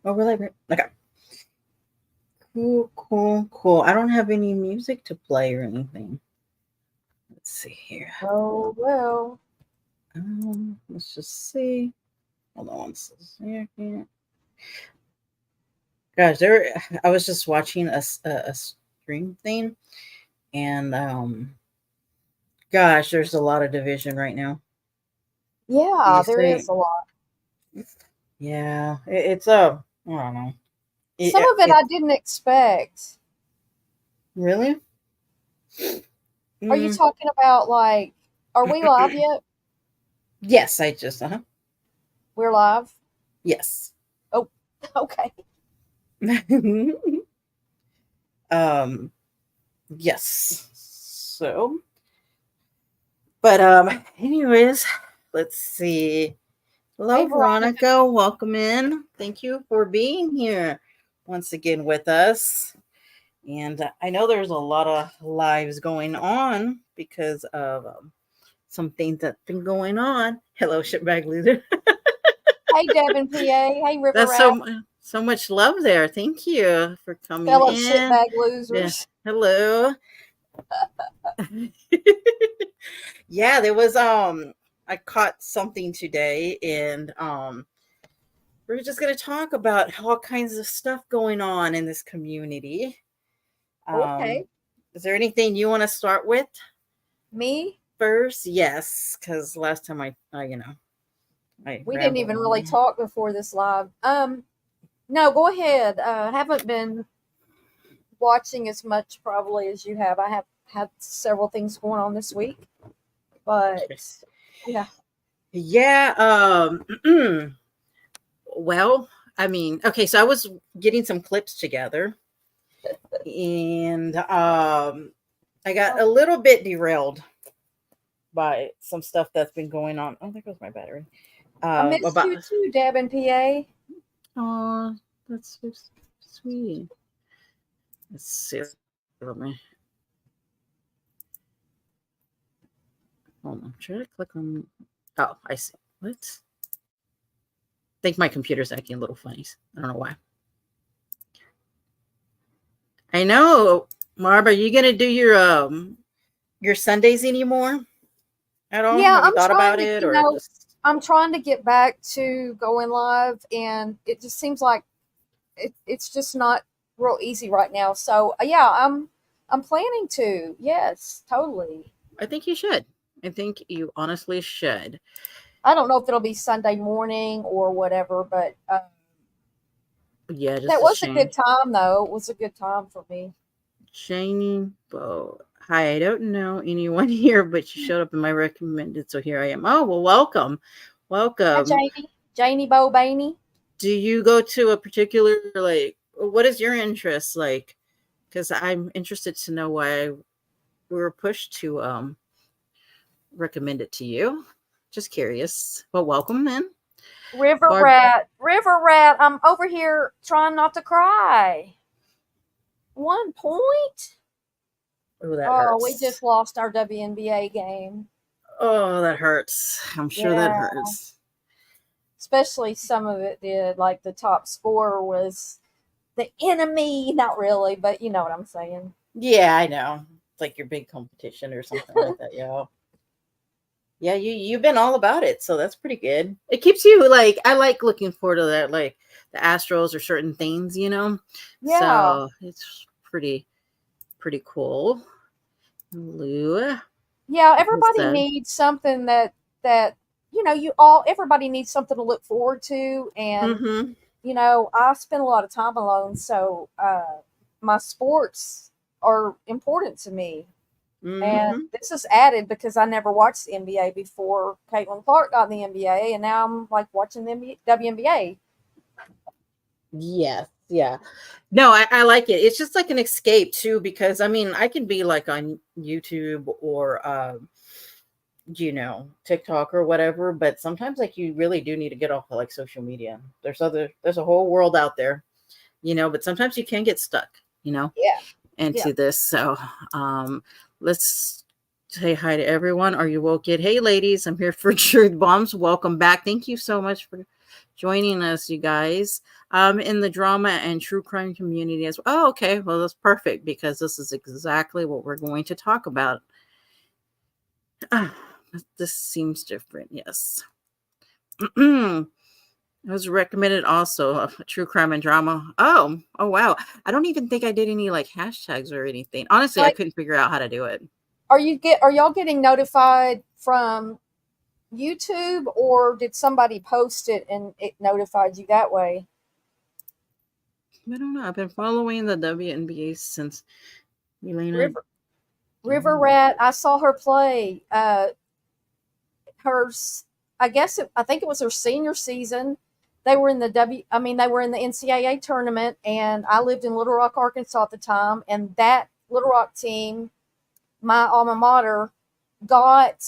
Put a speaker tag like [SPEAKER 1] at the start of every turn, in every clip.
[SPEAKER 1] Oh, we're live. Okay. Cool, cool, cool. I don't have any music to play or anything. Let's see here.
[SPEAKER 2] Oh, well.
[SPEAKER 1] Let's just see. Hold on one second. Gosh, I was just watching a stream thing, and gosh, there's a lot of division right now.
[SPEAKER 2] Yeah,
[SPEAKER 1] You
[SPEAKER 2] there
[SPEAKER 1] say,
[SPEAKER 2] is a lot.
[SPEAKER 1] yeah, it's I don't know.
[SPEAKER 2] Some of it
[SPEAKER 1] It
[SPEAKER 2] I didn't expect.
[SPEAKER 1] really.
[SPEAKER 2] Are you
[SPEAKER 1] Mm.
[SPEAKER 2] talking about like, are we live yet?
[SPEAKER 1] Yes, I just
[SPEAKER 2] We're live?
[SPEAKER 1] yes.
[SPEAKER 2] Oh, okay.
[SPEAKER 1] um yes. So, but anyways, let's see.
[SPEAKER 2] Hey,
[SPEAKER 1] Hello,
[SPEAKER 2] Veronica.
[SPEAKER 1] Veronica. Welcome in. Thank you for being here once again with us. And I know there's a lot of lives going on because of some things that's been going on. Hello, shipbag loser.
[SPEAKER 2] Hey, Devin, PA. Hey, River
[SPEAKER 1] That's
[SPEAKER 2] Rat.
[SPEAKER 1] so much love there. Thank you for coming
[SPEAKER 2] Fellow
[SPEAKER 1] in.
[SPEAKER 2] shitbag
[SPEAKER 1] Yeah.
[SPEAKER 2] losers.
[SPEAKER 1] Hello. Yeah, there was I caught something today, and we're just going to talk about all kinds of stuff going on in this community. Um
[SPEAKER 2] Okay.
[SPEAKER 1] is there anything you want to start with
[SPEAKER 2] Me?
[SPEAKER 1] first? Yes, cuz last time I
[SPEAKER 2] We didn't
[SPEAKER 1] rambled
[SPEAKER 2] even
[SPEAKER 1] on.
[SPEAKER 2] really talk before this live. No, go ahead. Haven't been watching as much probably as you have. I have had several things going on this week, but
[SPEAKER 1] Okay.
[SPEAKER 2] yeah.
[SPEAKER 1] Yeah, well, I mean, okay, so I was getting some clips together, and I got a little bit derailed by some stuff that's been going on. Oh, there goes my battery.
[SPEAKER 2] I missed
[SPEAKER 1] About
[SPEAKER 2] you too, Deb and PA.
[SPEAKER 1] oh, that's so sweet. Let's see. Let me hold on. Try to click on. Oh, I see. What? I think my computer's acting a little funny. I don't know why. I know, Marb. Are you gonna do your Sundays anymore at all?
[SPEAKER 2] Yeah,
[SPEAKER 1] Have you thought about it, or just?
[SPEAKER 2] I'm trying to get back to going live, and it just seems like it's just not real easy right now. So yeah, I'm planning to. Yes, totally.
[SPEAKER 1] I think you should. I think you honestly should.
[SPEAKER 2] I don't know if it'll be Sunday morning or whatever, but
[SPEAKER 1] Yeah,
[SPEAKER 2] that
[SPEAKER 1] just a
[SPEAKER 2] was a
[SPEAKER 1] shame.
[SPEAKER 2] good time, though. It was a good time for me.
[SPEAKER 1] Shining bow. Hi, I don't know anyone here, but you showed up in my recommended, so here I am. Oh, well, welcome.
[SPEAKER 2] Hi,
[SPEAKER 1] Welcome.
[SPEAKER 2] Janie Bobaney.
[SPEAKER 1] Do you go to a particular, like, what is your interest like? Because I'm interested to know why we were pushed to recommend it to you. Just curious. Well, welcome then. Barb.
[SPEAKER 2] River Rat. I'm over here trying not to cry. 1 point.
[SPEAKER 1] Oh, that
[SPEAKER 2] Oh, we
[SPEAKER 1] hurts.
[SPEAKER 2] just lost our WNBA game.
[SPEAKER 1] Oh, that hurts. I'm sure that
[SPEAKER 2] Yeah,
[SPEAKER 1] hurts.
[SPEAKER 2] especially some of it did. Like the top scorer was the enemy. Not really, but you know what I'm saying.
[SPEAKER 1] Yeah, I know. It's like your big competition or something like that. Yeah. Yeah, you've been all about it, so that's pretty good. It keeps you like I like looking forward to that, like the Astros or certain things.
[SPEAKER 2] Yeah,
[SPEAKER 1] So it's pretty cool. Lou,
[SPEAKER 2] yeah.
[SPEAKER 1] who's
[SPEAKER 2] Everybody
[SPEAKER 1] that?
[SPEAKER 2] needs something that you all. Everybody needs something to look forward to, and
[SPEAKER 1] Mm-hmm.
[SPEAKER 2] I spend a lot of time alone, so my sports are important to me. And
[SPEAKER 1] Mm-hmm.
[SPEAKER 2] this is added because I never watched the NBA before Caitlin Clark got in the NBA, and now I'm like watching the WNBA.
[SPEAKER 1] Yes, yeah. No, I like it. It's just like an escape too, because I mean I can be like on YouTube or TikTok or whatever, but sometimes like you really do need to get off of like social media. There's a whole world out there, but sometimes you can get stuck,
[SPEAKER 2] Yeah, yeah.
[SPEAKER 1] into this. So let's say hi to everyone. Are you woke yet? Hey, ladies, I'm here for Truth Bombs. Welcome back. Thank you so much for joining us, you guys. In the drama and true crime community as well. Oh, okay. Well, that's perfect because this is exactly what we're going to talk about. This seems different. Yes. It was recommended also true crime and drama. Oh wow. I don't even think I did any like hashtags or anything. Honestly, I
[SPEAKER 2] Like,
[SPEAKER 1] couldn't figure out how to do it.
[SPEAKER 2] are y'all getting notified from YouTube, or did somebody post it and it notified you that way?
[SPEAKER 1] I don't know. I've been following the WNBA since Elena.
[SPEAKER 2] River Rat, I saw her play. Her, I think it was her senior season. They were in the they were in the NCAA tournament, and I lived in Little Rock, Arkansas at the time, and that Little Rock team, my alma mater, got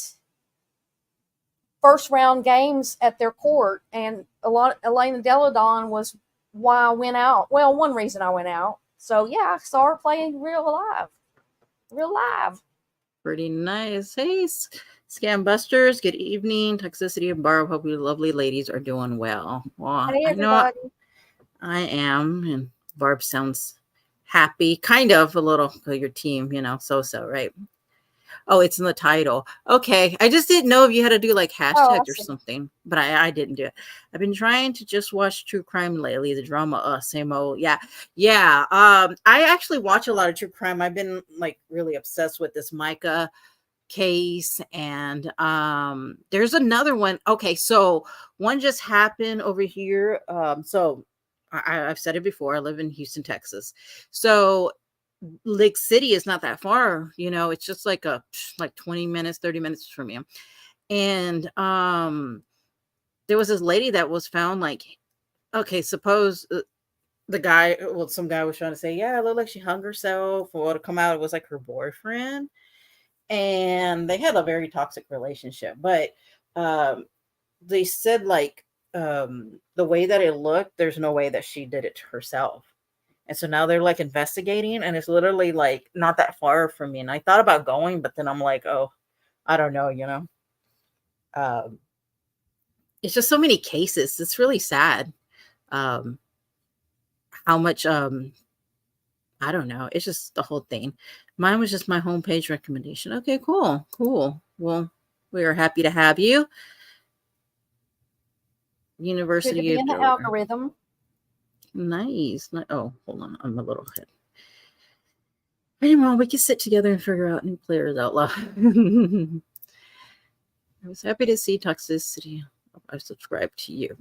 [SPEAKER 2] first round games at their court, and Elena Deladon was why I went out. Well, one reason I went out. So yeah, I saw her playing real live.
[SPEAKER 1] Pretty nice. Hey, Scam Busters. Good evening. Toxicity and Barb. Hope you lovely ladies are doing well. Well,
[SPEAKER 2] Hey
[SPEAKER 1] I know
[SPEAKER 2] everybody.
[SPEAKER 1] I am. And Barb sounds happy. Kind of a little. Your team, so, right? Oh, it's in the title. Okay. I just didn't know if you had to do like
[SPEAKER 2] Oh, I
[SPEAKER 1] hashtags or
[SPEAKER 2] see.
[SPEAKER 1] something, but I didn't do it. I've been trying to just watch true crime lately. The drama, same old. Yeah. Yeah. I actually watch a lot of true crime. I've been like really obsessed with this Micah case, and there's another one. Okay, so one just happened over here. So I've said it before, I live in Houston, Texas. So Lake City is not that far, it's just like 20 minutes, 30 minutes from me. And there was this lady that was found, like, okay, suppose some guy was trying to say, yeah, it looked like she hung herself, or to come out it was like her boyfriend, and they had a very toxic relationship. But um they said, like, the way that it looked, there's no way that she did it to herself. And so now they're like investigating, and it's literally like not that far from me. And I thought about going, but then I'm like, oh, I don't know. Um, it's just so many cases. It's really sad. Um, how much I don't know. It's just the whole thing. Mine was just my homepage recommendation. Okay, cool, cool. Well, we are happy to have you.
[SPEAKER 2] Good to
[SPEAKER 1] University
[SPEAKER 2] be
[SPEAKER 1] of
[SPEAKER 2] in the
[SPEAKER 1] Delaware.
[SPEAKER 2] algorithm.
[SPEAKER 1] Nice. Oh, hold on. I'm a little ahead. Anyway, we can sit together and figure out new players out loud. I was happy to see Toxicity. I subscribed to you.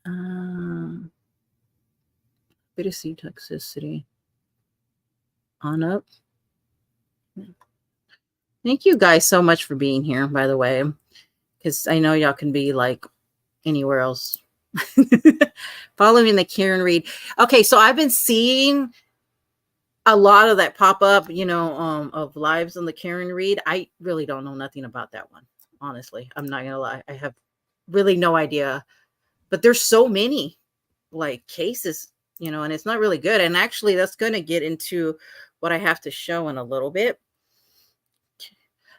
[SPEAKER 1] Happy to see Toxicity. On up. Thank you guys so much for being here, by the way, because I know y'all can be like anywhere else. Following the Karen Reed. Okay, so I've been seeing a lot of that pop up, of lives on the Karen Reed. I really don't know nothing about that one. Honestly, I'm not gonna lie. I have really no idea. But there's so many like cases, and it's not really good. And actually, that's going to get into what I have to show in a little bit.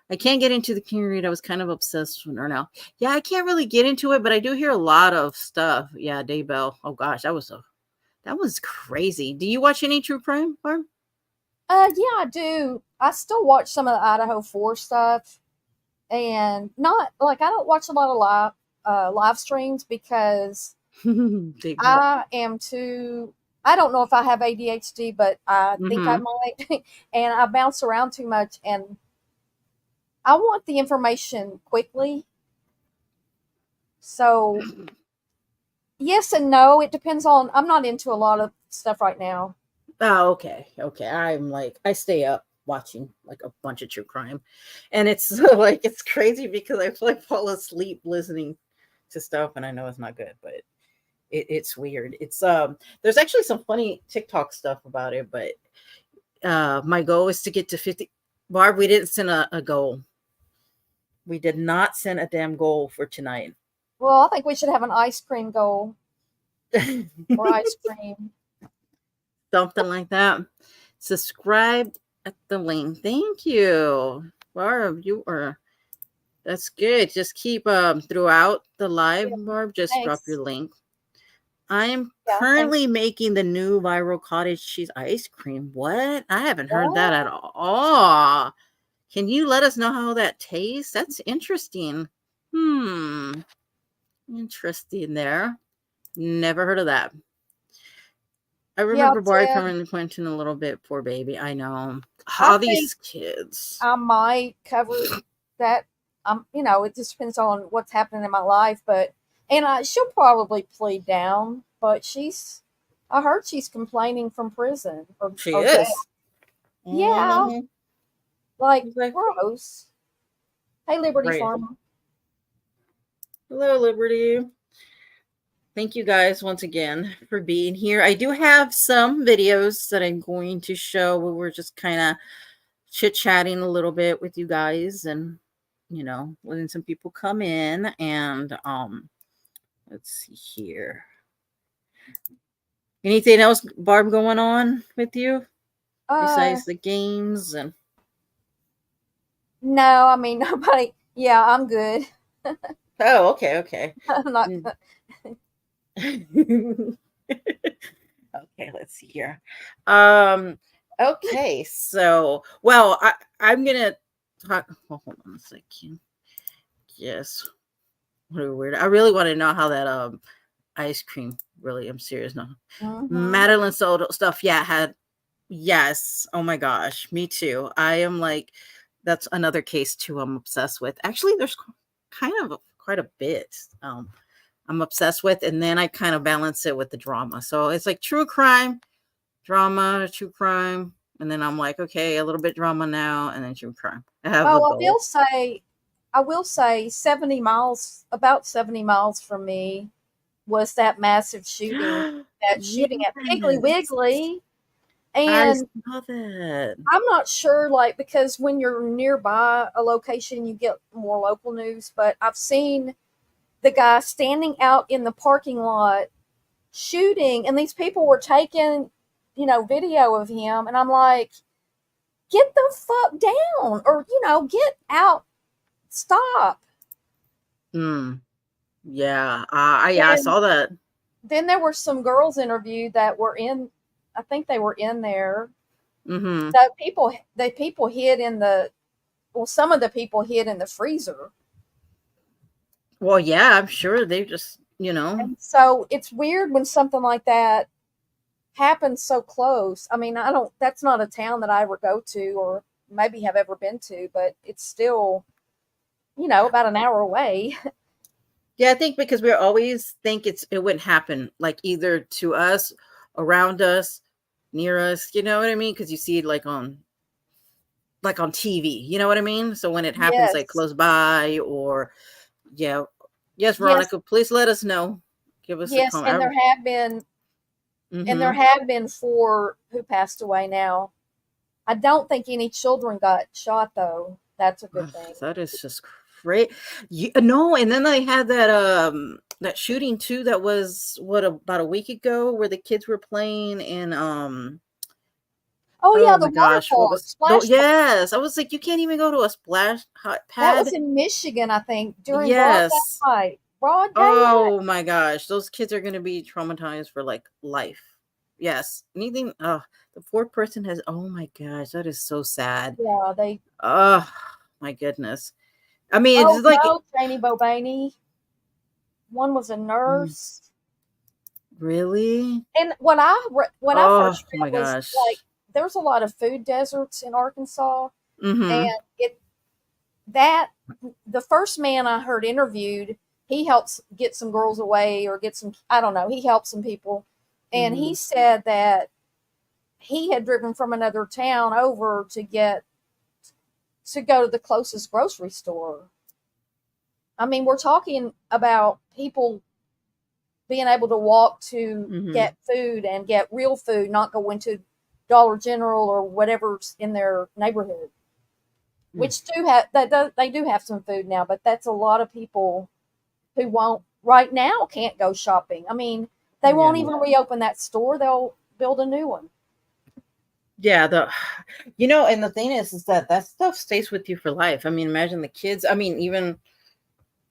[SPEAKER 1] I can't get into the Karen Reed. I was kind of obsessed with her now. Yeah, I can't really get into it, but I do hear a lot of stuff. Yeah, Daybell. Oh gosh, that was crazy. Do you watch any true crime, Barb?
[SPEAKER 2] Yeah, I do. I still watch some of the Idaho 4 stuff, and not like I don't watch a lot of live streams because
[SPEAKER 1] Daybell.
[SPEAKER 2] I am too. I don't know if I have ADHD, but I think I
[SPEAKER 1] Mm-hmm.
[SPEAKER 2] might, and I bounce around too much, and I want the information quickly. So yes and no. It depends on. I'm not into a lot of stuff right now.
[SPEAKER 1] Oh, okay. Okay. I'm like, I stay up watching like a bunch of true crime. And it's like, it's crazy because I like fall asleep listening to stuff, and I know it's not good, but it's weird. There's actually some funny TikTok stuff about it, but my goal is to get to 50. Barb, we didn't send a goal. We did not send a damn goal for tonight.
[SPEAKER 2] Well, I think we should have an ice cream goal or ice cream.
[SPEAKER 1] Something like that. Subscribe at the link. Thank you. Barb, you are that's good. Just keep throughout the live,
[SPEAKER 2] Yeah,
[SPEAKER 1] Barb. Just drop
[SPEAKER 2] thanks.
[SPEAKER 1] your link. I'm
[SPEAKER 2] Yeah, thanks.
[SPEAKER 1] currently making the new viral cottage cheese ice cream. What? I haven't heard that at
[SPEAKER 2] What?
[SPEAKER 1] all. Can you let us know how that tastes? That's interesting. Hmm. Interesting there. Never heard of that. I
[SPEAKER 2] Yeah,
[SPEAKER 1] remember Barry
[SPEAKER 2] Ted,
[SPEAKER 1] coming and pointing a little bit. Poor baby. I know.
[SPEAKER 2] I
[SPEAKER 1] All
[SPEAKER 2] think
[SPEAKER 1] these kids.
[SPEAKER 2] I might cover that. It just depends on what's happening in my life, but she'll probably plead down. But I heard she's complaining from prison
[SPEAKER 1] She
[SPEAKER 2] or jail.
[SPEAKER 1] is.
[SPEAKER 2] Yeah,
[SPEAKER 1] Mm-hmm.
[SPEAKER 2] like
[SPEAKER 1] He's like,
[SPEAKER 2] gross. Hey, Liberty
[SPEAKER 1] right.
[SPEAKER 2] Farmer.
[SPEAKER 1] Hello, Liberty. Thank you guys once again for being here. I do have some videos that I'm going to show where we're just kind of chit-chatting a little bit with you guys and letting some people come in and let's see here. Anything else, Barb, going on with you
[SPEAKER 2] Uh,
[SPEAKER 1] besides the games and
[SPEAKER 2] no, I mean nobody. Yeah, I'm good.
[SPEAKER 1] oh, okay.
[SPEAKER 2] I'm not.
[SPEAKER 1] Mm. Okay, let's see here. Okay, so well, I'm gonna talk. Oh, hold on a second. Yes, what a weird. I really want to know how that ice cream. Really, I'm serious now.
[SPEAKER 2] Hmm.
[SPEAKER 1] Madeline sold stuff. Yeah, had yes. Oh my gosh, me too. I am like, that's another case too. I'm obsessed with. Actually, there's kind of quite a bit. I'm obsessed with, and then I kind of balance it with the drama. So it's like true crime, drama, true crime, and then I'm like, okay, a little bit drama now, and then true crime. I have a
[SPEAKER 2] Oh,
[SPEAKER 1] goal.
[SPEAKER 2] I will say, 70 miles, about 70 miles from me was that massive shooting. That shooting at Piggly
[SPEAKER 1] Yes,
[SPEAKER 2] Wiggly,
[SPEAKER 1] I
[SPEAKER 2] and
[SPEAKER 1] saw that.
[SPEAKER 2] I'm not sure, like, because when you're nearby a location, you get more local news. But I've seen the guy standing out in the parking lot shooting, and these people were taking, video of him, and I'm like, get the fuck down, or get out, stop.
[SPEAKER 1] Mm, yeah, I
[SPEAKER 2] And
[SPEAKER 1] saw that.
[SPEAKER 2] then there were some girls interviewed that were in. I think they were in there.
[SPEAKER 1] Mm-hmm.
[SPEAKER 2] The people hid in the. Well, some of the people hid in the freezer.
[SPEAKER 1] Well, yeah, I'm sure they just,
[SPEAKER 2] And so it's weird when something like that happens so close. I mean, I don't. That's not a town that I ever go to, or maybe have ever been to, but it's still, about an hour away.
[SPEAKER 1] yeah, I think because we always think it wouldn't happen like either to us, around us, near us. You know what I mean? Because you see it like on TV. You know what I mean? So when it happens like
[SPEAKER 2] Yes,
[SPEAKER 1] close by or yeah, yes,
[SPEAKER 2] yes,
[SPEAKER 1] Veronica, please let us know. Give us a
[SPEAKER 2] yes. And
[SPEAKER 1] comment.
[SPEAKER 2] there
[SPEAKER 1] Mm-hmm.
[SPEAKER 2] have been four who passed away now. I don't think any children got shot, though. That's a good thing.
[SPEAKER 1] That is just great. No, and then they had that shooting too. That was what about a week ago, where the kids were playing in
[SPEAKER 2] Oh yeah,
[SPEAKER 1] oh
[SPEAKER 2] the
[SPEAKER 1] my
[SPEAKER 2] water
[SPEAKER 1] gosh, what
[SPEAKER 2] park,
[SPEAKER 1] was though?
[SPEAKER 2] splash park.
[SPEAKER 1] Yes, I was like, you can't even go to a splash hot
[SPEAKER 2] That was
[SPEAKER 1] pad.
[SPEAKER 2] in Michigan, I think, during broad
[SPEAKER 1] Yes.
[SPEAKER 2] daylight. Broad daylight.
[SPEAKER 1] Oh my gosh, those kids are gonna be traumatized for like life. Yes. Anything. Oh, the poor person has. Oh my gosh, that is so sad.
[SPEAKER 2] Yeah, they.
[SPEAKER 1] Oh my goodness. I mean,
[SPEAKER 2] Oh
[SPEAKER 1] it's like
[SPEAKER 2] no, Janie Bobaney. One was a
[SPEAKER 1] mm,
[SPEAKER 2] nurse.
[SPEAKER 1] really.
[SPEAKER 2] And when I
[SPEAKER 1] Oh
[SPEAKER 2] first
[SPEAKER 1] my
[SPEAKER 2] read was like,
[SPEAKER 1] gosh.
[SPEAKER 2] there's a lot of food deserts in Arkansas,
[SPEAKER 1] Mm-hmm.
[SPEAKER 2] and that the first man I heard interviewed, he helps get some girls away or get some, I don't know, he helps some people, and
[SPEAKER 1] Mm-hmm.
[SPEAKER 2] he said that he had driven from another town over to go to the closest grocery store. I mean, we're talking about people being able to walk to
[SPEAKER 1] Mm-hmm.
[SPEAKER 2] get food and get real food, not go into Dollar General or whatever's in their neighborhood. Which they do have some food now, but that's a lot of people who won't right now can't go shopping. I mean, they
[SPEAKER 1] Yeah.
[SPEAKER 2] won't even reopen that store; they'll build a new one.
[SPEAKER 1] Yeah, and the thing is that that stuff stays with you for life. I mean, imagine the kids. I mean, even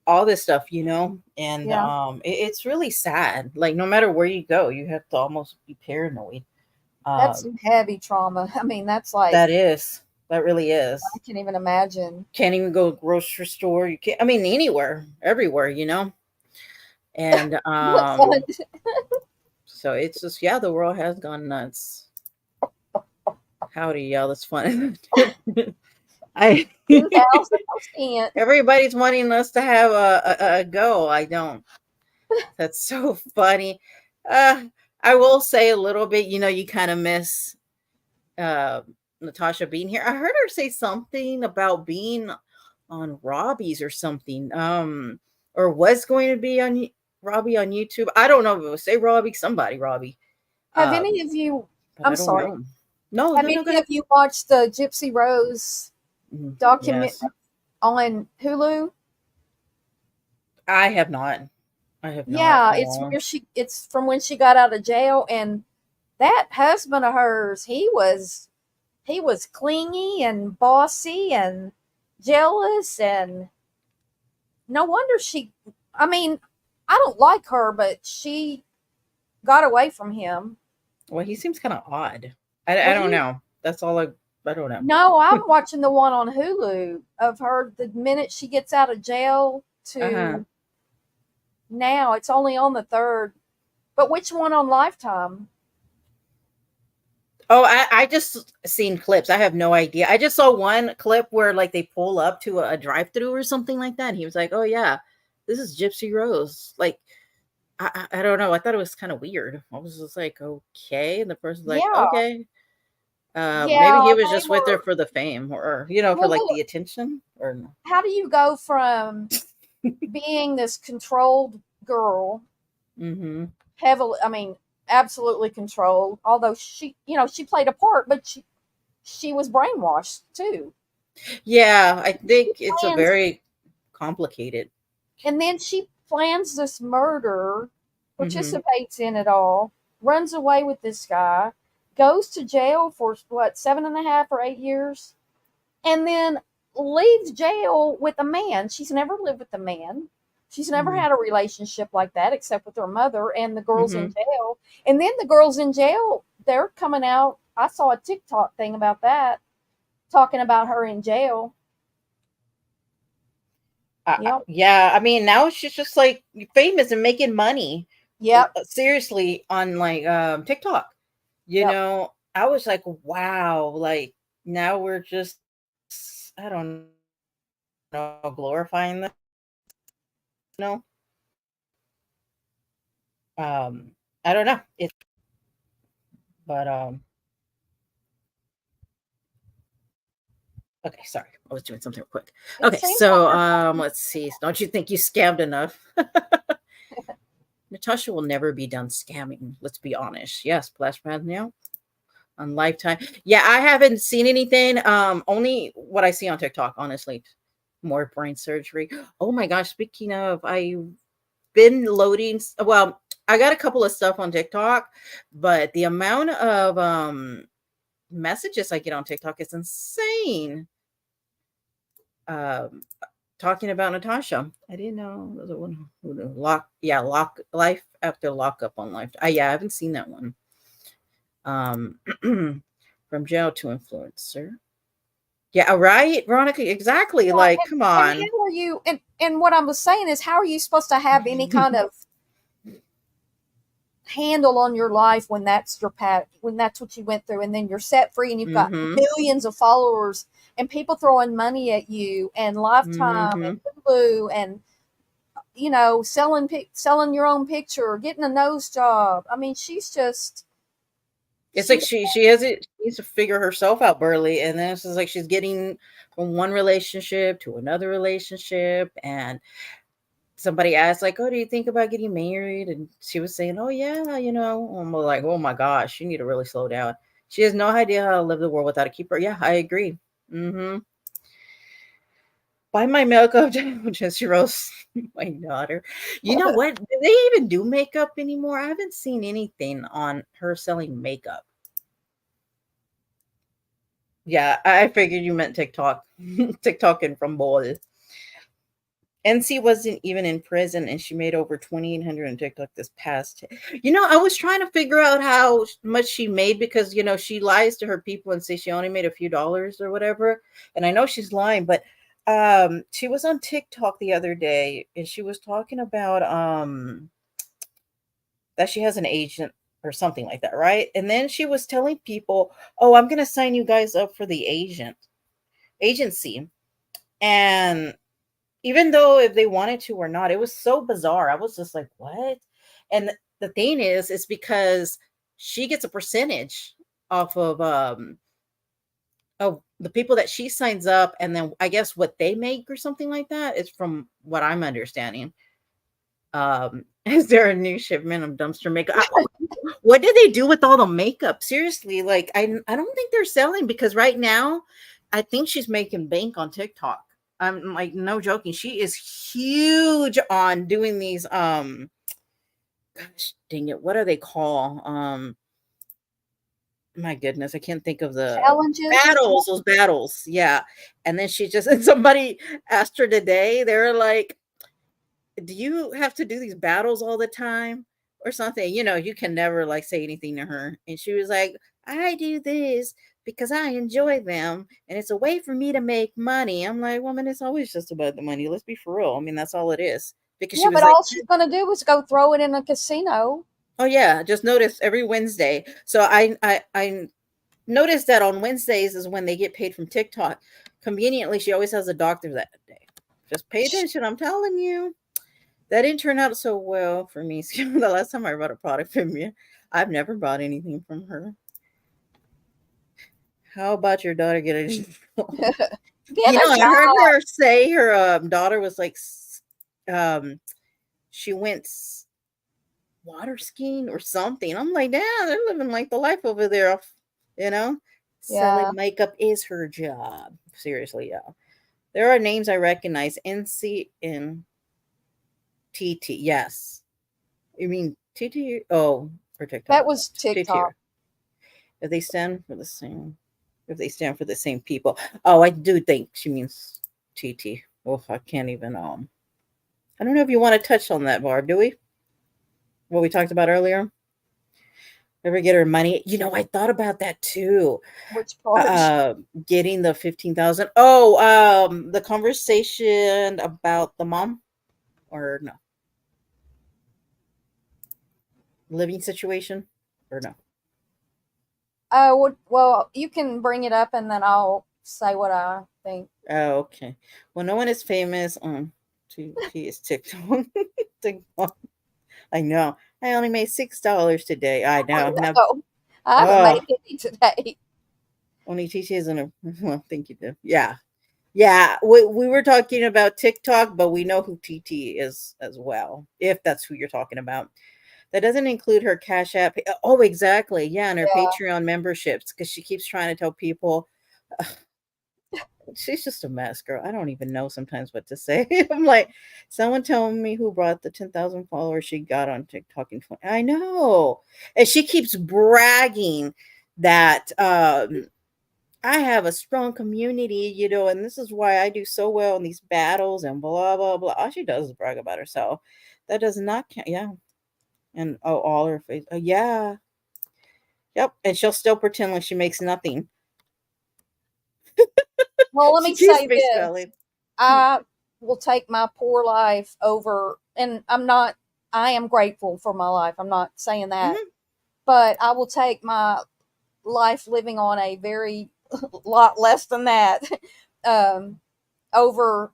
[SPEAKER 1] all this stuff, and
[SPEAKER 2] Yeah,
[SPEAKER 1] it's really sad. Like no matter where you go, you have to almost be paranoid.
[SPEAKER 2] that's
[SPEAKER 1] Um,
[SPEAKER 2] some heavy trauma. I mean, that's like,
[SPEAKER 1] that really
[SPEAKER 2] I
[SPEAKER 1] is.
[SPEAKER 2] can't even imagine.
[SPEAKER 1] Can't even go to the grocery store. You can't. I mean, anywhere, everywhere, and
[SPEAKER 2] What fun.
[SPEAKER 1] so it's just yeah, the world has gone nuts. Howdy, y'all. That's fun. I
[SPEAKER 2] 1000%.
[SPEAKER 1] everybody's wanting us to have a go. I don't. That's so funny. Uh, I will say a little bit. You kind of miss uh, Natasha being here. I heard her say something about being on Robbie's or something. Or was going to be on Robbie on YouTube. I don't know if it was say Robbie, somebody Robbie.
[SPEAKER 2] Have any
[SPEAKER 1] Um,
[SPEAKER 2] of you,
[SPEAKER 1] but
[SPEAKER 2] I'm
[SPEAKER 1] I don't
[SPEAKER 2] sorry,
[SPEAKER 1] know. No,
[SPEAKER 2] have
[SPEAKER 1] no, no. Go
[SPEAKER 2] any
[SPEAKER 1] ahead.
[SPEAKER 2] of you watched the Gypsy Rose document
[SPEAKER 1] Yes,
[SPEAKER 2] on Hulu?
[SPEAKER 1] I have not. I have not
[SPEAKER 2] Yeah,
[SPEAKER 1] at
[SPEAKER 2] it's
[SPEAKER 1] all.
[SPEAKER 2] where it's from when she got out of jail, and that husband of hers, he was clingy and bossy and jealous, and no wonder I mean, I don't like her, but she got away from him.
[SPEAKER 1] Well, he seems kind of odd. I
[SPEAKER 2] Well,
[SPEAKER 1] don't know. That's all I don't know.
[SPEAKER 2] no, I'm watching the one on Hulu of her the minute she gets out of jail
[SPEAKER 1] Uh-huh.
[SPEAKER 2] to now. It's only on the third. But which one on Lifetime?
[SPEAKER 1] Oh, I just seen clips. I have no idea. I just saw one clip where like they pull up to a drive-through or something like that. And he was like, "Oh yeah, this is Gypsy Rose." Like I don't know. I thought it was kind of weird. I was just like, "Okay," and the person's like,
[SPEAKER 2] Yeah,
[SPEAKER 1] "Okay." Maybe
[SPEAKER 2] yeah,
[SPEAKER 1] he was
[SPEAKER 2] they
[SPEAKER 1] just with her
[SPEAKER 2] were.
[SPEAKER 1] for the fame or for
[SPEAKER 2] Well,
[SPEAKER 1] like
[SPEAKER 2] look,
[SPEAKER 1] the attention or no.
[SPEAKER 2] how do you go from being this controlled girl,
[SPEAKER 1] Mm-hmm.
[SPEAKER 2] heavily, I mean, absolutely controlled, although she played a part, but she was brainwashed too.
[SPEAKER 1] Yeah, I think it's a
[SPEAKER 2] Plans,
[SPEAKER 1] very complicated.
[SPEAKER 2] and then she plans this murder,
[SPEAKER 1] Mm-hmm.
[SPEAKER 2] participates in it all, runs away with this guy, goes to jail for what, 7.5 or 8 years, and then leaves jail with a man. She's never lived with a man. She's never
[SPEAKER 1] Mm-hmm.
[SPEAKER 2] had a relationship like that except with her mother and the girls in
[SPEAKER 1] Mm-hmm.
[SPEAKER 2] jail. And then the girls in jail, they're coming out. I saw a TikTok thing about that, talking about her in jail. Yep.
[SPEAKER 1] Yeah, I mean, now she's just like famous and making money.
[SPEAKER 2] Yep.
[SPEAKER 1] Seriously, on like TikTok.
[SPEAKER 2] Yep.
[SPEAKER 1] I was like, wow, like now we're just I don't know, glorifying this, you know. I don't know. It's but okay, sorry. I was doing something real quick.
[SPEAKER 2] It
[SPEAKER 1] Okay,
[SPEAKER 2] seems like
[SPEAKER 1] so
[SPEAKER 2] you're
[SPEAKER 1] let's see. Don't you think you scammed enough? Natasha will never be done scamming. Let's be honest. Yes, Splash Pad now on Lifetime. Yeah, I haven't seen anything. Only what I see on TikTok, honestly. More brain surgery. Oh my gosh, speaking of, I've been loading well, I got a couple of stuff on TikTok, but the amount of messages I get on TikTok is insane. Um talking about Natasha. I didn't know there was a one who lock life after lockup on life. Yeah, I haven't seen that one. Um from jail to influencer. Yeah, right, Veronica. Exactly.
[SPEAKER 2] yeah,
[SPEAKER 1] Like, come
[SPEAKER 2] and
[SPEAKER 1] on.
[SPEAKER 2] how are you and what I was saying is, how are you supposed to have any kind of handle on your life when that's your path, when that's what you went through, and then you're set free and you've got
[SPEAKER 1] Mm-hmm.
[SPEAKER 2] millions of followers and people throwing money at you and Lifetime
[SPEAKER 1] Mm-hmm.
[SPEAKER 2] and Hulu and selling your own picture, getting a nose job. I mean,
[SPEAKER 1] It's
[SPEAKER 2] she
[SPEAKER 1] like she has it. She needs to figure herself out, Burley, and then it's just like she's getting from one relationship to another relationship, and somebody asked like, "Oh, do you think about getting married?" And she was saying, "Oh yeah, you know." I'm like, "Oh my gosh, you need to really slow down." She has no idea how to live the world without a keeper. Yeah, I agree. Mm-hmm. Buy my makeup, Jesse Rose, my daughter. You know what? Do they even do makeup anymore? I haven't seen anything on her selling makeup. Yeah, I figured you meant TikTok. TikToking from boys. NC wasn't even in prison, and she made over 2,800 on TikTok this past. I was trying to figure out how much she made because she lies to her people and say she only made a few dollars or whatever. And I know she's lying, but she was on TikTok the other day and she was talking about that she has an agent or something like that, right? And then she was telling people, "Oh, I'm gonna sign you guys up for the agency," and even though if they wanted to or not, it was so bizarre. I was just like, what? And the thing is because she gets a percentage off of the people that she signs up, and then I guess what they make or something like that is from what I'm understanding. Is there a new shipment of dumpster makeup? What do they do with all the makeup? Seriously, like I don't think they're selling because right now I think she's making bank on TikTok. I'm like no joking. She is huge on doing these gosh dang it, what do they call? My goodness, I can't think of the
[SPEAKER 2] Challenges or
[SPEAKER 1] battles,
[SPEAKER 2] something?
[SPEAKER 1] those battles. Yeah. And then she just and somebody asked her today, they were like, do you have to do these battles all the time or something? You can never like say anything to her. And she was like, I do this because I enjoy them and it's a way for me to make money. I'm like, woman, it's always just about the money. Let's be for real. I mean, that's all it is. Because she
[SPEAKER 2] Yeah,
[SPEAKER 1] was
[SPEAKER 2] but
[SPEAKER 1] like,
[SPEAKER 2] all she's gonna do is go throw it in a casino.
[SPEAKER 1] oh yeah, just notice every Wednesday. So I noticed that on Wednesdays is when they get paid from TikTok. Conveniently, she always has a doctor that day. Just pay attention. I'm telling you. That didn't turn out so well for me. The last time I bought a product from you, I've never bought anything from her. How about your daughter get a job?
[SPEAKER 2] Get a
[SPEAKER 1] I heard
[SPEAKER 2] job.
[SPEAKER 1] her say her daughter was like, she went water skiing or something. I'm like, yeah, they're living like the life over there. You know,
[SPEAKER 2] Yeah,
[SPEAKER 1] selling makeup is her job. Seriously, yeah. There are names I recognize. NC and TT. Yes. You mean TT? Oh, or
[SPEAKER 2] that
[SPEAKER 1] TikTok.
[SPEAKER 2] was
[SPEAKER 1] TT.
[SPEAKER 2] TikTok.
[SPEAKER 1] If they stand for the same, if they stand for the same people. Oh, I do think she means TT. Oh, I can't even. I don't know if you want to touch on that, Barb. Do we? What we talked about earlier. Ever get her money? I thought about that too.
[SPEAKER 2] Which part?
[SPEAKER 1] Getting the 15,000. Oh, the conversation about the mom, or no, living situation, or no.
[SPEAKER 2] Well, you can bring it up and then I'll say what I think.
[SPEAKER 1] Oh, okay. Well, no one is famous on T is TikTok. TikTok. I know. I only made $6 today. I
[SPEAKER 2] I
[SPEAKER 1] know. Now,
[SPEAKER 2] know. I haven't
[SPEAKER 1] oh,
[SPEAKER 2] made any today.
[SPEAKER 1] only TT isn't a. Well, thank you, Deb. Yeah, yeah. We were talking about TikTok, but we know who TT is as well. If that's who you're talking about, that doesn't include her Cash App. Oh, exactly. Yeah, and her
[SPEAKER 2] Yeah.
[SPEAKER 1] Patreon memberships because she keeps trying to tell people she's just a mess, girl. I don't even know sometimes what to say. I'm like, someone telling me who brought the 10,000 followers she got on TikTok in 20. I know. And she keeps bragging that I have a strong community, and this is why I do so well in these battles and blah, blah, blah. All she does is brag about herself. That does not count. Yeah. And oh, all her face. Oh, yeah. Yep. And she'll still pretend like she makes nothing.
[SPEAKER 2] Well, let
[SPEAKER 1] She
[SPEAKER 2] me
[SPEAKER 1] keeps
[SPEAKER 2] say this.
[SPEAKER 1] misspelling.
[SPEAKER 2] I will take my poor life over, and I am grateful for my life. I'm not saying that,
[SPEAKER 1] Mm-hmm.
[SPEAKER 2] but I will take my life living on a very lot less than that um, over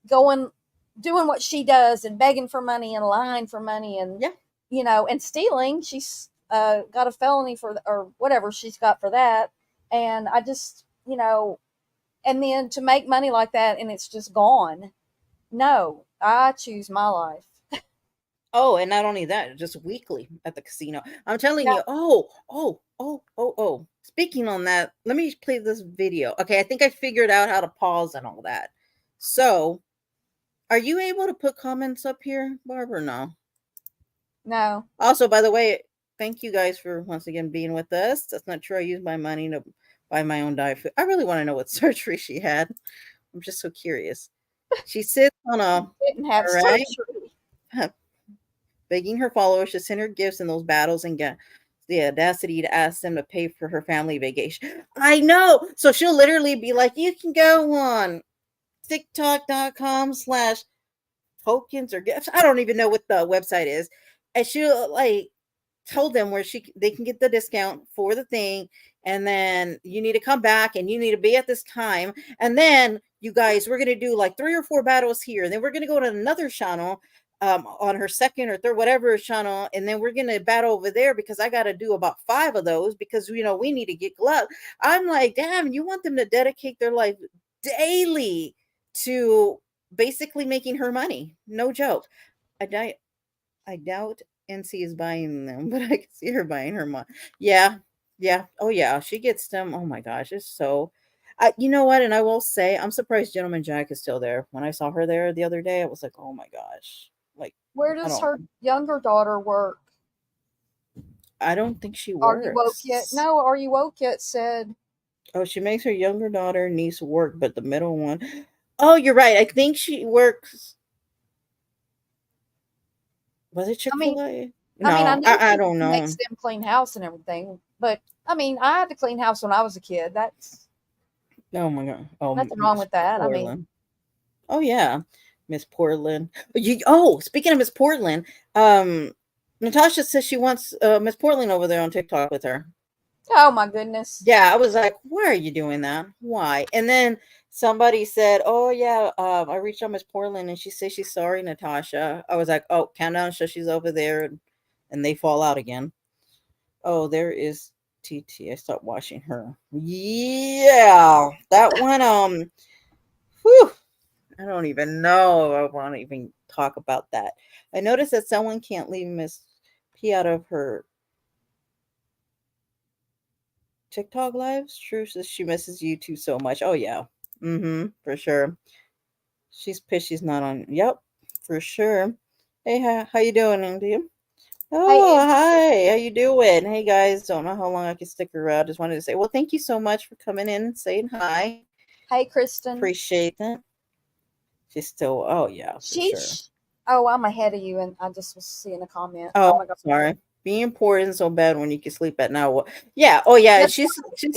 [SPEAKER 2] going, doing what she does and begging for money and lying for money and,
[SPEAKER 1] Yeah.
[SPEAKER 2] and stealing. She's got a felony for, or whatever she's got for that. And I just, and then to make money like that and it's just gone. No, I choose my life.
[SPEAKER 1] Oh, and not only that, just weekly at the casino. I'm telling
[SPEAKER 2] Yeah.
[SPEAKER 1] you. Oh, oh, oh, oh, oh. Speaking on that, let me play this video. Okay, I think I figured out how to pause and all that. So, are you able to put comments up here, Barb, or no?
[SPEAKER 2] No.
[SPEAKER 1] Also, by the way, thank you guys for once again being with us. That's not true. I use my money to buy my own diet food. I really want to know what surgery she had. I'm just so curious. She sits on a
[SPEAKER 2] Didn't have
[SPEAKER 1] all right,
[SPEAKER 2] surgery.
[SPEAKER 1] begging her followers to send her gifts in those battles and get the audacity to ask them to pay for her family vacation. I know. So she'll literally be like, you can go on TikTok.com/ tokens or gifts. I don't even know what the website is. And she'll like told them where they can get the discount for the thing, and then you need to come back and you need to be at this time, and then you guys, we're going to do like 3 or 4 battles here, and then we're going to go to another channel, on her second or third whatever channel, and then we're going to battle over there because I got to do about 5 of those because we need to get gloves. I'm like, damn, you want them to dedicate their life daily to basically making her money. No joke. I doubt NC is buying them, but I can see her buying her mom. Yeah, yeah. Oh yeah, she gets them. Oh my gosh, it's so. You know what? And I will say, I'm surprised Gentleman Jack is still there. When I saw her there the other day, I was like, oh my gosh. Like,
[SPEAKER 2] Where
[SPEAKER 1] I
[SPEAKER 2] does
[SPEAKER 1] don't,
[SPEAKER 2] her younger daughter work?
[SPEAKER 1] I don't think she
[SPEAKER 2] Are you woke yet?
[SPEAKER 1] works.
[SPEAKER 2] No, are you woke yet? Said,
[SPEAKER 1] Oh, she makes her younger daughter niece work, but the middle one. Oh, you're right. I think she works. Was it
[SPEAKER 2] I mean,
[SPEAKER 1] Chick-fil-A?
[SPEAKER 2] I
[SPEAKER 1] No,
[SPEAKER 2] know
[SPEAKER 1] I
[SPEAKER 2] she
[SPEAKER 1] don't
[SPEAKER 2] makes
[SPEAKER 1] know.
[SPEAKER 2] them clean house and everything, but I had to clean house when I was a kid. That's
[SPEAKER 1] Oh my god. Oh,
[SPEAKER 2] nothing wrong
[SPEAKER 1] Miss
[SPEAKER 2] with that. I mean,
[SPEAKER 1] Portland. Oh yeah, Miss Portland. Speaking of Miss Portland, Natasha says she wants Miss Portland over there on TikTok with her.
[SPEAKER 2] oh my goodness.
[SPEAKER 1] Yeah, I was like, why are you doing that? Why? And then somebody said, oh yeah, I reached out Miss Portland and she says she's sorry, Natasha. I was like, oh, countdown, so she's over there, and they fall out again. Oh, there is TT. I stopped watching her. Yeah, that one. Whew, I don't even know. I want to even talk about that. I noticed that someone can't leave Miss P out of her TikTok lives. True says she misses you two so much. Oh yeah. Mm-hmm. For sure. She's pissed she's not on. Yep. For sure. Hey, how you doing, India?
[SPEAKER 2] Hey,
[SPEAKER 1] Oh, hi. How you doing? Hey guys, don't know how long I can stick around. Just wanted to say, well, thank you so much for coming in and saying hi.
[SPEAKER 2] hey, Kristen.
[SPEAKER 1] Appreciate that. She's still. Oh yeah, for sure.
[SPEAKER 2] She's. Oh, I'm ahead of you, and I just was seeing a comment.
[SPEAKER 1] Oh,
[SPEAKER 2] Oh my god,
[SPEAKER 1] sorry. Being poor isn't so bad when you can sleep at night. Yeah. Oh, yeah.
[SPEAKER 2] that's
[SPEAKER 1] She's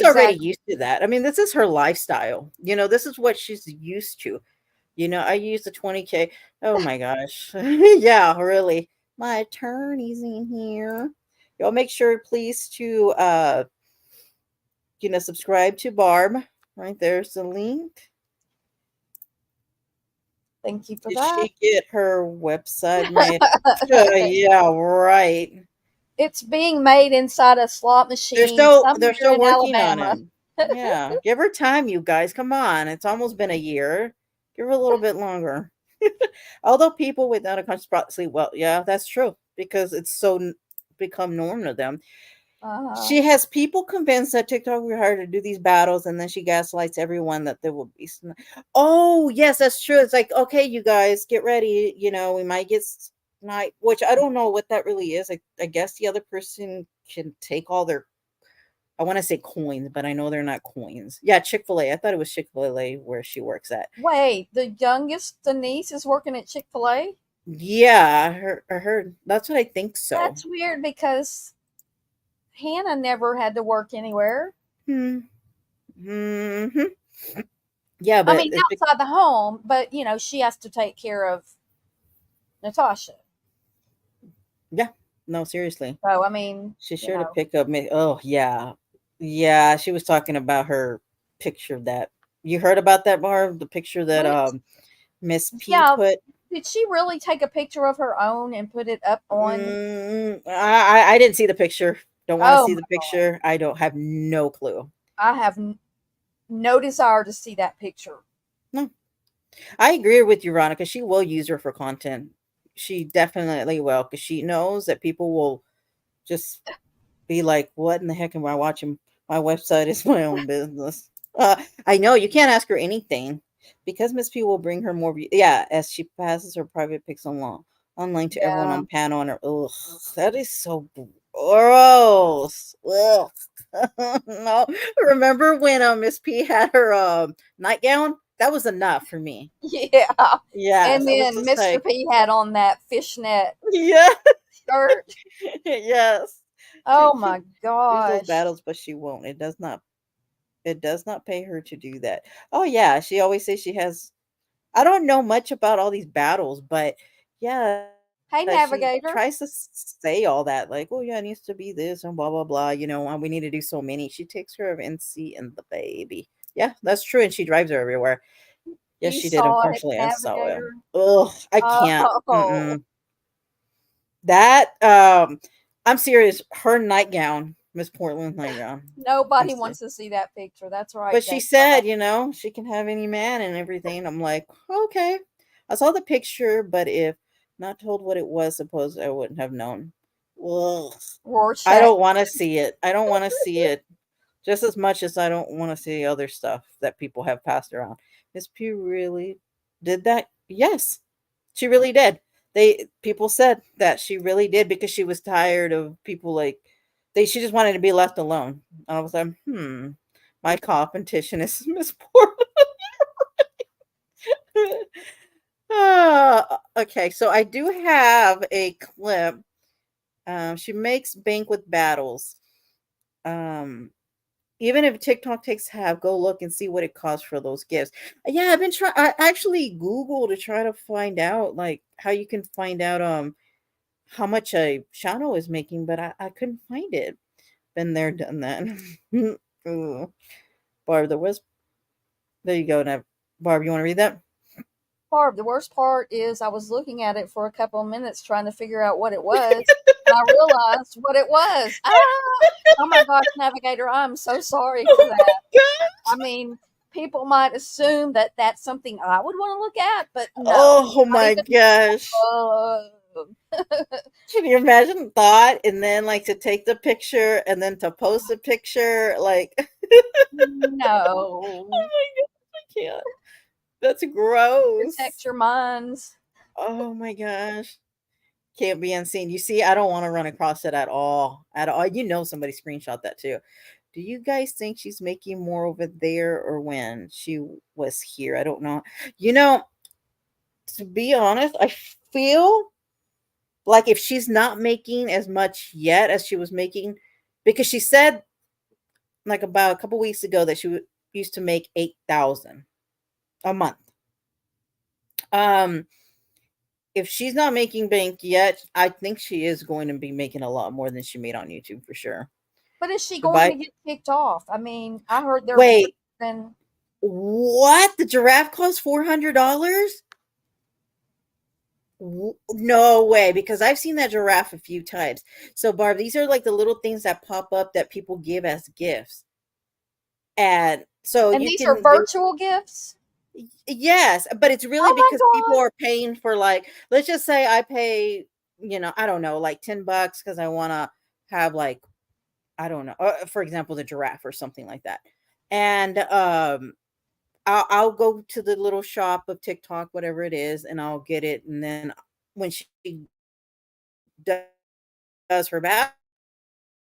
[SPEAKER 1] already
[SPEAKER 2] exactly.
[SPEAKER 1] used to that. I mean, this is her lifestyle. This is what she's used to. I used the 20K. Oh my gosh. Yeah, really. My attorney's in here. Y'all make sure, please, to subscribe to Barb. Right there's the link.
[SPEAKER 2] Thank you for
[SPEAKER 1] Did
[SPEAKER 2] that.
[SPEAKER 1] she get her website made? Yeah, right.
[SPEAKER 2] It's being made inside a slot
[SPEAKER 1] They're
[SPEAKER 2] machine
[SPEAKER 1] still they're
[SPEAKER 2] somewhere
[SPEAKER 1] still
[SPEAKER 2] in
[SPEAKER 1] working on
[SPEAKER 2] Alabama.
[SPEAKER 1] it. Yeah, give her time, you guys. Come on, it's almost been a year. Give her a little bit longer. Although people without a conscious sleep well, yeah, that's true because it's so become norm to them.
[SPEAKER 2] Uh-huh.
[SPEAKER 1] She has people convinced that TikTok will hire her to do these battles, and then she gaslights everyone that there will be. Oh, yes, that's true. It's like, okay, you guys, get ready. We might get night, which I don't know what that really is. I guess the other person can take all their. I want to say coins, but I know they're not coins. Yeah, Chick-fil-A. I thought it was Chick-fil-A where she works at.
[SPEAKER 2] Wait, the youngest, Denise, is working at Chick-fil-A?
[SPEAKER 1] Yeah, I heard. That's what I think so.
[SPEAKER 2] That's weird because Hannah never had to work anywhere.
[SPEAKER 1] Hmm. Hmm. Yeah,
[SPEAKER 2] I
[SPEAKER 1] but
[SPEAKER 2] mean, outside the home, but she has to take care of Natasha.
[SPEAKER 1] yeah. No, seriously.
[SPEAKER 2] So, I mean,
[SPEAKER 1] She's sure to pick up me. Oh, yeah. Yeah, she was talking about her picture that you heard about that, Barb? The picture that
[SPEAKER 2] which,
[SPEAKER 1] Miss P
[SPEAKER 2] yeah,
[SPEAKER 1] put.
[SPEAKER 2] did she really take a picture of her own and put it up on?
[SPEAKER 1] I didn't see the picture. Don't want to
[SPEAKER 2] Oh
[SPEAKER 1] see
[SPEAKER 2] my
[SPEAKER 1] the
[SPEAKER 2] God.
[SPEAKER 1] picture. I don't have no clue.
[SPEAKER 2] I have no desire to see that picture.
[SPEAKER 1] No. I agree with you, Veronica. She will use her for content. She definitely will, because she knows that people will just be like, "What in the heck am I watching? My website is my own business." I know you can't ask her anything because Miss P will bring her more. Yeah, as she passes her private pics online to everyone
[SPEAKER 2] Yeah.
[SPEAKER 1] on panel. And her, ugh, that is so. Gross. Ugh. No. Remember when Miss P had her nightgown? That was enough for me.
[SPEAKER 2] Yeah.
[SPEAKER 1] Yes,
[SPEAKER 2] And
[SPEAKER 1] I was
[SPEAKER 2] then
[SPEAKER 1] just
[SPEAKER 2] Mr.
[SPEAKER 1] like,
[SPEAKER 2] P had on that fishnet
[SPEAKER 1] yeah,
[SPEAKER 2] skirt.
[SPEAKER 1] yes.
[SPEAKER 2] Oh
[SPEAKER 1] She
[SPEAKER 2] my
[SPEAKER 1] use those
[SPEAKER 2] gosh.
[SPEAKER 1] battles, but she won't. It does not pay her to do that. Oh yeah, she always says she has. I don't know much about all these battles, but yeah,
[SPEAKER 2] Hey,
[SPEAKER 1] she tries to
[SPEAKER 2] Navigator.
[SPEAKER 1] say all that, like, oh yeah, it needs to be this and blah blah blah. We need to do so many. She takes care of NC and the baby. Yeah, that's true, and she drives her everywhere. Yes,
[SPEAKER 2] You
[SPEAKER 1] she did.
[SPEAKER 2] saw it,
[SPEAKER 1] Unfortunately, I saw it.
[SPEAKER 2] Navigator.
[SPEAKER 1] Ugh, I can't.
[SPEAKER 2] Oh,
[SPEAKER 1] Mm-mm. That I'm serious. Her nightgown, Miss Portland's nightgown. I'm
[SPEAKER 2] nobody
[SPEAKER 1] serious.
[SPEAKER 2] wants to see that picture. That's right,
[SPEAKER 1] But she
[SPEAKER 2] Dave.
[SPEAKER 1] said, she can have any man and everything. I'm like, okay. I saw the picture, but if not told what it was, suppose I wouldn't have known. Ugh. I
[SPEAKER 2] Rorschach.
[SPEAKER 1] don't want to see it. I don't want to see it just as much as I don't want to see other stuff that people have passed around. Miss Pugh really did that? Yes, she really did. People said that she really did because she was tired of people like she just wanted to be left alone. And I was like, my competition is Miss Portland. Okay, so I do have a clip. She makes bank with battles. Um, Even if TikTok takes half, go look and see what it costs for those gifts. Yeah, I've been trying. I actually Googled to try to find out like how you can find out how much a channel is making, but I couldn't find it. Been there, done that. Ooh. Barb, there you go. Now, Barb, you want to read that?
[SPEAKER 2] Barb, the worst part is I was looking at it for a couple of minutes trying to figure out what it was, and I realized what it was. Ah! Oh my gosh, Navigator, I'm so sorry for
[SPEAKER 1] Oh
[SPEAKER 2] that.
[SPEAKER 1] my god!
[SPEAKER 2] I mean, people might assume that that's something I would want to look at, but no,
[SPEAKER 1] Oh
[SPEAKER 2] not
[SPEAKER 1] my
[SPEAKER 2] even
[SPEAKER 1] gosh!
[SPEAKER 2] close.
[SPEAKER 1] Can you imagine thought and then like to take the picture and then to post a picture? Like,
[SPEAKER 2] No.
[SPEAKER 1] oh my god, I can't. That's gross.
[SPEAKER 2] Protect your minds.
[SPEAKER 1] Oh my gosh. Can't be unseen. You see, I don't want to run across it at all. At all. Somebody screenshot that too. Do you guys think she's making more over there or when she was here? I don't know. You know, to be honest, I feel like if she's not making as much yet as she was making, because she said like about a couple weeks ago that used to make 8,000 a month. Um, if she's not making bank yet, I think she is going to be making a lot more than she made on YouTube for sure.
[SPEAKER 2] But is she
[SPEAKER 1] The
[SPEAKER 2] going to
[SPEAKER 1] bike.
[SPEAKER 2] get kicked off? I mean, I heard they're
[SPEAKER 1] Wait,
[SPEAKER 2] and
[SPEAKER 1] what? The giraffe costs $400? No way, because I've seen that giraffe a few times. So, Barb, these are like the little things that pop up that people give as gifts. And so you
[SPEAKER 2] these are
[SPEAKER 1] can do.
[SPEAKER 2] virtual gifts.
[SPEAKER 1] Yes, but it's really
[SPEAKER 2] Oh my
[SPEAKER 1] because people
[SPEAKER 2] god!
[SPEAKER 1] are paying for like, let's just say I pay, I don't know, like $10 because I want to have like, I don't know, for example, the giraffe or something like that. And I'll go to the little shop of TikTok, whatever it is, and I'll get it. And then when she does her battles,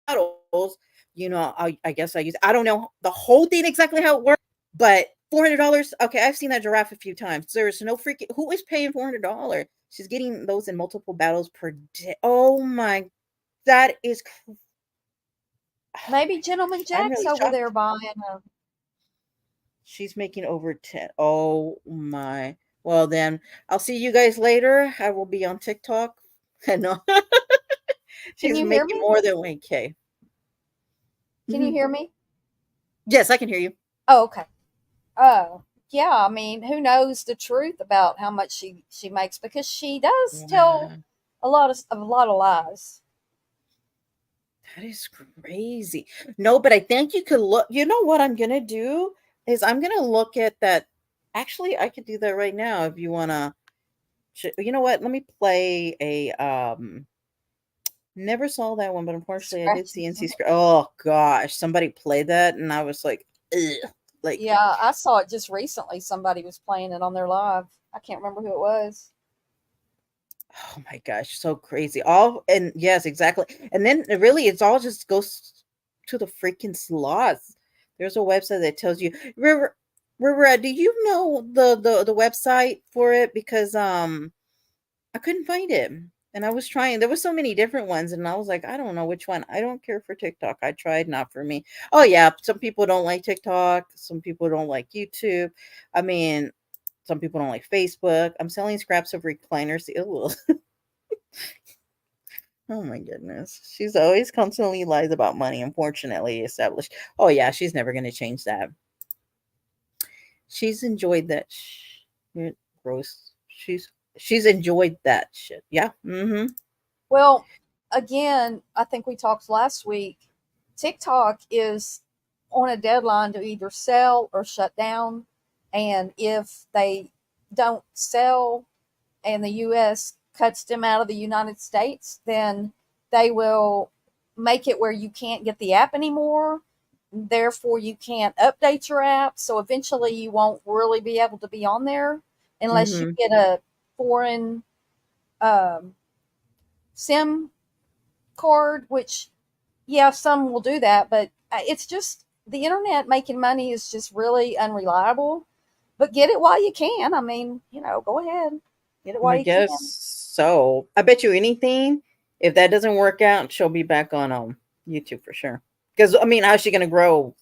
[SPEAKER 1] I guess I don't know the whole thing exactly how it works, but $400. Okay, I've seen that giraffe a few times. There's no freaking who is paying $400. She's getting those in multiple battles per day. Oh my, that is.
[SPEAKER 2] Maybe Gentleman
[SPEAKER 1] I'm
[SPEAKER 2] Jack's
[SPEAKER 1] really
[SPEAKER 2] over there
[SPEAKER 1] shocked.
[SPEAKER 2] buying them.
[SPEAKER 1] She's making over 10. Oh my. Well, then I'll see you guys later. I will be on TikTok. No,
[SPEAKER 2] Can
[SPEAKER 1] she's
[SPEAKER 2] you hear
[SPEAKER 1] making
[SPEAKER 2] me?
[SPEAKER 1] more than 1K.
[SPEAKER 2] Can you
[SPEAKER 1] Mhm.
[SPEAKER 2] hear me?
[SPEAKER 1] Yes, I can hear you.
[SPEAKER 2] Oh, okay. Oh, yeah. I mean, who knows the truth about how much she makes because she does tell
[SPEAKER 1] Wow.
[SPEAKER 2] a lot of lies.
[SPEAKER 1] That is crazy. No, but I think you could look. You know what I'm going to do is I'm going to look at that. Actually, I could do that right now if you want to. You know what? Let me play a never saw that one, but unfortunately I did see
[SPEAKER 2] Scratches.
[SPEAKER 1] NC Scratch. Oh gosh, somebody played that and I was like, ugh. Like,
[SPEAKER 2] Yeah, I saw it just recently. Somebody was playing it on their live. I can't remember who it was.
[SPEAKER 1] Oh my gosh, so crazy. All and yes, exactly. And then really it's all just goes to the freaking slots. There's a website that tells you River, do you know the website for it? Because I couldn't find it. And I was trying. There was so many different ones and I was like, I don't know which one. I don't care for TikTok. I tried, not for me. Oh yeah, some people don't like TikTok, some people don't like YouTube. I mean, some people don't like Facebook. I'm selling scraps of recliners. Ew. Oh my goodness. She's always constantly lies about money, unfortunately established. Oh yeah, she's never gonna change that. She's enjoyed that gross. She's enjoyed that shit. Yeah. Mm-hmm.
[SPEAKER 2] Well, again, I think we talked last week. TikTok is on a deadline to either sell or shut down. And if they don't sell and the US cuts them out of the United States, then they will make it where you can't get the app anymore. Therefore, you can't update your app. So eventually, you won't really be able to be on there unless you
[SPEAKER 1] Mm-hmm.
[SPEAKER 2] get a foreign um, SIM card, which, yeah, some will do that, but it's just the internet making money is just really unreliable. But get it while you can. I mean, go ahead, get it while
[SPEAKER 1] I
[SPEAKER 2] you
[SPEAKER 1] guess
[SPEAKER 2] can.
[SPEAKER 1] so. I bet you anything. If that doesn't work out, she'll be back on YouTube for sure. Because I mean, how's she gonna grow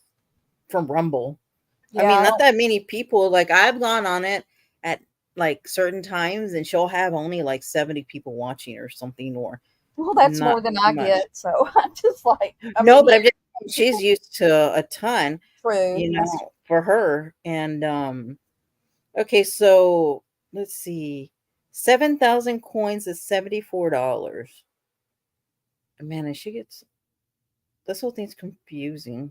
[SPEAKER 1] from Rumble? I
[SPEAKER 2] Yeah,
[SPEAKER 1] mean,
[SPEAKER 2] I
[SPEAKER 1] not
[SPEAKER 2] don't.
[SPEAKER 1] that many people. Like I've gone on it at like certain times, and she'll have only like 70 people watching or something, or
[SPEAKER 2] Well, that's
[SPEAKER 1] not
[SPEAKER 2] more than I
[SPEAKER 1] much.
[SPEAKER 2] get. So I just like, I
[SPEAKER 1] No,
[SPEAKER 2] mean,
[SPEAKER 1] but
[SPEAKER 2] yeah,
[SPEAKER 1] I'm just she's used to a ton,
[SPEAKER 2] true. That's
[SPEAKER 1] for her. And okay, so let's see. 7,000 coins is $74. Man, and she gets this whole thing's confusing.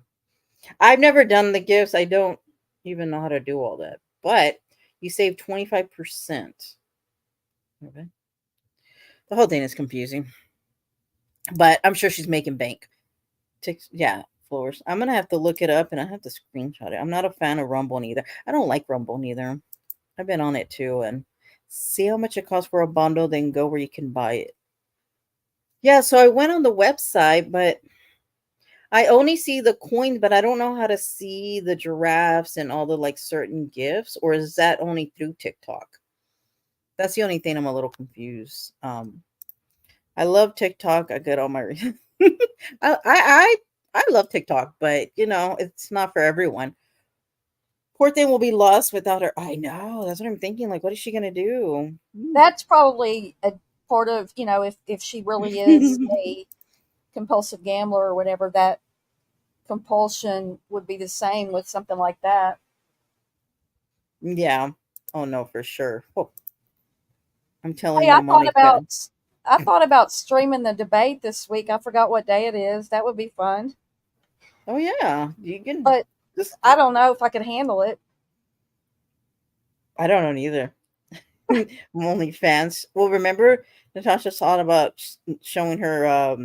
[SPEAKER 1] I've never done the gifts. I don't even know how to do all that. But you save 25%. Okay. The whole thing is confusing. But I'm sure she's making bank. Yeah, floors. I'm gonna have to look it up and I have to screenshot it. I'm not a fan of Rumble neither. I don't like Rumble neither. I've been on it too and see how much it costs for a bundle, then go where you can buy it. Yeah, so I went on the website, but I only see the coins, but I don't know how to see the giraffes and all the like certain gifts, or is that only through TikTok? That's the only thing I'm a little confused. I love TikTok. I get all my I love TikTok, but it's not for everyone. Poor thing will be lost without her. I know. That's what I'm thinking. Like, what is she gonna do?
[SPEAKER 2] that's probably a part of if she really is a compulsive gambler or whatever, that compulsion would be the same with something like that.
[SPEAKER 1] Yeah. Oh no, for sure. Oh, I'm
[SPEAKER 2] Hey,
[SPEAKER 1] telling you, Monica.
[SPEAKER 2] I thought about streaming the debate this week. I forgot what day it is. That would be fun.
[SPEAKER 1] Oh yeah, you can
[SPEAKER 2] But
[SPEAKER 1] just.
[SPEAKER 2] I don't know if I could handle it.
[SPEAKER 1] I don't know neither. I'm only fans. Well, remember Natasha thought about showing her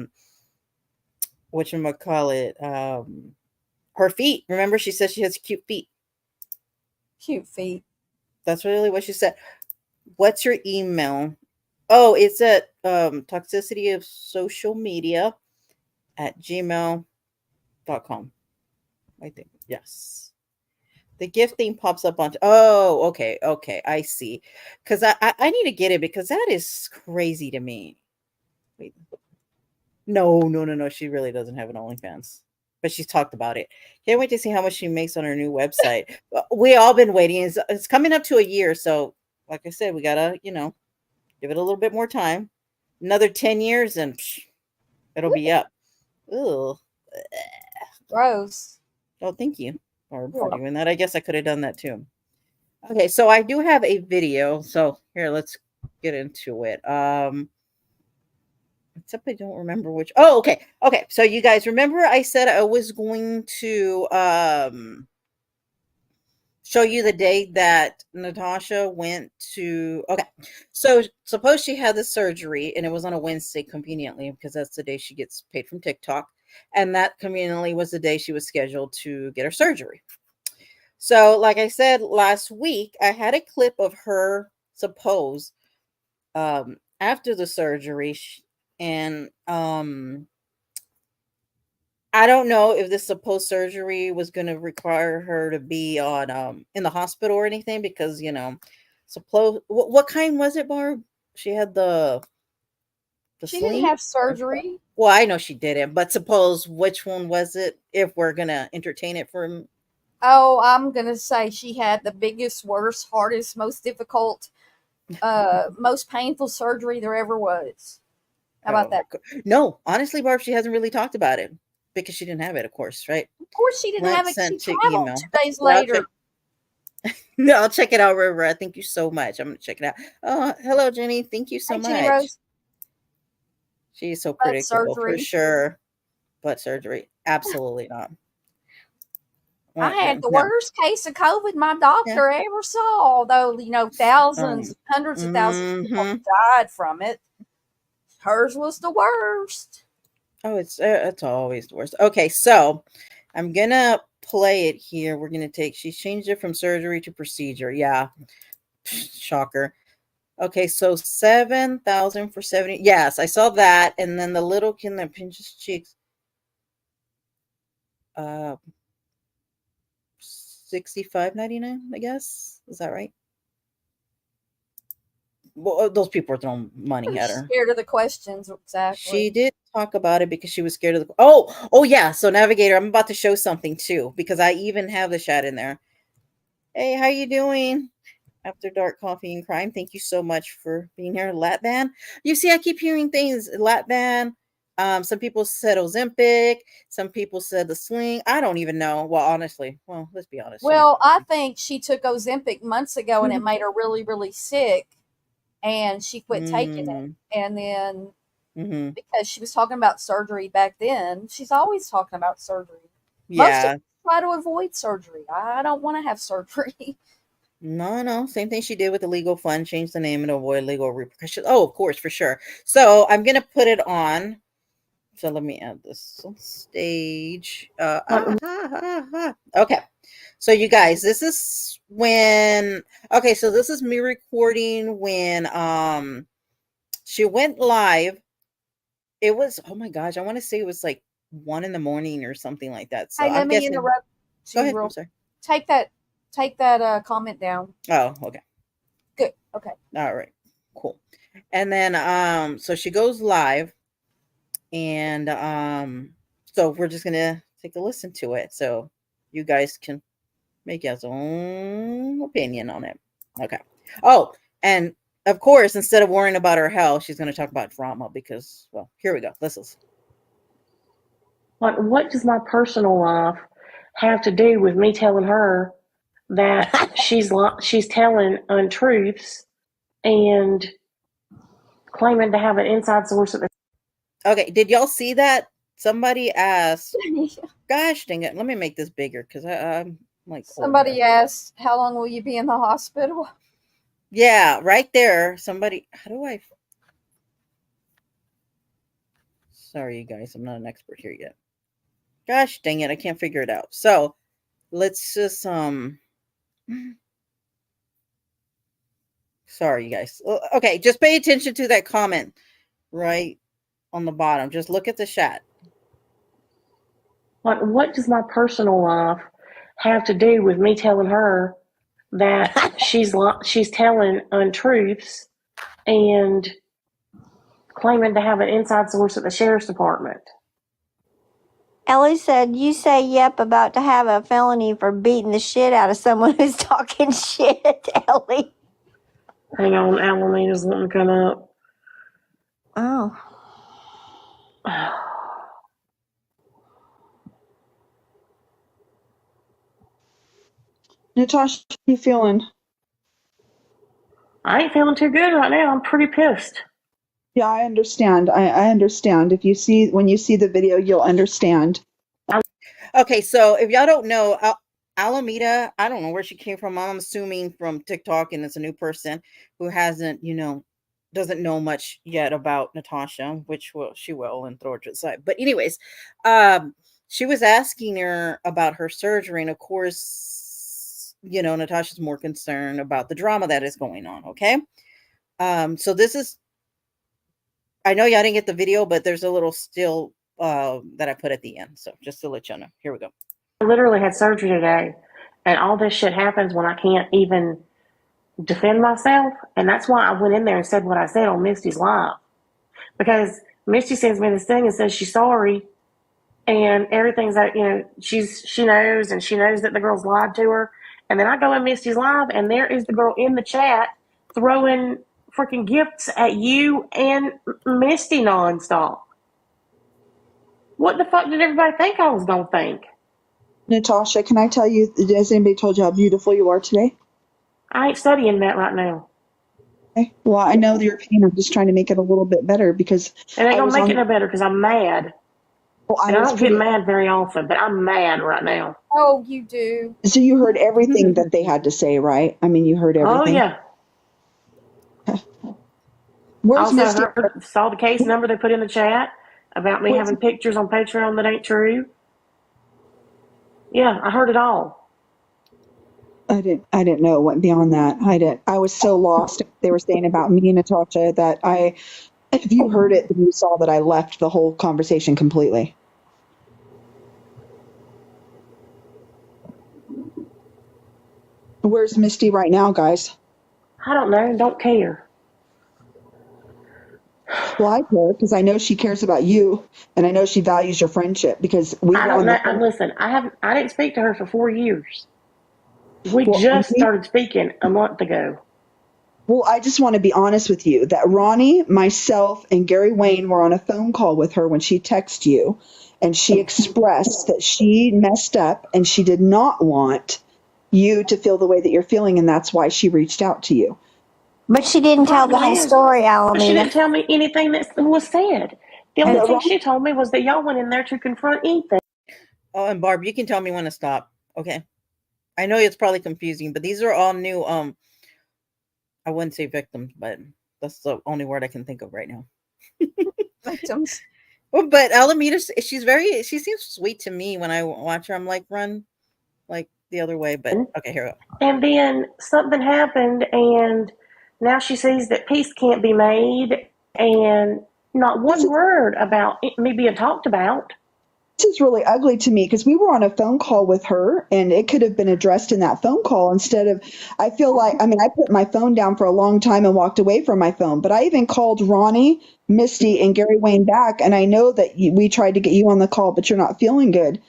[SPEAKER 1] call it her feet. Remember she said she has cute feet.
[SPEAKER 2] Cute feet.
[SPEAKER 1] That's really what she said. What's your email? Oh, it's at toxicity of social media at gmail.com. I think. Yes. The gift thing pops up on. Oh, okay. Okay. I see. Because I need to get it because that is crazy to me. Wait. No, no, no, no. She really doesn't have an OnlyFans, but she's talked about it. Can't wait to see how much she makes on her new website. We all been waiting. It's coming up to a year, so like I said, we gotta give it a little bit more time. Another 10 years, and it'll be up. Ooh.
[SPEAKER 2] Rose.
[SPEAKER 1] Oh, thank you, Barb,
[SPEAKER 2] You're
[SPEAKER 1] for
[SPEAKER 2] welcome.
[SPEAKER 1] doing that. I guess I could have done that too. Okay, so I do have a video. So here, let's get into it. Except I don't remember which. Oh, okay. Okay. So you guys remember I said I was going to show you the day that Natasha went to. Okay. So suppose she had the surgery and it was on a Wednesday conveniently because that's the day she gets paid from TikTok. And that conveniently was the day she was scheduled to get her surgery. So, like I said last week, I had a clip of her suppose after the surgery, and I don't know if this supposed surgery was going to require her to be on in the hospital or anything, because suppose what kind was it, Barb? She had the
[SPEAKER 2] She didn't
[SPEAKER 1] sling.
[SPEAKER 2] have surgery.
[SPEAKER 1] Well, I know she didn't, but suppose which one was it? If we're gonna entertain it for
[SPEAKER 2] Oh, I'm gonna say she had the biggest, worst, hardest, most difficult, most painful surgery there ever was. How about
[SPEAKER 1] oh
[SPEAKER 2] that?
[SPEAKER 1] no, honestly, Barb, she hasn't really talked about it because she didn't have it, of course, right?
[SPEAKER 2] Of course, she didn't
[SPEAKER 1] Went
[SPEAKER 2] have it. She
[SPEAKER 1] sent to
[SPEAKER 2] traveled
[SPEAKER 1] email.
[SPEAKER 2] 2 days
[SPEAKER 1] Yeah, I'll check.
[SPEAKER 2] later.
[SPEAKER 1] No, I'll check it out, River. Thank you so much. I'm gonna check it out. Oh, hello, Jenny. Thank you so
[SPEAKER 2] Hey, Jenny
[SPEAKER 1] much.
[SPEAKER 2] Rose,
[SPEAKER 1] She's so
[SPEAKER 2] butt
[SPEAKER 1] predictable for
[SPEAKER 2] surgery.
[SPEAKER 1] sure. Butt surgery, absolutely not.
[SPEAKER 2] I had the
[SPEAKER 1] No.
[SPEAKER 2] worst case of COVID my
[SPEAKER 1] Yeah.
[SPEAKER 2] doctor ever saw. Although thousands,
[SPEAKER 1] Um.
[SPEAKER 2] hundreds of thousands of people
[SPEAKER 1] Hmm.
[SPEAKER 2] died from it. Hers was the worst.
[SPEAKER 1] Oh, it's always the worst. Okay, so I'm gonna play it here. We're gonna take. She's changed it from surgery to procedure. Yeah, shocker. Okay, so 7,000 for 70. Yes, I saw that, and then the little kid that pinches cheeks. Uh, 65.99. I guess, is that right? Well, those people are throwing money at her.
[SPEAKER 2] Scared of the questions, exactly.
[SPEAKER 1] She did talk about it because she was scared of the. Oh yeah. So Navigator, I'm about to show something too because I even have the chat in there. Hey, how you doing? After Dark Coffee and Crime. Thank you so much for being here. Lat Band. You see, I keep hearing things. Lat Band. Some people said Ozempic. Some people said the sling. I don't even know. Well, honestly, let's be honest. She
[SPEAKER 2] Well, I think she took Ozempic months ago and it made her really, really sick, and she quit taking it.
[SPEAKER 1] Mm,
[SPEAKER 2] And then
[SPEAKER 1] hmm.
[SPEAKER 2] because she was talking about surgery back then, she's always talking about surgery. Most of
[SPEAKER 1] Yeah.
[SPEAKER 2] us try to avoid surgery. I don't want to have surgery.
[SPEAKER 1] No. Same thing she did with the legal fund. Change the name and avoid legal repercussions. Oh, of course, for sure. So I'm gonna put it on. So let me add this on stage. Okay. So you guys, this is when okay, so this is me recording when she went live. It was oh my gosh, I want to say it was like 1 in the morning or something like that. So
[SPEAKER 2] Hey,
[SPEAKER 1] I'm
[SPEAKER 2] let me
[SPEAKER 1] guessing
[SPEAKER 2] interrupt
[SPEAKER 1] go
[SPEAKER 2] you
[SPEAKER 1] ahead. I'm
[SPEAKER 2] real.
[SPEAKER 1] sorry.
[SPEAKER 2] Take that comment down.
[SPEAKER 1] Oh, okay.
[SPEAKER 2] Good. Okay.
[SPEAKER 1] All right. Cool. And then so she goes live and so we're just gonna take a listen to it. So you guys can make your own opinion on it. Okay. Oh, and of course, instead of worrying about her health, she's going to talk about drama because, well, here we go. Let's listen.
[SPEAKER 3] Like, what does my personal life have to do with me telling her that she's telling untruths and claiming to have an inside source at the
[SPEAKER 1] Okay. Did y'all see that? Somebody asked, gosh dang it. Let me make this bigger because I'm like old
[SPEAKER 2] Somebody
[SPEAKER 1] here.
[SPEAKER 2] asked, "How long will you be in the hospital?"
[SPEAKER 1] Yeah, right there. Somebody, how do I? Sorry, you guys. I'm not an expert here yet. Gosh dang it. I can't figure it out. So let's just, sorry, you guys. Okay, just pay attention to that comment right on the bottom. Just look at the chat.
[SPEAKER 3] like, what does my personal life have to do with me telling her that she's telling untruths and claiming to have an inside source at the sheriff's department?
[SPEAKER 4] Ellie said, "You say yep about to have a felony for beating the shit out of someone who's talking shit, Ellie."
[SPEAKER 3] Hang on, Alamina's wanting to come up.
[SPEAKER 4] Oh.
[SPEAKER 5] Natasha, how you feeling?
[SPEAKER 3] I ain't feeling too good right now. I'm pretty pissed.
[SPEAKER 5] Yeah, I understand. I understand. When you see the video, you'll understand.
[SPEAKER 1] Okay, so if y'all don't know, Alameda, I don't know where she came from. I'm assuming from TikTok, and it's a new person who hasn't, doesn't know much yet about Natasha, which she will and throw her to the side. But anyways, she was asking her about her surgery, and of course, Natasha's more concerned about the drama that is going on. Okay, so this is I know y'all didn't get the video, but there's a little still that I put at the end. So just to let you know. Here we go.
[SPEAKER 3] I literally had surgery today, and all this shit happens when I can't even defend myself. And that's why I went in there and said what I said on Misty's live. Because Misty sends me this thing and says she's sorry, and everything's that, she knows, and she knows that the girl's lied to her. And then I go in Misty's live, and there is the girl in the chat throwing freaking gifts at you and Misty nonstop. What the fuck did everybody think I was gonna think?
[SPEAKER 5] Natasha, can I tell you, has anybody told you how beautiful you are today?
[SPEAKER 3] I ain't studying that right now.
[SPEAKER 5] Okay. Well, I know your pain. I'm just trying to make it a little bit better because
[SPEAKER 3] It ain't
[SPEAKER 5] I
[SPEAKER 3] gonna
[SPEAKER 5] was
[SPEAKER 3] make
[SPEAKER 5] on.
[SPEAKER 3] it no better because I'm mad.
[SPEAKER 5] Well,
[SPEAKER 3] And I don't get mad very often, but I'm mad right now.
[SPEAKER 2] Oh, you do.
[SPEAKER 5] So you heard everything that they had to say, right? I mean, you heard
[SPEAKER 3] Oh
[SPEAKER 5] everything.
[SPEAKER 3] yeah.
[SPEAKER 5] Where's Misty?
[SPEAKER 3] Also saw the case number they put in the chat about me having pictures on Patreon that ain't true. Yeah, I heard it all.
[SPEAKER 5] I didn't know it went beyond that. I was so lost. They were saying about me and Natasha that if you heard it, then you saw that I left the whole conversation completely. Where's Misty right now, guys?
[SPEAKER 3] I don't know. Don't care.
[SPEAKER 5] Well, I care because I know she cares about you, and I know she values your friendship because we
[SPEAKER 3] I
[SPEAKER 5] were
[SPEAKER 3] don't
[SPEAKER 5] on
[SPEAKER 3] know.
[SPEAKER 5] the phone.
[SPEAKER 3] Listen, I didn't speak to her for 4 years. We
[SPEAKER 5] Well,
[SPEAKER 3] just started speaking a month ago.
[SPEAKER 5] Well, I just want to be honest with you that Ronnie, myself, and Gary Wayne were on a phone call with her when she texted you, and she expressed that she messed up and she did not want you to feel the way that you're feeling, and that's why she reached out to you.
[SPEAKER 4] But she didn't tell the whole story,
[SPEAKER 3] She
[SPEAKER 4] Alameda.
[SPEAKER 3] didn't tell me anything that was said. The only thing she told me was that y'all went in there to confront Ethan.
[SPEAKER 1] Oh, and Barb, you can tell me when to stop. Okay. I know it's probably confusing, but these are all new. I wouldn't say victims, but that's the only word I can think of right now.
[SPEAKER 2] Victims.
[SPEAKER 1] Well, but Alameda, she seems sweet to me when I watch her. I'm like, run like the other way, but okay, here we go.
[SPEAKER 3] And then something happened, and now she sees that peace can't be made, and not one word about me being talked about.
[SPEAKER 5] This is really ugly to me because we were on a phone call with her and it could have been addressed in that phone call instead of, I feel like, I mean, I put my phone down for a long time and walked away from my phone, but I even called Ronnie, Misty, and Gary Wayne back. And I know that we tried to get you on the call, but you're not feeling good.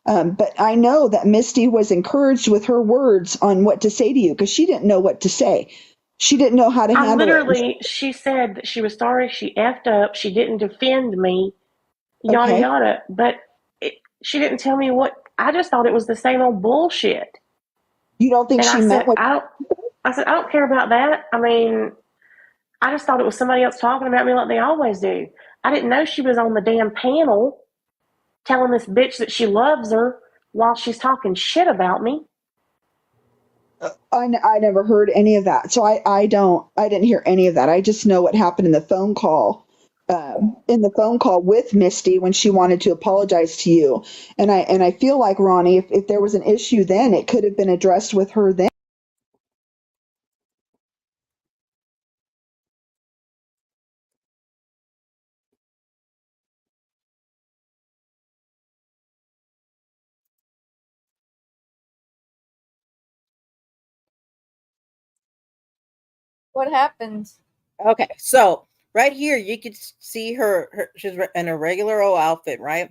[SPEAKER 5] But I know that Misty was encouraged with her words on what to say to you because she didn't know what to say. She didn't know how to handle it.
[SPEAKER 3] She said that she was sorry she effed up. She didn't defend me, yada, yada. But she didn't tell me what. I just thought it was the same old bullshit.
[SPEAKER 5] You don't think she meant what?
[SPEAKER 3] I said, I don't care about that. I mean, I just thought it was somebody else talking about me like they always do. I didn't know she was on the damn panel telling this bitch that she loves her while she's talking shit about me.
[SPEAKER 5] I never heard any of that. So I didn't hear any of that. I just know what happened in the phone call. With Misty when she wanted to apologize to you. And I feel like, Ronnie, if there was an issue then, it could have been addressed with her then.
[SPEAKER 2] What happened?
[SPEAKER 1] Okay, so right here you could see her she's in a regular old outfit, right?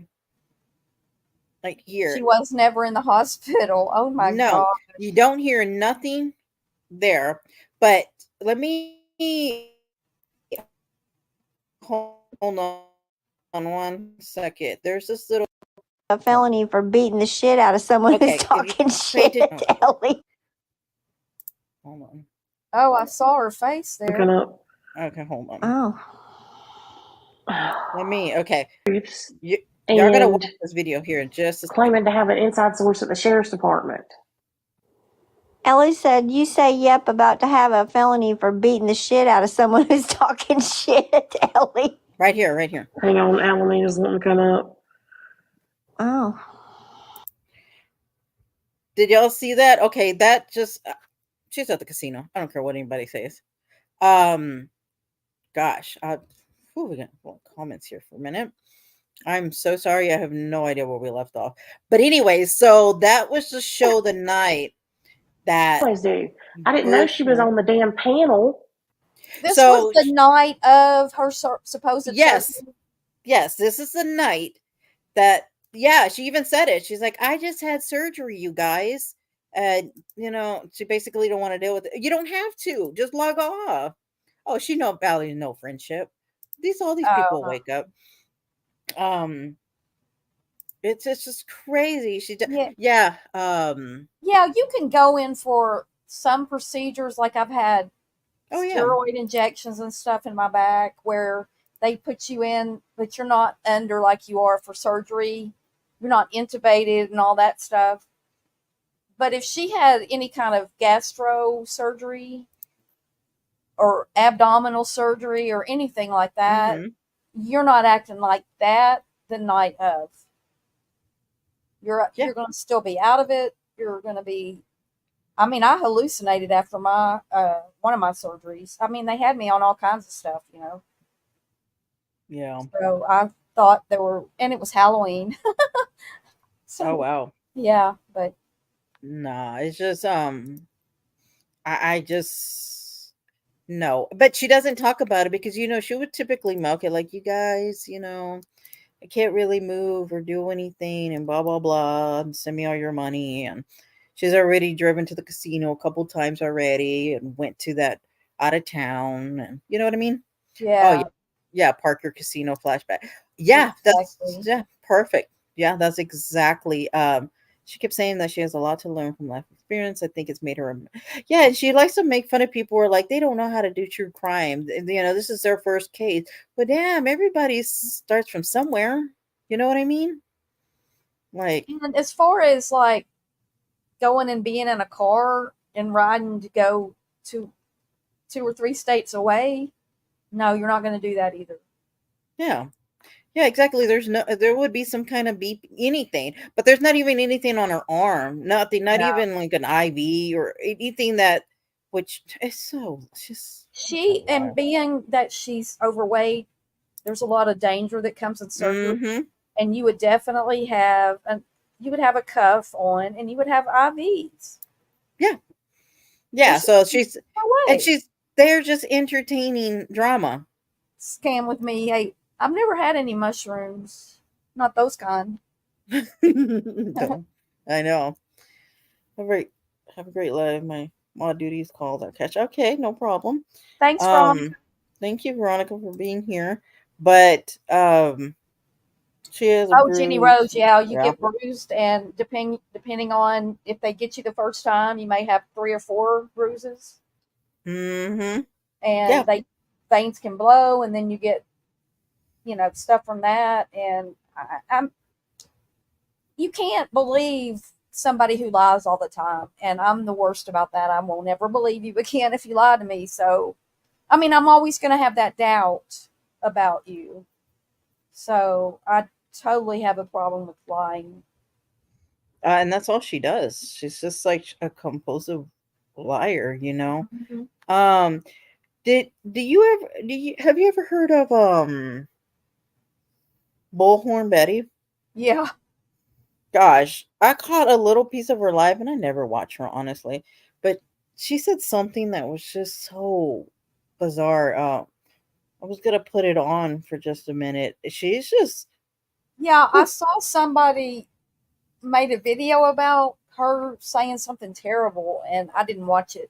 [SPEAKER 1] Like here.
[SPEAKER 2] She was never in the hospital. Oh my god.
[SPEAKER 1] You don't hear nothing there. But let me hold on one second. There's this little
[SPEAKER 4] A felony for beating the shit out of someone who's talking shit to Ellie.
[SPEAKER 1] Hold on.
[SPEAKER 2] Oh, I saw her face there.
[SPEAKER 1] Okay, hold on.
[SPEAKER 3] Oh.
[SPEAKER 1] Let me, okay. Y'all gotta watch this video here in just a second.
[SPEAKER 3] Claiming to have an inside source at the sheriff's department.
[SPEAKER 4] Ellie said, you say yep about to have a felony for beating the shit out of someone who's talking shit to Ellie.
[SPEAKER 1] Right here, right here.
[SPEAKER 3] Hang on, Alameda's wanting to come up.
[SPEAKER 4] Oh.
[SPEAKER 1] Did y'all see that? Okay, that just she's at the casino. I don't care what anybody says. Gosh, We got comments here for a minute. I'm so sorry. I have no idea where we left off. But anyway, so that was the show the night that
[SPEAKER 3] Always do. I didn't know she was
[SPEAKER 1] Bullhorn.
[SPEAKER 3] on the damn panel.
[SPEAKER 2] This was
[SPEAKER 1] So
[SPEAKER 2] the night of her supposed
[SPEAKER 1] yes,
[SPEAKER 2] surgery.
[SPEAKER 1] yes, this is the night that, yeah, she even said it. She's like, I just had surgery, you guys. And, she basically don't want to deal with it. You don't have to. Just log off. Oh, she know value, no friendship. All these people
[SPEAKER 2] Oh,
[SPEAKER 1] wake up. It's just crazy.
[SPEAKER 2] yeah.
[SPEAKER 1] Yeah.
[SPEAKER 2] Yeah, you can go in for some procedures. Like I've had
[SPEAKER 1] Oh yeah.
[SPEAKER 2] steroid injections and stuff in my back where they put you in, but you're not under like you are for surgery. You're not intubated and all that stuff. But if she had any kind of gastro surgery or abdominal surgery or anything like that,
[SPEAKER 1] Mm-hmm.
[SPEAKER 2] you're not acting like that the night of.
[SPEAKER 1] Yeah.
[SPEAKER 2] You're going to still be out of it. You're going to be. I mean, I hallucinated after my one of my surgeries. I mean, they had me on all kinds of stuff,
[SPEAKER 1] Yeah.
[SPEAKER 2] So I thought there were, and it was Halloween. So
[SPEAKER 1] Oh wow.
[SPEAKER 2] yeah, but
[SPEAKER 1] Nah, it's just I just no. But she doesn't talk about it because she would typically milk it like, you guys, I can't really move or do anything and blah blah blah and send me all your money. And she's already driven to the casino a couple times already and went to that out of town, and you know what I mean? Oh yeah.
[SPEAKER 2] yeah,
[SPEAKER 1] Yeah, park your casino flashback. Yeah, that's
[SPEAKER 2] exactly.
[SPEAKER 1] yeah, perfect. Yeah, that's exactly. She kept saying that she has a lot to learn from life experience. I think it's made her. Yeah, and she likes to make fun of people who are like, they don't know how to do true crime. This is their first case. But damn, everybody starts from somewhere. You know what I mean? Like,
[SPEAKER 2] And as far as like going and being in a car and riding to go to 2 or 3 states away, no, you're not going to do that either.
[SPEAKER 1] yeah. Yeah, exactly. There would be some kind of beep, anything, but there's not even anything on her arm. Nothing, not
[SPEAKER 2] No.
[SPEAKER 1] even like an IV or anything which is so just such a
[SPEAKER 2] She, and
[SPEAKER 1] lie.
[SPEAKER 2] being that she's overweight, there's a lot of danger that comes in surgery,
[SPEAKER 1] Mm-hmm.
[SPEAKER 2] and you would definitely you would have a cuff on, and you would have IVs.
[SPEAKER 1] Yeah,
[SPEAKER 2] So
[SPEAKER 1] yeah.
[SPEAKER 2] she's
[SPEAKER 1] So and
[SPEAKER 2] overweight.
[SPEAKER 1] she's they're just entertaining drama.
[SPEAKER 2] Scam with me. Hey, I've never had any mushrooms, not those kind.
[SPEAKER 1] No, I know. Have a great, have a great life. My mod duty is called. I'll catch. Okay, no problem.
[SPEAKER 2] Thanks, Veronica.
[SPEAKER 1] Um, Thank you, Veronica, for being here. But she has a
[SPEAKER 2] Oh, Jenny Rose.
[SPEAKER 1] bruise.
[SPEAKER 2] Yeah, you
[SPEAKER 1] Yeah.
[SPEAKER 2] get bruised, and depending on if they get you the first time, you may have 3 or 4 bruises,
[SPEAKER 1] Mm-hmm. Yeah.
[SPEAKER 2] and veins can blow, and then you get stuff from that. And I'm you can't believe somebody who lies all the time, and I'm the worst about that. I will never believe you again if you lie to me. So, I mean, I'm always going to have that doubt about you. So I totally have a problem with lying.
[SPEAKER 1] And that's all she does. She's just like a compulsive liar,
[SPEAKER 2] Mhm.
[SPEAKER 1] Um, have you ever heard of Bullhorn Betty?
[SPEAKER 2] Yeah.
[SPEAKER 1] Gosh, I caught a little piece of her life and I never watched her honestly. But she said something that was just so bizarre. I was gonna put it on for just a minute. She's just
[SPEAKER 2] Yeah, I
[SPEAKER 1] whew.
[SPEAKER 2] saw somebody made a video about her saying something terrible, and I didn't watch it.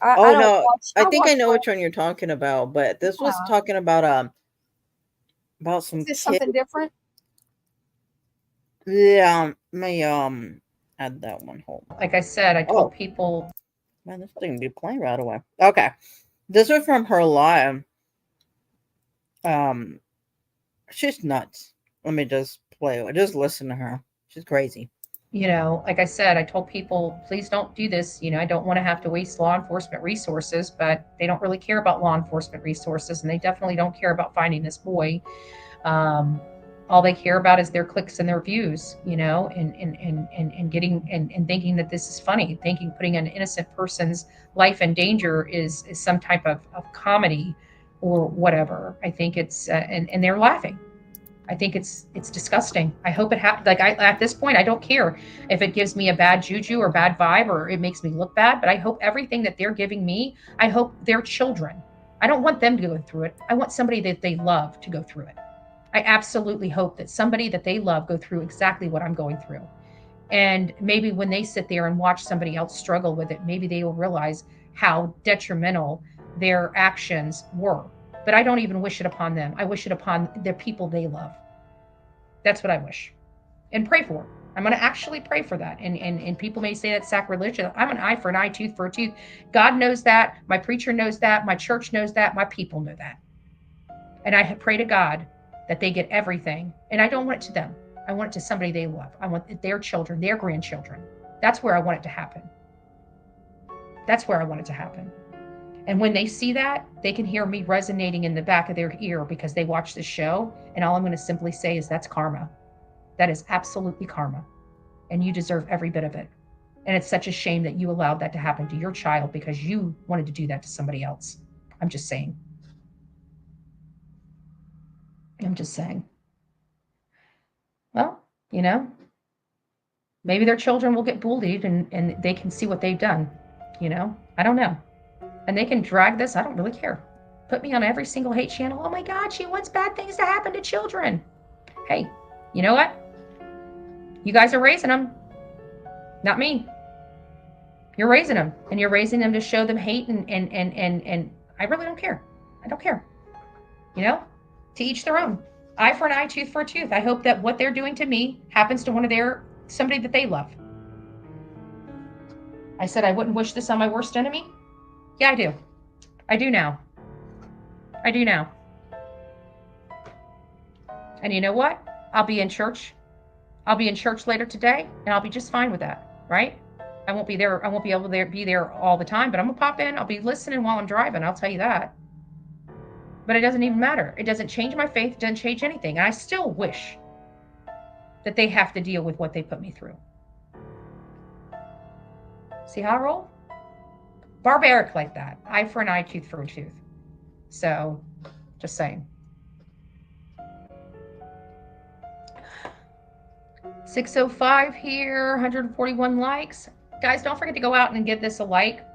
[SPEAKER 2] I
[SPEAKER 1] Oh
[SPEAKER 2] don't
[SPEAKER 1] no,
[SPEAKER 2] watch.
[SPEAKER 1] I
[SPEAKER 2] I
[SPEAKER 1] think I
[SPEAKER 2] watch.
[SPEAKER 1] know which one you're talking about, but this was
[SPEAKER 2] Yeah.
[SPEAKER 1] talking about
[SPEAKER 2] Is
[SPEAKER 1] some
[SPEAKER 2] this
[SPEAKER 1] kid.
[SPEAKER 2] something different?
[SPEAKER 1] Yeah, may add that one. Hold on.
[SPEAKER 6] Like I said, I
[SPEAKER 1] Oh
[SPEAKER 6] told people
[SPEAKER 1] man, this thing be playing right away. Okay, this was from her live. Um, she's nuts. Let me just play it. Just listen to her. She's crazy.
[SPEAKER 6] like I said, I told people, please don't do this. I don't want to have to waste law enforcement resources, but they don't really care about law enforcement resources, and they definitely don't care about finding this boy. All they care about is their clicks and their views, and getting and thinking that this is funny, putting an innocent person's life in danger is some type of comedy or whatever. I think it's and they're laughing. I think it's disgusting. I hope it happens. Like at this point, I don't care if it gives me a bad juju or bad vibe or it makes me look bad. But I hope everything that they're giving me, I hope their children. I don't want them to go through it. I want somebody that they love to go through it. I absolutely hope that somebody that they love go through exactly what I'm going through. And maybe when they sit there and watch somebody else struggle with it, maybe they will realize how detrimental their actions were. But I don't even wish it upon them. I wish it upon the people they love. That's what I wish. And pray for. I'm going to actually pray for that. And people may say that's sacrilegious. I'm an eye for an eye, tooth for a tooth. God knows that. My preacher knows that. My church knows that. My people know that. And I pray to God that they get everything. And I don't want it to them. I want it to somebody they love. I want their children, their grandchildren. That's where I want it to happen. That's where I want it to happen. And when they see that, they can hear me resonating in the back of their ear because they watch this show. And all I'm going to simply say is that's karma. That is absolutely karma. And you deserve every bit of it. And it's such a shame that you allowed that to happen to your child because you wanted to do that to somebody else. I'm just saying. I'm just saying. Well, maybe their children will get bullied and they can see what they've done. I don't know. And they can drag this. I don't really care. Put me on every single hate channel. Oh my God, she wants bad things to happen to children. Hey, you know what? You guys are raising them. Not me. You're raising them. And you're raising them to show them hate and I really don't care. I don't care. To each their own. Eye for an eye, tooth for a tooth. I hope that what they're doing to me happens to somebody that they love. I said I wouldn't wish this on my worst enemy. Yeah, I do. I do now. I do now. And you know what? I'll be in church. I'll be in church later today, and I'll be just fine with that, right? I won't be there. I won't be able to be there all the time, but I'm going to pop in. I'll be listening while I'm driving. I'll tell you that. But it doesn't even matter. It doesn't change my faith. It doesn't change anything. And I still wish that they have to deal with what they put me through. See how I roll? Barbaric like that. Eye for an eye, tooth for a tooth. So, just saying. 605 here, 141 likes. Guys, don't forget to go out and give this a like.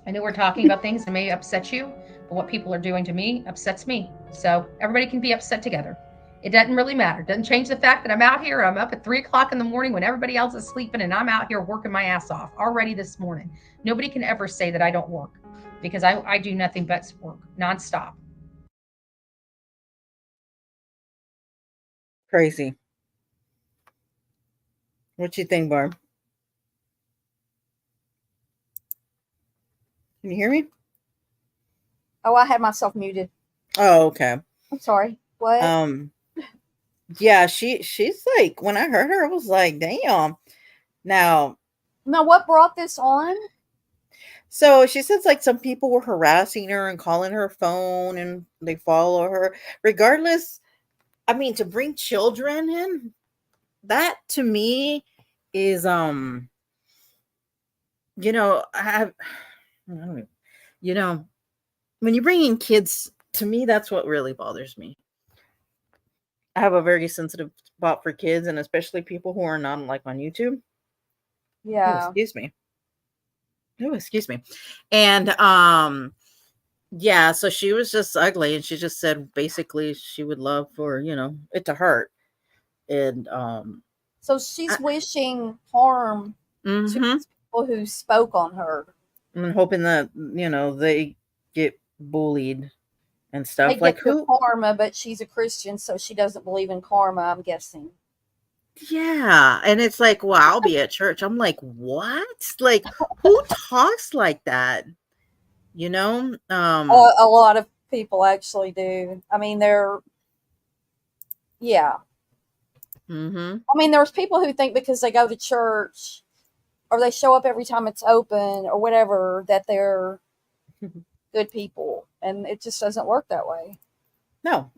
[SPEAKER 6] I know we're talking about things that may upset you, but what people are doing to me upsets me. So everybody can be upset together. It doesn't really matter. It doesn't change the fact that I'm out here. I'm up at 3 o'clock in the morning when everybody else is sleeping, and I'm out here working my ass off already this morning. Nobody can ever say that I don't work because I do nothing but work nonstop.
[SPEAKER 1] Crazy. What you think, Barb? Can you hear me?
[SPEAKER 2] Oh, I had myself muted.
[SPEAKER 1] Oh, okay.
[SPEAKER 2] I'm sorry. What?
[SPEAKER 1] Yeah, she's like, when I heard her, I was like, damn. Now,
[SPEAKER 2] what brought this on?
[SPEAKER 1] so she says like some people were harassing her and calling her phone and they follow her. Regardless, I mean, to bring children in, that to me is I don't know, when you bring in kids, to me, that's what really bothers me. I have a very sensitive spot for kids and especially people who are not like on YouTube.
[SPEAKER 2] Yeah.
[SPEAKER 1] Excuse me. Oh, excuse me. And yeah, so she was just ugly and she just said basically she would love for, it to hurt. And
[SPEAKER 2] so she's wishing harm to people who spoke on her.
[SPEAKER 1] I'm hoping that, they get bullied and stuff.
[SPEAKER 2] They
[SPEAKER 1] like
[SPEAKER 2] get
[SPEAKER 1] who
[SPEAKER 2] karma, but she's a Christian, so she doesn't believe in karma, I'm guessing.
[SPEAKER 1] Yeah, and it's like, well, I'll be at church. I'm like, what? Like, who talks like that?
[SPEAKER 2] A lot of people actually do. I mean, yeah.
[SPEAKER 1] Mm-hmm.
[SPEAKER 2] I mean, there's people who think because they go to church or they show up every time it's open or whatever that they're good people, and it just doesn't work that way.
[SPEAKER 1] No.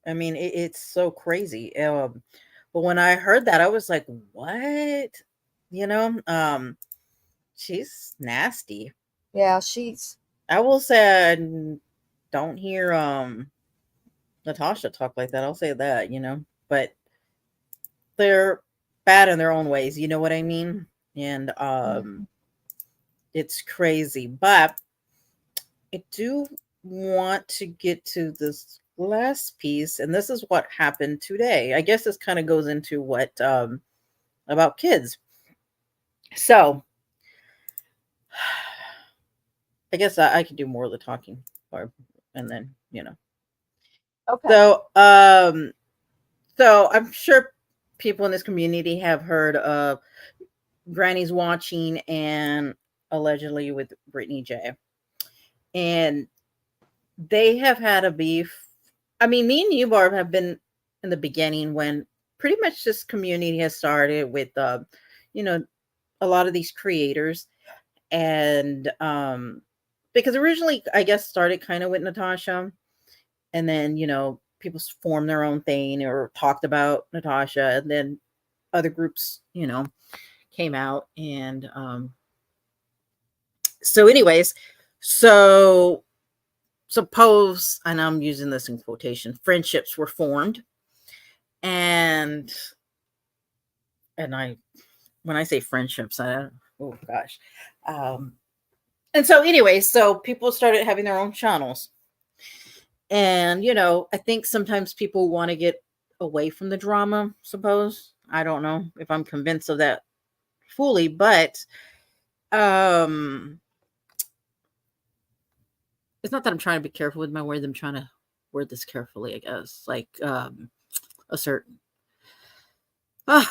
[SPEAKER 1] I mean, it's so crazy. But when I heard that, I was like, what? She's nasty.
[SPEAKER 2] Yeah,
[SPEAKER 1] I will say don't hear Natasha talk like that. I'll say that, but they're bad in their own ways, you know what I mean? And it's crazy. But I do want to get to this last piece, and this is what happened today. I guess this kind of goes into what about kids. So I guess I could do more of the talking, Barb, and then
[SPEAKER 2] Okay.
[SPEAKER 1] So I'm sure people in this community have heard of Granny's Watching and allegedly with Brittany J. And they have had a beef. I mean, me and you, Barb, have been in the beginning when pretty much this community has started with, you know, a lot of these creators. And because originally, I guess, started kind of with Natasha. And then, people formed their own thing or talked about Natasha. And then other groups, came out. And so, anyways, so suppose, and I'm using this in quotation, friendships were formed. And I, when I say friendships, oh gosh. And so, anyway, so people started having their own channels. And, I think sometimes people want to get away from the drama, suppose. I don't know if I'm convinced of that fully, but it's not that I'm trying to be careful with my words. I'm trying to word this carefully, I guess. Like a certain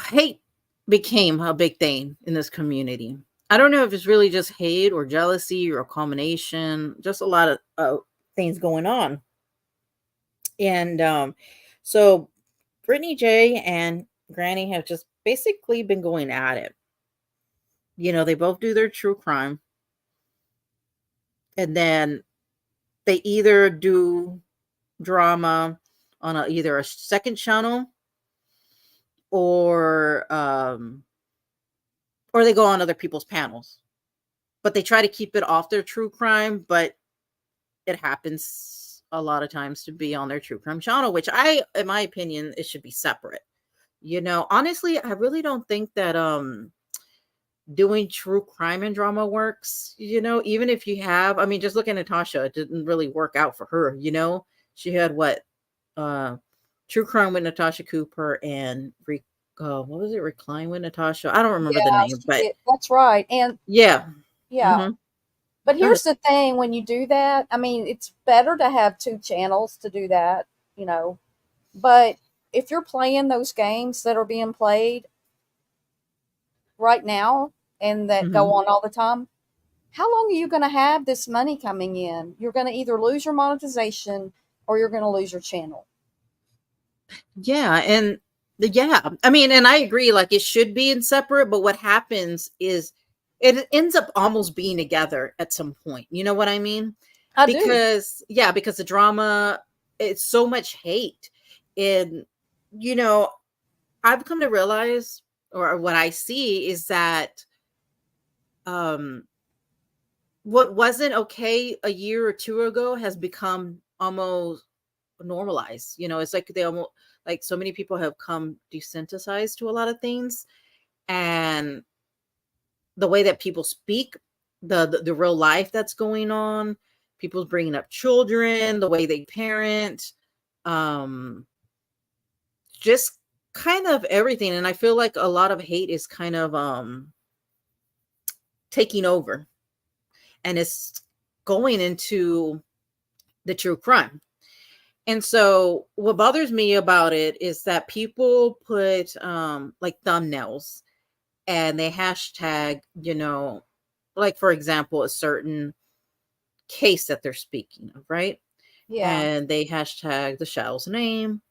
[SPEAKER 1] hate became a big thing in this community. I don't know if it's really just hate or jealousy or a combination, just a lot of things going on. And so Brittany J and Granny have just basically been going at it. They both do their true crime. And then they either do drama on either a second channel or they go on other people's panels. But they try to keep it off their true crime, but it happens a lot of times to be on their true crime channel, which in my opinion, it should be separate. Honestly, I really don't think that doing true crime and drama works, even if you have, I mean, just look at Natasha, it didn't really work out for her, she had what true crime with Natasha Cooper and what was it, Recline with Natasha, I don't remember the name, but
[SPEAKER 2] That's right. And
[SPEAKER 1] yeah.
[SPEAKER 2] yeah. But
[SPEAKER 1] Go
[SPEAKER 2] here's the thing, when you do that, I mean, it's better to have two channels to do that, but if you're playing those games that are being played right now and that go on all the time, how long are you going to have this money coming in? You're going to either lose your monetization or you're going to lose your channel.
[SPEAKER 1] Yeah. And I mean, and I agree, like it should be in separate, but what happens is it ends up almost being together at some point. You know what I mean? Because the drama, it's so much hate. And, I've come to realize, or what I see is that what wasn't okay a year or two ago has become almost normalized. It's like they almost, like so many people have come desensitized to a lot of things, and the way that people speak, the real life that's going on, people's bringing up children, the way they parent, just kind of everything. And I feel like a lot of hate is kind of taking over, and it's going into the true crime. And so what bothers me about it is that people put like thumbnails and they hashtag, like for example, a certain case that they're speaking of, right?
[SPEAKER 2] Yeah.
[SPEAKER 1] And they hashtag the shadow's name.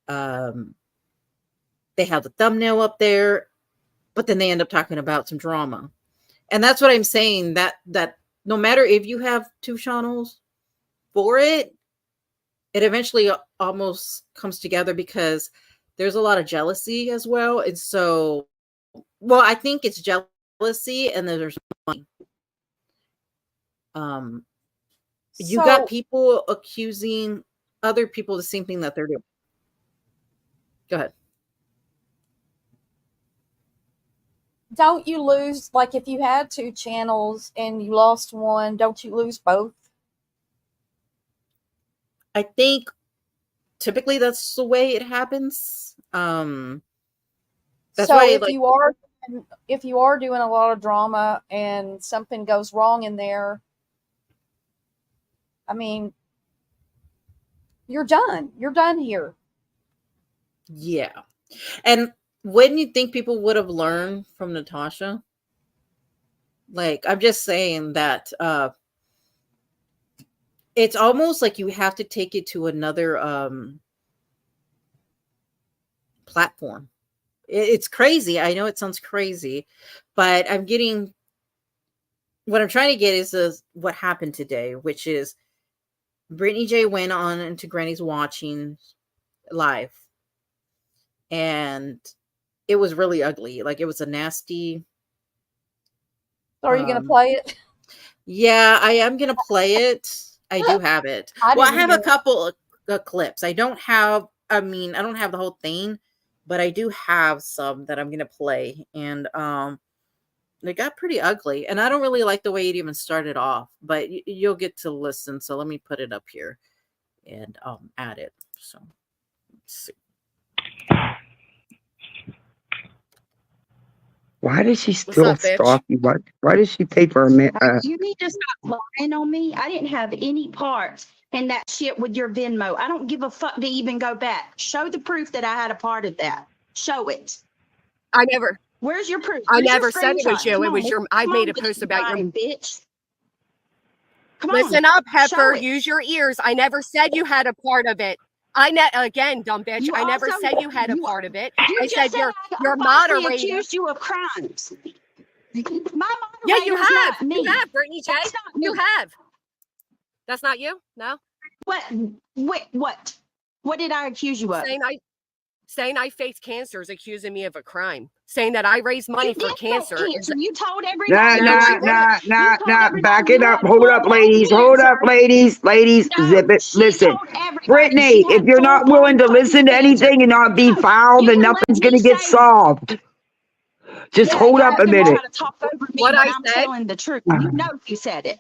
[SPEAKER 1] They have the thumbnail up there, but then they end up talking about some drama. And that's what I'm saying, that no matter if you have two channels for it, it eventually almost comes together because there's a lot of jealousy as well. And so, well, I think it's jealousy, and then there's money. You got
[SPEAKER 2] So
[SPEAKER 1] people accusing other people the same thing that they're doing. Go ahead.
[SPEAKER 2] don't you lose, like if you had two channels and you lost one, don't you lose both?
[SPEAKER 1] I think typically that's the way it happens. That's
[SPEAKER 2] So
[SPEAKER 1] why, like,
[SPEAKER 2] if you are doing a lot of drama and something goes wrong in there, I mean, you're done. You're done here.
[SPEAKER 1] yeah. And when you think people would have learned from Natasha, like, I'm just saying that it's almost like you have to take it to another platform. It's crazy. I know it sounds crazy, but what I'm trying to get is what happened today, which is Brittany J went on into Granny's watching live, and it was really ugly. Like, it was a nasty.
[SPEAKER 2] So are you going to play it?
[SPEAKER 1] Yeah, I am gonna play it. I do have it.
[SPEAKER 2] I
[SPEAKER 1] Well, I
[SPEAKER 2] didn't
[SPEAKER 1] have a
[SPEAKER 2] hear it.
[SPEAKER 1] couple of clips. I don't have I don't have the whole thing, but I do have some that I'm gonna play. And it got pretty ugly. And I don't really like the way it even started off, but you'll get to listen. So let me put it up here and add it. So let's see.
[SPEAKER 7] Why does she
[SPEAKER 1] What's
[SPEAKER 7] still
[SPEAKER 1] up, bitch?
[SPEAKER 7] stalk you? Why does she pay for a man?
[SPEAKER 8] You need to stop lying on me. I didn't have any parts in that shit with your Venmo. I don't give a fuck to even go back. Show the proof that I had a part of that. Show it.
[SPEAKER 9] I never,
[SPEAKER 8] Where's your proof?
[SPEAKER 9] I
[SPEAKER 8] Where's your
[SPEAKER 9] never said it was
[SPEAKER 8] screenshot?
[SPEAKER 9] you.
[SPEAKER 8] Come
[SPEAKER 9] It
[SPEAKER 8] on,
[SPEAKER 9] was your, I
[SPEAKER 8] come
[SPEAKER 9] made
[SPEAKER 8] on
[SPEAKER 9] a
[SPEAKER 8] with
[SPEAKER 9] post
[SPEAKER 8] the
[SPEAKER 9] about your,
[SPEAKER 8] lying, bitch. Come
[SPEAKER 9] listen
[SPEAKER 8] on.
[SPEAKER 9] up,
[SPEAKER 8] Show
[SPEAKER 9] heifer,
[SPEAKER 8] it.
[SPEAKER 9] use your ears. I never said you had a part of it. Again, dumb bitch,
[SPEAKER 8] You
[SPEAKER 9] I never
[SPEAKER 8] also,
[SPEAKER 9] said you had a
[SPEAKER 8] you,
[SPEAKER 9] part of it.
[SPEAKER 8] you
[SPEAKER 9] I
[SPEAKER 8] just
[SPEAKER 9] said
[SPEAKER 8] said
[SPEAKER 9] your
[SPEAKER 8] I falsely
[SPEAKER 9] moderator.
[SPEAKER 8] accused you of crimes. My
[SPEAKER 9] Yeah, you
[SPEAKER 8] moderator's
[SPEAKER 9] have.
[SPEAKER 8] not me.
[SPEAKER 9] You have, Brittany J.
[SPEAKER 8] That's not me.
[SPEAKER 9] You have. That's not you? No?
[SPEAKER 8] What? What? What did I accuse you of?
[SPEAKER 9] Saying I faced cancer is accusing me of a crime. Saying that I raised money
[SPEAKER 8] You
[SPEAKER 9] for
[SPEAKER 8] did
[SPEAKER 9] cancer
[SPEAKER 8] face
[SPEAKER 9] is
[SPEAKER 8] cancer. You told everybody
[SPEAKER 7] Nah,
[SPEAKER 9] no,
[SPEAKER 7] nah,
[SPEAKER 9] I didn't.
[SPEAKER 7] nah, nah,
[SPEAKER 8] you told
[SPEAKER 7] nah.
[SPEAKER 8] everybody
[SPEAKER 7] Back
[SPEAKER 8] you
[SPEAKER 7] it up.
[SPEAKER 8] had
[SPEAKER 7] Hold up,
[SPEAKER 8] full-blown
[SPEAKER 7] ladies. Hold up,
[SPEAKER 8] cancer.
[SPEAKER 7] ladies. Ladies, zip
[SPEAKER 8] No,
[SPEAKER 7] it.
[SPEAKER 8] she
[SPEAKER 7] Listen,
[SPEAKER 8] told everybody
[SPEAKER 7] Brittany,
[SPEAKER 8] she
[SPEAKER 7] if
[SPEAKER 8] had
[SPEAKER 7] you're not willing
[SPEAKER 8] full-blown
[SPEAKER 7] to listen
[SPEAKER 8] fucking
[SPEAKER 7] to
[SPEAKER 8] cancer.
[SPEAKER 7] anything and not be
[SPEAKER 8] No,
[SPEAKER 7] foul,
[SPEAKER 8] you
[SPEAKER 7] then
[SPEAKER 8] can let
[SPEAKER 7] nothing's
[SPEAKER 8] me
[SPEAKER 7] gonna get
[SPEAKER 8] say,
[SPEAKER 7] solved. Just
[SPEAKER 8] yeah,
[SPEAKER 7] hold
[SPEAKER 8] you're
[SPEAKER 7] up
[SPEAKER 8] not
[SPEAKER 7] a
[SPEAKER 8] going to
[SPEAKER 7] minute.
[SPEAKER 8] try to talk over me
[SPEAKER 9] What
[SPEAKER 8] when
[SPEAKER 9] I
[SPEAKER 8] I'm
[SPEAKER 9] said,
[SPEAKER 8] telling the truth. You know you said it.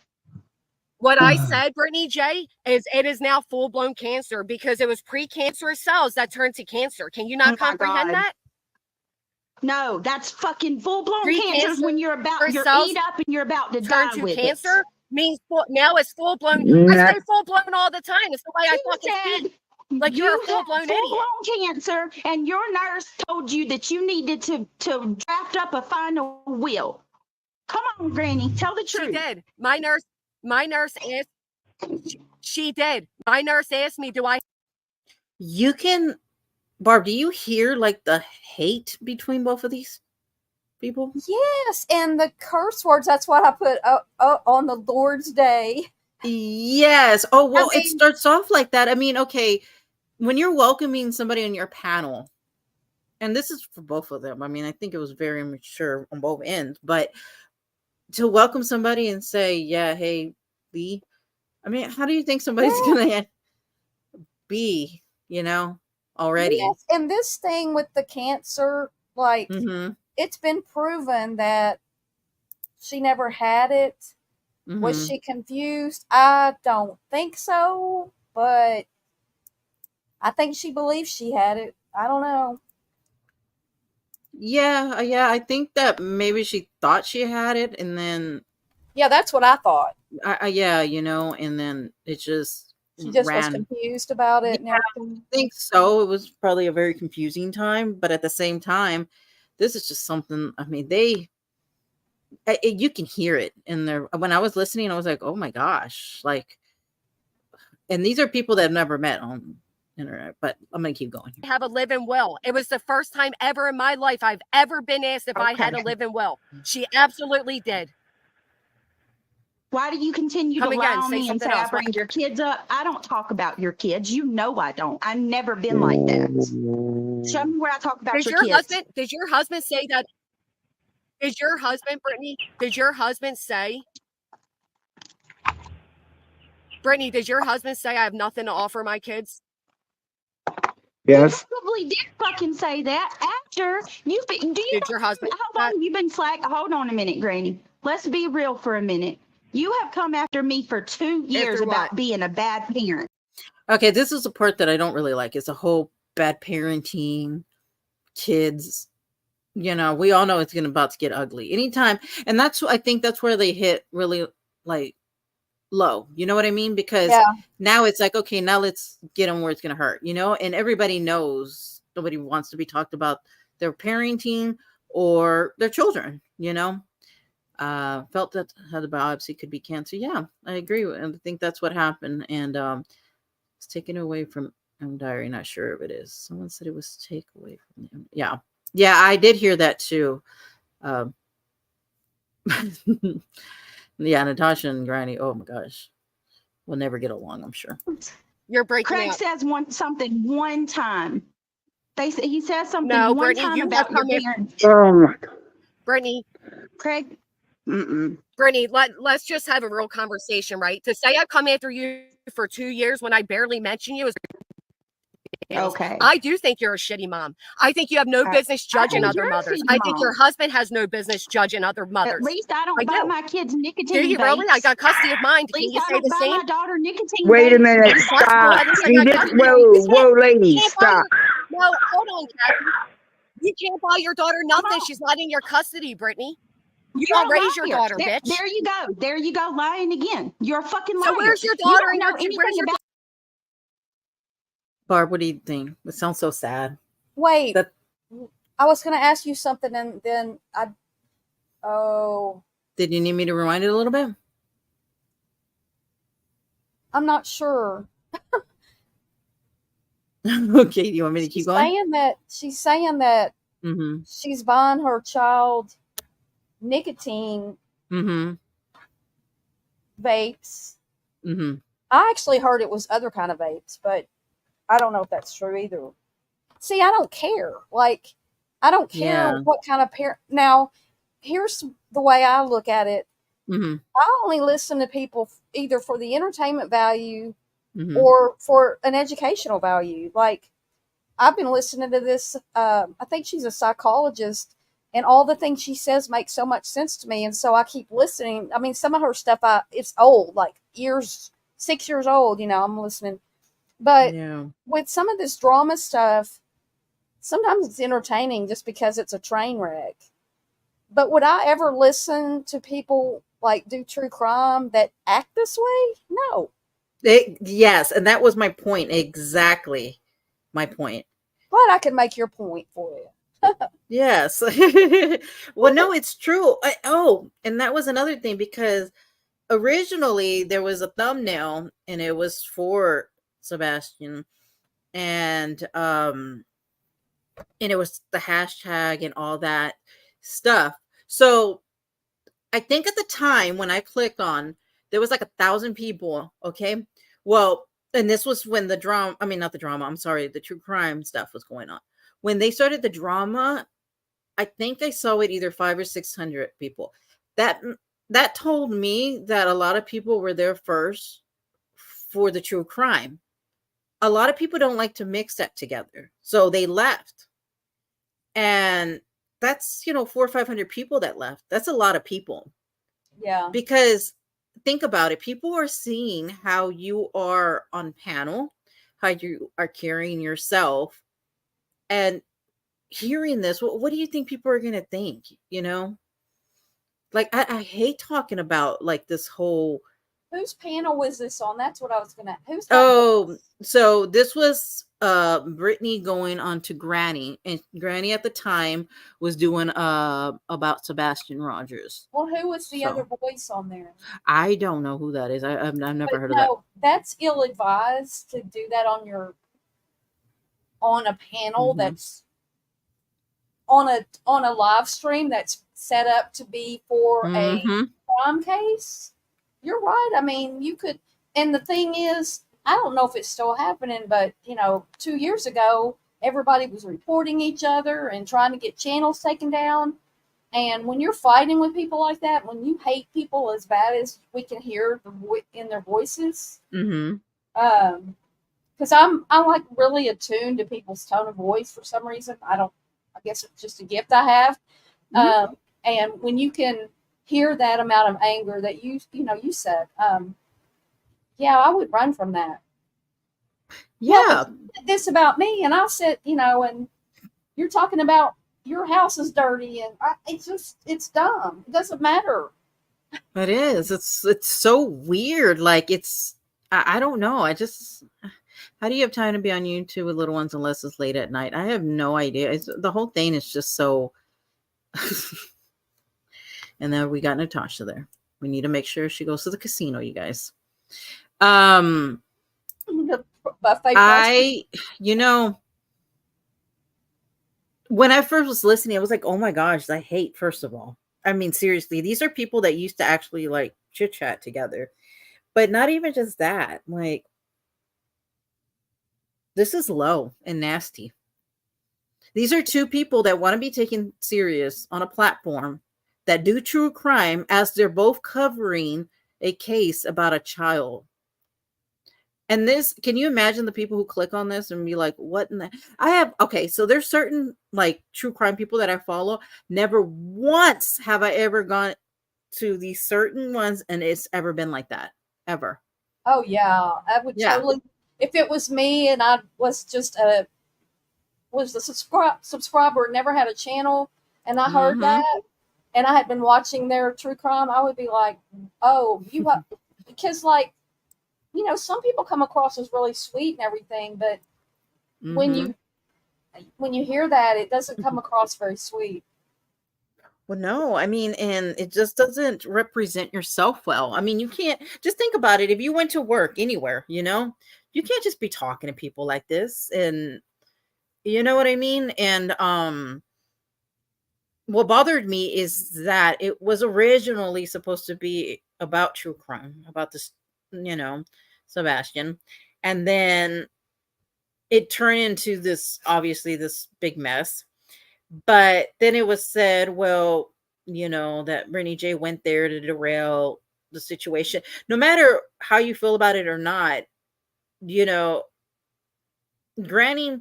[SPEAKER 9] what I said, Brittany J, is it is now full-blown cancer because it was pre-cancerous cells that turned to cancer. Can you
[SPEAKER 8] Oh
[SPEAKER 9] not
[SPEAKER 8] my
[SPEAKER 9] comprehend
[SPEAKER 8] God.
[SPEAKER 9] that?
[SPEAKER 8] No, that's fucking full-blown cancer is
[SPEAKER 9] Pre-cancerous
[SPEAKER 8] when you're
[SPEAKER 9] cells
[SPEAKER 8] eat up and you're about to
[SPEAKER 9] turn
[SPEAKER 8] die
[SPEAKER 9] to
[SPEAKER 8] with it.
[SPEAKER 9] cancer means now it's full-blown. I
[SPEAKER 7] Nah,
[SPEAKER 9] say full-blown all the time. It's the way I
[SPEAKER 8] She
[SPEAKER 9] fucking speak.
[SPEAKER 8] said
[SPEAKER 9] Like you're a
[SPEAKER 8] you had
[SPEAKER 9] full-blown idiot.
[SPEAKER 8] full-blown cancer and your nurse told you that you needed to draft up a final will. Come on, Granny, tell the
[SPEAKER 9] She
[SPEAKER 8] truth.
[SPEAKER 9] did. My nurse asked, she did. My nurse asked me, do I
[SPEAKER 1] You can, Barb, do you hear like the hate between both of these people?
[SPEAKER 2] Yes, and the curse words, that's what I put on the Lord's Day.
[SPEAKER 1] Yes. Oh, well,
[SPEAKER 2] I
[SPEAKER 1] it
[SPEAKER 2] mean,
[SPEAKER 1] starts off like that. I mean, okay, when you're welcoming somebody on your panel, and this is for both of them. I mean, I think it was very mature on both ends, but to welcome somebody and say, yeah, hey, Lee, I mean, how do you think somebody's
[SPEAKER 2] yeah,
[SPEAKER 1] gonna be, already?
[SPEAKER 2] yes, and this thing with the cancer, like,
[SPEAKER 1] Mm-hmm.
[SPEAKER 2] it's been proven that she never had it. Was
[SPEAKER 1] Mm-hmm.
[SPEAKER 2] she confused? I don't think so, but I think she believes she had it. I don't know.
[SPEAKER 1] Yeah, I think that maybe she thought she had it, and then
[SPEAKER 2] Yeah, that's what I thought.
[SPEAKER 1] yeah, and then it just
[SPEAKER 2] She just was
[SPEAKER 1] ran.
[SPEAKER 2] confused about
[SPEAKER 1] Yeah,
[SPEAKER 2] it and everything.
[SPEAKER 1] I think so. It was probably a very confusing time, but at the same time, this is just something. I mean, you can hear it in there. When I was listening, I was like, oh my gosh, like, and these are people that have never met on internet. But I'm gonna keep going.
[SPEAKER 9] have a living will? It was the first time ever in my life I've ever been asked if I had a living will. She absolutely did.
[SPEAKER 8] Why do you continue
[SPEAKER 9] Come
[SPEAKER 8] to lie
[SPEAKER 9] again,
[SPEAKER 8] on
[SPEAKER 9] say
[SPEAKER 8] me and
[SPEAKER 9] something
[SPEAKER 8] say I
[SPEAKER 9] else.
[SPEAKER 8] bring your kids up? I don't talk about your kids. You know I don't. I've never been like that. Show me where I talk about
[SPEAKER 9] Did
[SPEAKER 8] your
[SPEAKER 9] your
[SPEAKER 8] kids.
[SPEAKER 9] husband say that? Did your husband, Brittany, did your husband say Brittany, did your husband say I have nothing to offer my kids?
[SPEAKER 7] Yes.
[SPEAKER 8] Probably did fucking say that after you've been. Do you
[SPEAKER 9] Did your husband?
[SPEAKER 8] how long have you been slack? Hold on a minute, Granny. Let's be real for a minute. You have come after me for 2 years
[SPEAKER 9] After what?
[SPEAKER 8] about being a bad parent.
[SPEAKER 1] Okay, this is the part that I don't really like. It's a whole bad parenting, kids. You know, we all know it's about to get ugly anytime, and I think that's where they hit really like low. You know what I mean? Because
[SPEAKER 2] Yeah.
[SPEAKER 1] now it's like, okay, now let's get them where it's gonna hurt. You know, and everybody knows nobody wants to be talked about their parenting or their children. You know, felt that the biopsy could be cancer. Yeah, I agree. I think that's what happened, and it's taken away from diary. Not sure if it is. Someone said it was taken away from them. Yeah, I did hear that too. Yeah, Natasha and Granny. Oh my gosh, we'll never get along, I'm sure.
[SPEAKER 9] You're breaking
[SPEAKER 8] Craig
[SPEAKER 9] up.
[SPEAKER 8] says something one time. He says something
[SPEAKER 9] No,
[SPEAKER 8] one
[SPEAKER 9] Brittany,
[SPEAKER 8] time
[SPEAKER 9] you
[SPEAKER 8] about
[SPEAKER 9] have
[SPEAKER 8] your
[SPEAKER 9] come in.
[SPEAKER 8] parents.
[SPEAKER 7] Oh my God.
[SPEAKER 9] Brittany,
[SPEAKER 8] Craig,
[SPEAKER 9] Brittany, let's just have a real conversation, right? To say I come after you for 2 years when I barely mention you is
[SPEAKER 8] okay.
[SPEAKER 9] I do think you're a shitty mom. I think you have no business judging
[SPEAKER 8] think
[SPEAKER 9] other
[SPEAKER 8] you're a
[SPEAKER 9] mothers.
[SPEAKER 8] shitty
[SPEAKER 9] I think your
[SPEAKER 8] mom.
[SPEAKER 9] husband has no business judging other mothers.
[SPEAKER 8] At least I don't
[SPEAKER 9] I
[SPEAKER 8] buy
[SPEAKER 9] do.
[SPEAKER 8] my kids nicotine
[SPEAKER 9] Do you really? I
[SPEAKER 8] vapes.
[SPEAKER 9] got custody of mine.
[SPEAKER 8] At
[SPEAKER 9] Can
[SPEAKER 8] least
[SPEAKER 9] you
[SPEAKER 8] I
[SPEAKER 9] say
[SPEAKER 8] don't
[SPEAKER 9] the
[SPEAKER 8] buy
[SPEAKER 9] same?
[SPEAKER 8] my daughter nicotine
[SPEAKER 7] Wait a
[SPEAKER 8] vapes.
[SPEAKER 7] minute.
[SPEAKER 9] That's cool.
[SPEAKER 7] Stop.
[SPEAKER 9] At least I
[SPEAKER 7] See
[SPEAKER 9] got
[SPEAKER 7] this?
[SPEAKER 9] custody.
[SPEAKER 7] Whoa, lady,
[SPEAKER 9] You can't buy
[SPEAKER 7] stop.
[SPEAKER 9] no, hold on, Kathy. You can't buy your daughter nothing. She's not in your custody, Brittany. You
[SPEAKER 8] You're
[SPEAKER 9] don't
[SPEAKER 8] a
[SPEAKER 9] raise your
[SPEAKER 8] liar.
[SPEAKER 9] daughter,
[SPEAKER 8] There,
[SPEAKER 9] bitch.
[SPEAKER 8] there you go. There you go, lying again. You're a fucking liar.
[SPEAKER 9] So where's your
[SPEAKER 8] You
[SPEAKER 9] daughter
[SPEAKER 8] don't
[SPEAKER 9] and
[SPEAKER 8] know
[SPEAKER 9] your
[SPEAKER 8] anything
[SPEAKER 9] where's your
[SPEAKER 8] about.
[SPEAKER 1] Barb, what do you think? It sounds so sad.
[SPEAKER 2] Wait,
[SPEAKER 1] That
[SPEAKER 2] I was going to ask you something, and then
[SPEAKER 1] did you need me to rewind it a little bit?
[SPEAKER 2] I'm not sure.
[SPEAKER 1] Okay, do you want me to keep going?
[SPEAKER 2] She's saying that
[SPEAKER 1] Mm-hmm.
[SPEAKER 2] she's buying her child nicotine
[SPEAKER 1] Mm-hmm.
[SPEAKER 2] vapes.
[SPEAKER 1] Mm-hmm.
[SPEAKER 2] I actually heard it was other kind of vapes, but I don't know if that's true either. See, I don't care. Like, I don't care
[SPEAKER 1] Yeah.
[SPEAKER 2] what kind of parent. Now, here's the way I look at it.
[SPEAKER 1] Mm-hmm.
[SPEAKER 2] I only listen to people either for the entertainment value
[SPEAKER 1] Mm-hmm.
[SPEAKER 2] or for an educational value. Like, I've been listening to this. I think she's a psychologist, and all the things she says make so much sense to me. And so I keep listening. I mean, some of her stuff, it's old, like 6 years old. You know, I'm listening. But
[SPEAKER 1] Yeah.
[SPEAKER 2] with some of this drama stuff, sometimes it's entertaining just because it's a train wreck. But would I ever listen to people like do true crime that act this way? No.
[SPEAKER 1] Yes, and that was my point. Exactly my point.
[SPEAKER 2] Glad I could make your point for you.
[SPEAKER 1] Yes. Well, no, it's true. And that was another thing because originally there was a thumbnail and it was for Sebastian and it was the hashtag and all that stuff. So I think at the time when I clicked on, there was like 1,000 people. Okay. Well, and this was when the drama, I mean, not the drama, I'm sorry, the true crime stuff was going on. When they started the drama, I think I saw it either 500 or 600 people. That told me that a lot of people were there first for the true crime. A lot of people don't like to mix that together. So they left. And that's, 400 or 500 people that left. That's a lot of people.
[SPEAKER 2] Yeah.
[SPEAKER 1] Because think about it. People are seeing how you are on panel, how you are carrying yourself, and hearing this. What do you think people are going to think? Like I hate talking about like this whole.
[SPEAKER 2] Whose panel was this on? That's what I was gonna. Who's?
[SPEAKER 1] So this was Brittany going on to Granny, and Granny at the time was doing about Sebastian Rogers.
[SPEAKER 2] Well, who was the other voice on there?
[SPEAKER 1] I don't know who that is. I've never heard of that.
[SPEAKER 2] No, that's ill-advised to do that on a panel that's on a live stream that's set up to be for a crime case. You're right. I mean, you could, and the thing is, I don't know if it's still happening, but 2 years ago, everybody was reporting each other and trying to get channels taken down. And when you're fighting with people like that, when you hate people as bad as we can hear in their voices,
[SPEAKER 1] Mm-hmm.
[SPEAKER 2] Because I'm like really attuned to people's tone of voice for some reason. I guess it's just a gift I have. And when you can hear that amount of anger that you said, yeah, I would run from that.
[SPEAKER 1] Yeah.
[SPEAKER 2] This about me, and I'll sit, and you're talking about your house is dirty, and it's dumb. It doesn't matter.
[SPEAKER 1] It is. It's so weird. Like I don't know. How do you have time to be on YouTube with little ones unless it's late at night? I have no idea. The whole thing is just so. And then we got Natasha there. We need to make sure she goes to the casino, you guys.
[SPEAKER 2] The buffet
[SPEAKER 1] when I first was listening, I was like, oh my gosh, I hate, first of all. I mean, seriously, these are people that used to actually like chit-chat together. But not even just that. Like, this is low and nasty. These are two people that want to be taken serious on a platform that do true crime as they're both covering a case about a child. And this, can you imagine the people who click on this and be like, what in the, so there's certain like true crime people that I follow. Never once have I ever gone to these certain ones and it's ever been like that, ever.
[SPEAKER 2] Oh yeah, I would totally. If it was me and I was just a subscriber, never had a channel, and I heard that, and I had been watching their true crime, I would be like, oh, you have, because like, some people come across as really sweet and everything, but when you hear that, it doesn't come across very sweet.
[SPEAKER 1] Well, no, I mean, and it just doesn't represent yourself well. I mean, you can't just think about it. If you went to work anywhere, you can't just be talking to people like this. And you know what I mean? And what bothered me is that it was originally supposed to be about true crime, about this, Sebastian. And then it turned into this, obviously, this big mess. But then it was said, well, that Brittany J went there to derail the situation. No matter how you feel about it or not, Granny,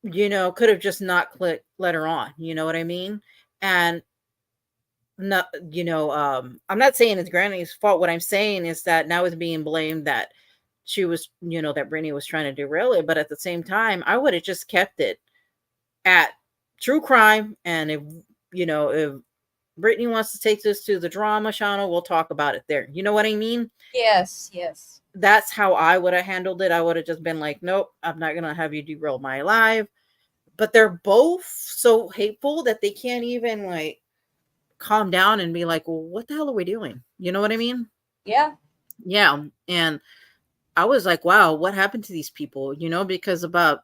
[SPEAKER 1] could have just not let her on. You know what I mean? And not, I'm not saying it's Granny's fault. What I'm saying is that now it's being blamed that she was, that Brittany was trying to derail it. But at the same time, I would have just kept it at true crime. And if Brittany wants to take this to the drama channel, we'll talk about it there. You know what I mean?
[SPEAKER 2] Yes.
[SPEAKER 1] That's how I would have handled it. I would have just been like, nope, I'm not going to have you derail my life. But they're both so hateful that they can't even like calm down and be like, well, what the hell are we doing? You know what I mean?
[SPEAKER 2] Yeah.
[SPEAKER 1] Yeah. And I was like, wow, what happened to these people? Because I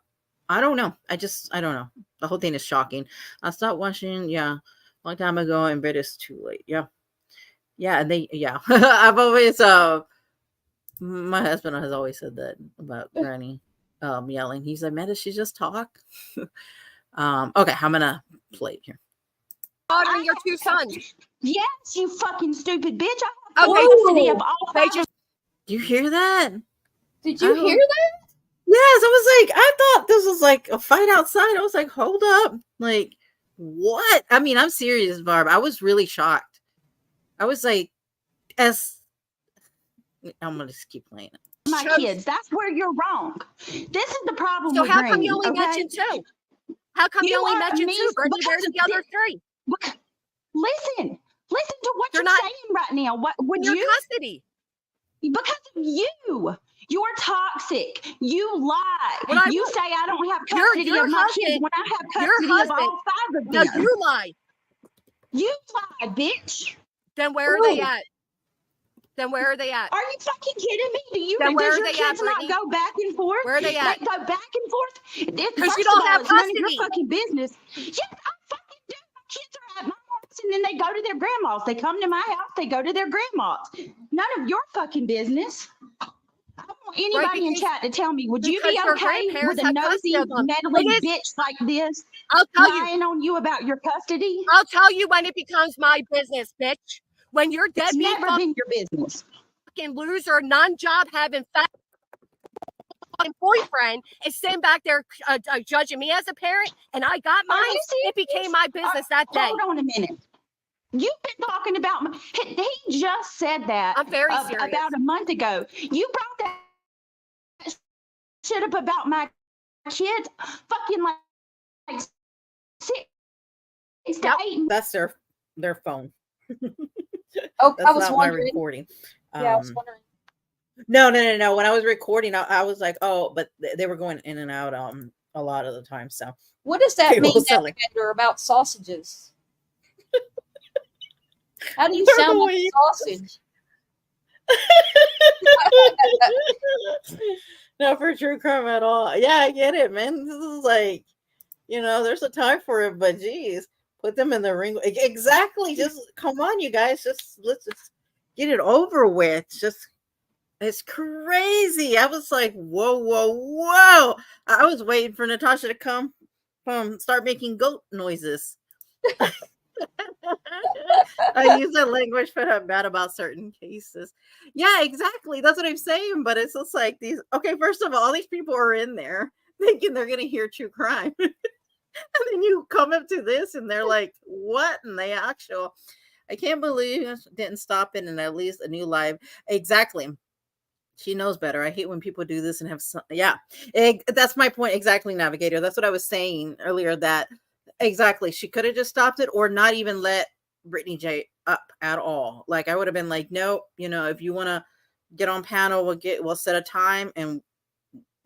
[SPEAKER 1] don't know. I don't know. The whole thing is shocking. I stopped watching, a long time ago, and but it's too late. Yeah. Yeah. And I've always, my husband has always said that about Granny yelling. He's like, man, does she just talk? Okay, I'm going to play it here.
[SPEAKER 9] Bothering your two sons.
[SPEAKER 8] Yes, you fucking stupid bitch.
[SPEAKER 9] Okay.
[SPEAKER 1] Do you hear that?
[SPEAKER 2] Did you hear that?
[SPEAKER 1] Yes, I thought this was like a fight outside. I was like, hold up. Like, what? I mean, I'm serious, Barb. I was really shocked. I was like, I'm going to just keep playing it.
[SPEAKER 8] My kids, that's where you're wrong. This is the problem with
[SPEAKER 9] how
[SPEAKER 8] Granny,
[SPEAKER 9] come you only mentioned two? How come you only mentioned two? Brittany, where's the other three?
[SPEAKER 8] Listen to what you're saying right now. What would
[SPEAKER 9] your
[SPEAKER 8] you
[SPEAKER 9] custody?
[SPEAKER 8] Because of you. You're toxic. You lie. You say I don't have custody of my kids when I have custody of all five of them.
[SPEAKER 9] No, you lie.
[SPEAKER 8] You lie, bitch.
[SPEAKER 9] Then where are they at? Are
[SPEAKER 8] you fucking kidding me? Does your kids not go back and forth?
[SPEAKER 9] Where are they at?
[SPEAKER 8] They go back and forth?
[SPEAKER 9] Because you don't have custody.
[SPEAKER 8] It's none of your fucking business. Yes, I fucking do. My kids are at my house and then they go to their grandma's. They come to my house, they go to their grandma's. None of your fucking business. I want anybody in chat to tell me, would you be
[SPEAKER 9] because your
[SPEAKER 8] okay
[SPEAKER 9] grandparents
[SPEAKER 8] with a
[SPEAKER 9] had
[SPEAKER 8] nosy,
[SPEAKER 9] custody of them.
[SPEAKER 8] meddling
[SPEAKER 9] It is-
[SPEAKER 8] bitch like this
[SPEAKER 9] I'll tell you.
[SPEAKER 8] lying on you about your custody?
[SPEAKER 9] I'll tell you when it becomes my business, bitch. When your
[SPEAKER 8] It's
[SPEAKER 9] deadbeat
[SPEAKER 8] never been your business.
[SPEAKER 9] fucking loser, non-job having fat boyfriend is sitting back there judging me as a parent, and I got
[SPEAKER 8] Are
[SPEAKER 9] mine.
[SPEAKER 8] you serious?
[SPEAKER 9] It became my business that day.
[SPEAKER 8] Hold on a minute. You've been talking about, he just said that
[SPEAKER 9] I'm very serious.
[SPEAKER 8] about a month ago. You brought that shit up about my kids fucking like 6 to 8.
[SPEAKER 1] That's their phone.
[SPEAKER 2] Oh,
[SPEAKER 1] That's
[SPEAKER 2] I was
[SPEAKER 1] not my
[SPEAKER 2] wondering.
[SPEAKER 1] recording.
[SPEAKER 2] Yeah, I was wondering.
[SPEAKER 1] No. When I was recording, I was like, oh, but they were going in and out a lot of the time. So
[SPEAKER 2] What does that
[SPEAKER 1] People
[SPEAKER 2] mean,
[SPEAKER 1] selling.
[SPEAKER 2] Navigator, about sausages? How do you
[SPEAKER 1] I don't
[SPEAKER 2] sound
[SPEAKER 1] know
[SPEAKER 2] like
[SPEAKER 1] what
[SPEAKER 2] a
[SPEAKER 1] you-
[SPEAKER 2] sausage?
[SPEAKER 1] No, for true crime at all. Yeah, I get it, man. This is like, there's a time for it, but geez, put them in the ring. Exactly. Just come on, you guys. Let's just get it over with. It's crazy. I was like, whoa. I was waiting for Natasha to come start making goat noises. I use that language, but I'm mad about certain cases. Yeah, exactly. That's what I'm saying. But it's just like these. Okay, first of all these people are in there thinking they're going to hear true crime. And then you come up to this and they're like, what in the actual? I can't believe it didn't stop it and at least a new live. Exactly. She knows better. I hate when people do this and have some, yeah. That's my point. Exactly, Navigator. That's what I was saying earlier, that exactly. She could have just stopped it or not even let Brittany J up at all. Like I would have been like, no, if you want to get on panel, we'll set a time and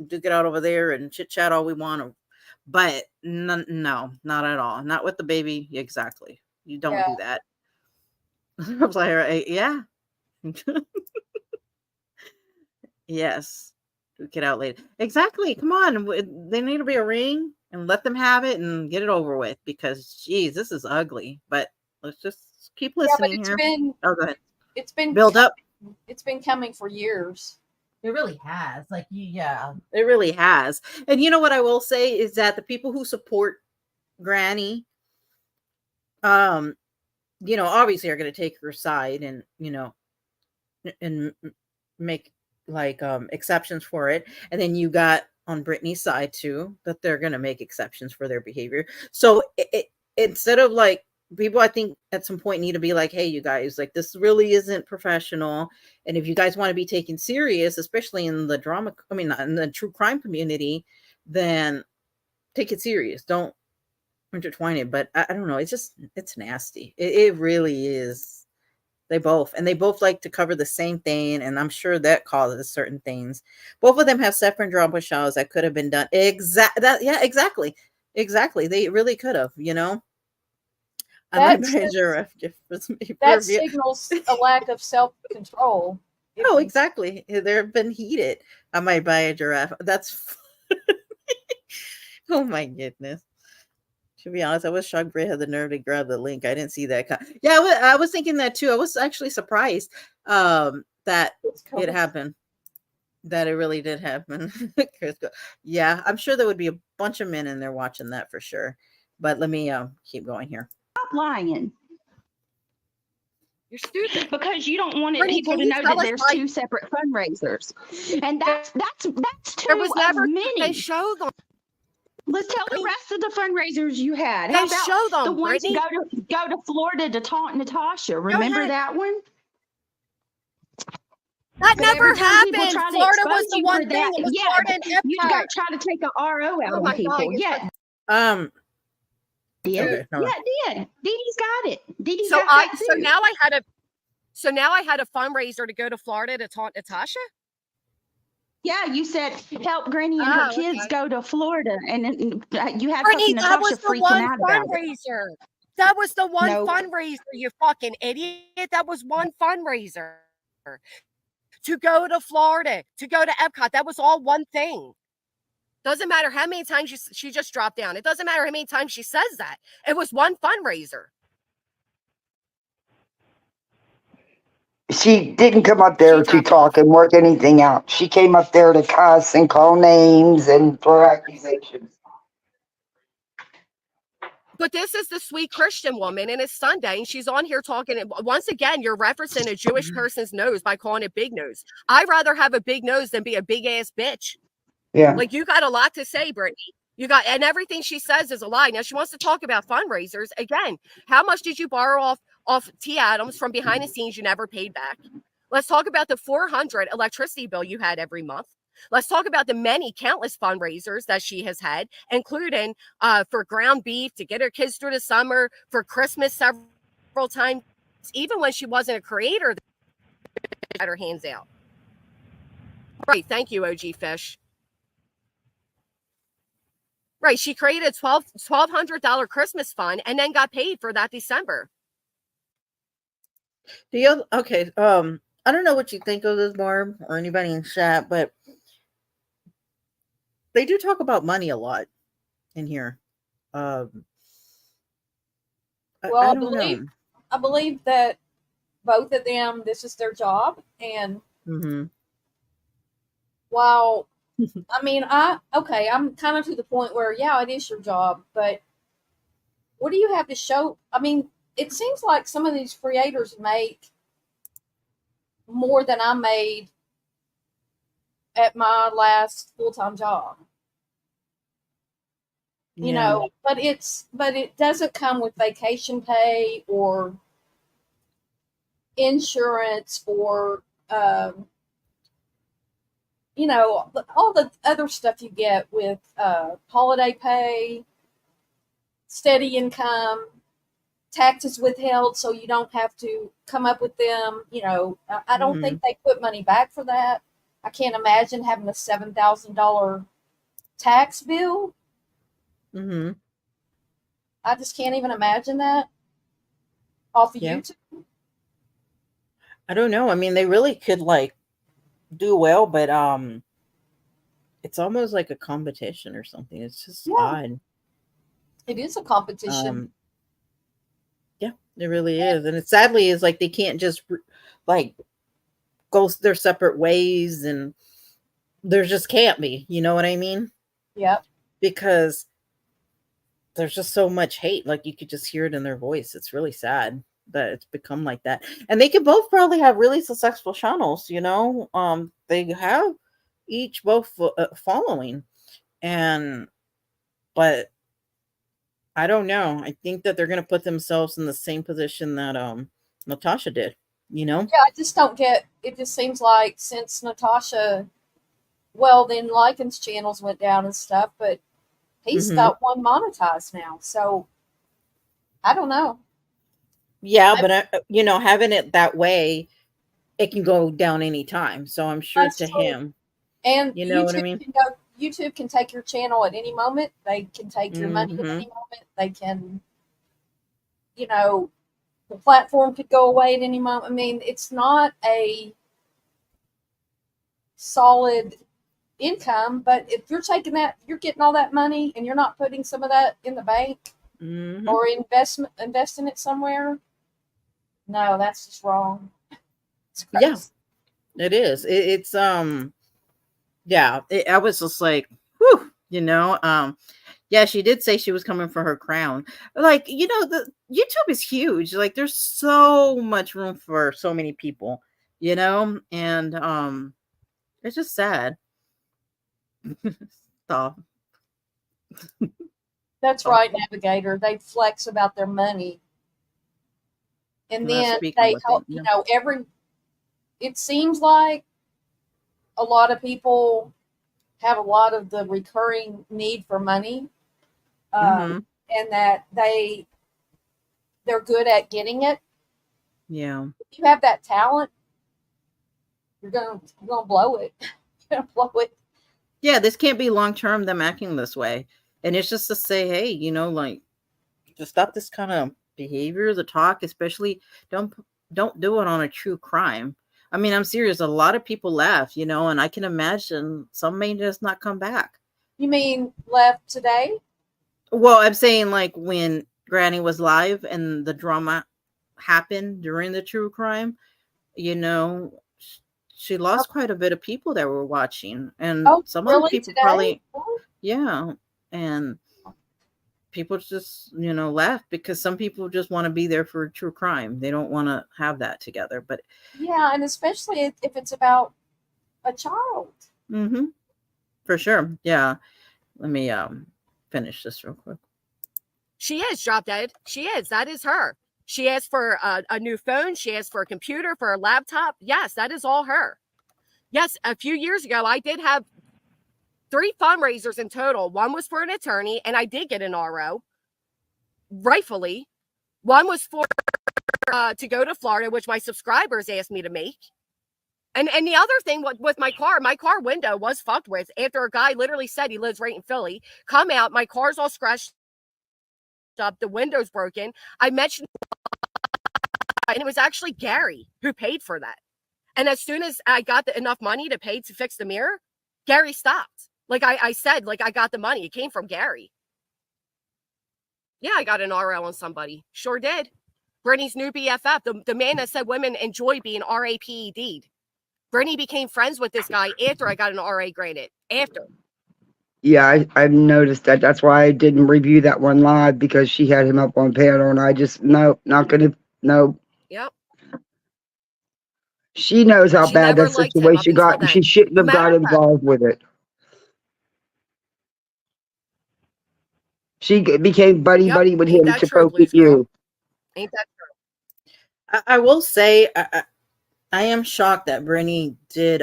[SPEAKER 1] duke it out over there and chit chat all we want. But no, not at all. Not with the baby. Exactly. You don't do that. I was like, right, yeah. Yes. Duke it out later. Exactly. Come on. They need to be a ring and let them have it and get it over with because, geez, this is ugly. But let's just keep listening here. Oh, go ahead.
[SPEAKER 2] It's been
[SPEAKER 1] build up.
[SPEAKER 2] It's been coming for years.
[SPEAKER 1] It really has. Like, yeah, it really has. And you know what I will say is that the people who support Granny, obviously are going to take her side and, and make like exceptions for it. And then you got on Britney's side too, that they're going to make exceptions for their behavior. So instead of like, people I think at some point need to be like, hey, you guys, like this really isn't professional. And if you guys want to be taken serious, especially in the drama, not in the true crime community, then take it serious. Don't intertwine it. But I don't know. It's nasty. It really is. They both like to cover the same thing. And I'm sure that causes certain things. Both of them have separate drama shows that could have been done. Exactly. They really could have,
[SPEAKER 2] That signals a lack of self-control.
[SPEAKER 1] Oh, exactly. They've been heated. I might buy a giraffe. That's oh my goodness. To be honest, I was shocked Brit had the nerve to grab the link. I didn't see that. Yeah, I was thinking that too. I was actually surprised that it happened. That it really did happen. Yeah, I'm sure there would be a bunch of men in there watching that for sure. But let me keep going here.
[SPEAKER 8] Stop lying.
[SPEAKER 9] You're stupid.
[SPEAKER 8] Because you don't want people to know that there's two separate fundraisers. And that's two
[SPEAKER 9] there was never
[SPEAKER 8] many.
[SPEAKER 9] They show them.
[SPEAKER 8] Let's tell the rest of the fundraisers you had.
[SPEAKER 9] They show them,
[SPEAKER 8] the ones
[SPEAKER 9] Brittany.
[SPEAKER 8] go to Florida to taunt Natasha. Remember that one?
[SPEAKER 9] That never happened. Florida was the one thing. It was Florida and Epcot.
[SPEAKER 8] You got try to take an RO out on people.
[SPEAKER 9] God,
[SPEAKER 8] yeah.
[SPEAKER 1] Did.
[SPEAKER 8] Okay, no. Yeah, it did. Dee Dee's got it. Dee Dee's
[SPEAKER 9] so
[SPEAKER 8] got that too.
[SPEAKER 9] So now I had a fundraiser to go to Florida to taunt Natasha.
[SPEAKER 8] Yeah, you said help Granny and her kids go to Florida, and you had
[SPEAKER 9] Brittany,
[SPEAKER 8] fucking Natasha freaking out about
[SPEAKER 9] fundraiser. That was the one fundraiser, you fucking idiot. That was one fundraiser. To go to Florida, to go to Epcot. That was all one thing. Doesn't matter how many times she just dropped down. It doesn't matter how many times she says that. It was one fundraiser.
[SPEAKER 7] She didn't come up there
[SPEAKER 9] She
[SPEAKER 7] to
[SPEAKER 9] dropped
[SPEAKER 7] talk and work anything out. She came up there to cuss and call names and throw accusations.
[SPEAKER 9] But this is the sweet Christian woman, and it's Sunday, and she's on here talking. And once again, you're referencing a Jewish person's nose by calling it big nose. I'd rather have a big nose than be a big ass bitch.
[SPEAKER 7] Yeah.
[SPEAKER 9] Like, you got a lot to say, Brittany. You got, and everything she says is a lie. Now she wants to talk about fundraisers again. How much did you borrow off T. Adams from behind the scenes you never paid back? Let's talk about the $400 electricity bill you had every month. Let's talk about the many countless fundraisers that she has had, including for ground beef to get her kids through the summer, for Christmas several times, even when she wasn't a creator. Had her hands out. Right. Thank you, OG Fish. Right. She created a $1,200 Christmas fund and then got paid for that December.
[SPEAKER 1] Okay. I don't know what you think of this, Barb, or anybody in chat, but they do talk about money a lot in here.
[SPEAKER 2] Well,
[SPEAKER 1] I don't know.
[SPEAKER 2] I believe that both of them, this is their job, and
[SPEAKER 1] Mm-hmm.
[SPEAKER 2] while I mean, I'm kind of to the point where, yeah, it is your job, but what do you have to show? I mean, it seems like some of these creators make more than I made at my last full-time job. You know, but it doesn't come with vacation pay or insurance or you know, all the other stuff you get with holiday pay, steady income, taxes withheld so you don't have to come up with them. You know, I don't think they put money back for that. I can't imagine having a $7,000 tax bill.
[SPEAKER 1] Mm-hmm.
[SPEAKER 2] I just can't even imagine that off of YouTube.
[SPEAKER 1] I don't know. I mean, they really could like do well, but it's almost like a competition or something. It's just odd.
[SPEAKER 2] It is a competition.
[SPEAKER 1] Yeah, it really is, and it sadly is like they can't just like go their separate ways, and there just can't be. You know what I mean?
[SPEAKER 2] Yep.
[SPEAKER 1] Because there's just so much hate. Like you could just hear it in their voice. It's really sad that it's become like that. And they could both probably have really successful channels. You know, they have each both following, but I don't know. I think that they're going to put themselves in the same position that Natasha did. You know?
[SPEAKER 2] Yeah, I just don't get. It just seems like since Natasha, well, then Lycan's channels went down and stuff, but he's got one monetized now. So I don't know.
[SPEAKER 1] Yeah, but you know, having it that way, it can go down anytime. So I'm sure to him,
[SPEAKER 2] and
[SPEAKER 1] you know
[SPEAKER 2] YouTube
[SPEAKER 1] what I mean?
[SPEAKER 2] YouTube can take your channel at any moment. They can take your money at any moment. They can, you know, the platform could go away at any moment. I mean, it's not a solid income, but if you're taking that, you're getting all that money and you're not putting some of that in the bank or investing it somewhere. No, that's just wrong.
[SPEAKER 1] Yeah, it is. It's yeah, I was just like, whew, you know, yeah, she did say she was coming for her crown. Like, you know, the YouTube is huge. Like, there's so much room for so many people, you know, and it's just sad. Stop.
[SPEAKER 2] That's right, Navigator. They flex about their money. And then they help, you know, it seems like a lot of people have a lot of the recurring need for money, and that they're good at getting it.
[SPEAKER 1] Yeah.
[SPEAKER 2] If you have that talent, you're gonna blow it. You're gonna blow it.
[SPEAKER 1] Yeah, this can't be long term, them acting this way. And it's just to say, hey, you know, like, to stop this kind of behavior, the talk, especially don't do it on a true crime. I mean, I'm serious. A lot of people left, you know, and I can imagine some may just not come back.
[SPEAKER 2] You mean left today?
[SPEAKER 1] Well, I'm saying like when Granny was live and the drama happened during the true crime, you know, she lost quite a bit of people that were watching, and
[SPEAKER 2] Oh,
[SPEAKER 1] some of the
[SPEAKER 2] really?
[SPEAKER 1] people
[SPEAKER 2] Today?
[SPEAKER 1] probably, yeah, and people just, laugh because some people just want to be there for true crime. They don't want to have that together. But
[SPEAKER 2] Yeah, and especially if it's about a child.
[SPEAKER 1] mm-hmm, for sure, yeah. Let me finish this real quick.
[SPEAKER 9] She is drop dead. She is. That is her. She asked for a new phone. She asked for a computer, for a laptop. Yes, that is all her. Yes, a few years ago, I did have 3 fundraisers in total. One was for an attorney, and I did get an RO, rightfully. One was for to go to Florida, which my subscribers asked me to make. And the other thing with my car window was fucked with after a guy literally said he lives right in Philly. Come out, my car's all scratched up, the window's broken. I mentioned, and it was actually Gary who paid for that. And as soon as I got enough money to pay to fix the mirror, Gary stopped. Like I said, like I got the money. It came from Gary. Yeah, I got an RL on somebody. Sure did. Brittany's new BFF, the man that said women enjoy being RAPED'd. Brittany became friends with this guy after I got an RA granted. After.
[SPEAKER 7] Yeah, I've noticed that. That's why I didn't review that one live, because she had him up on panel, and I just, no, not gonna, no.
[SPEAKER 9] Yep.
[SPEAKER 7] She knows how
[SPEAKER 9] She
[SPEAKER 7] bad
[SPEAKER 9] never
[SPEAKER 7] that
[SPEAKER 9] liked him up
[SPEAKER 7] situation
[SPEAKER 9] until
[SPEAKER 7] got, and she
[SPEAKER 9] then.
[SPEAKER 7] shouldn't have got
[SPEAKER 9] Matter of fact,
[SPEAKER 7] involved with it. She became buddy
[SPEAKER 9] yep.
[SPEAKER 7] with
[SPEAKER 9] Ain't
[SPEAKER 7] him
[SPEAKER 9] that
[SPEAKER 7] to
[SPEAKER 9] true,
[SPEAKER 7] poke at
[SPEAKER 9] Blues Girl?
[SPEAKER 7] you.
[SPEAKER 9] Ain't that true?
[SPEAKER 1] I will say I am shocked that Brittany did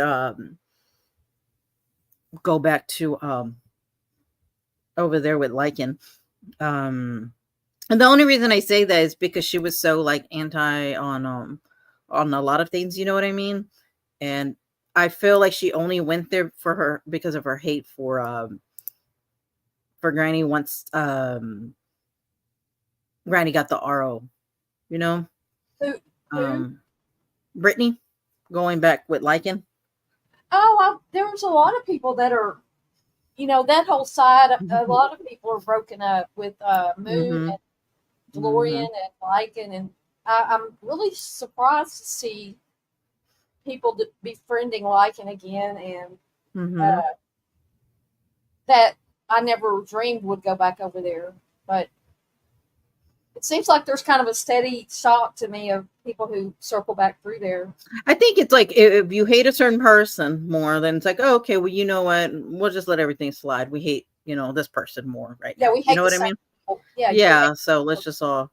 [SPEAKER 1] go back to over there with Lycan. And the only reason I say that is because she was so like anti on a lot of things, you know what I mean? And I feel like she only went there for her because of her hate for Granny once Granny got the RO, you know?
[SPEAKER 2] Who?
[SPEAKER 1] Brittany going back with Lycan.
[SPEAKER 2] Oh, there's a lot of people that are, that whole side. A lot of people are broken up with Moon
[SPEAKER 1] Mm-hmm.
[SPEAKER 2] and Florian and Lycan, and I'm really surprised to see people befriending Lycan again, and that I never dreamed would go back over there. But it seems like there's kind of a steady shock to me of people who circle back through there.
[SPEAKER 1] I think it's like if you hate a certain person more, then it's like, oh, okay, well, you know what? We'll just let everything slide. We hate, this person more right now.
[SPEAKER 2] Yeah, we
[SPEAKER 1] You
[SPEAKER 2] hate
[SPEAKER 1] know
[SPEAKER 2] the
[SPEAKER 1] what I
[SPEAKER 2] same
[SPEAKER 1] mean?
[SPEAKER 2] people. Yeah,
[SPEAKER 1] Yeah. So let's just all.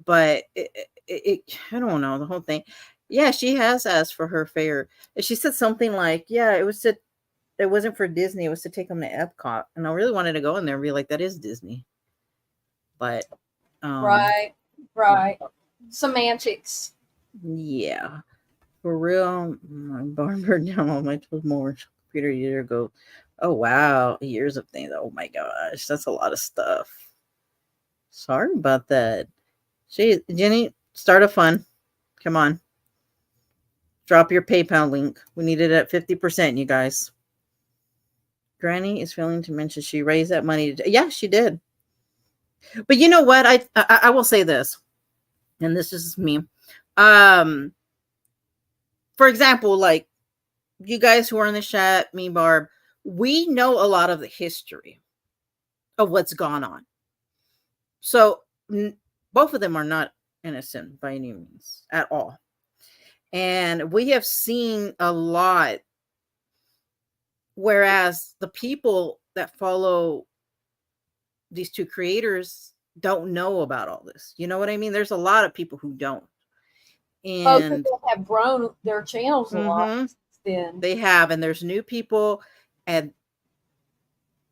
[SPEAKER 1] But I don't know the whole thing. Yeah, she has asked for her fare. And she said something like, "Yeah, it wasn't for Disney. It was to take them to Epcot." And I really wanted to go in there and be like, "That is Disney." But
[SPEAKER 2] right. Semantics.
[SPEAKER 1] yeah. For real, my barn burned down all my toes more computer a year ago. Oh wow, years of things. Oh my gosh, that's a lot of stuff. Sorry about that. Jenny, start a fund. Come on. Drop your PayPal link. We need it at 50%, you guys. Granny is failing to mention she raised that money. Yeah, she did. But you know what? I will say this, and this is me. For example, like you guys who are in the chat, me, Barb, we know a lot of the history of what's gone on. So both of them are not innocent by any means at all. And we have seen a lot. Whereas the people that follow these two creators don't know about all this. You know what I mean? There's a lot of people who don't.
[SPEAKER 2] Both of
[SPEAKER 1] And
[SPEAKER 2] them have grown their channels a lot since then.
[SPEAKER 1] They have, and there's new people, and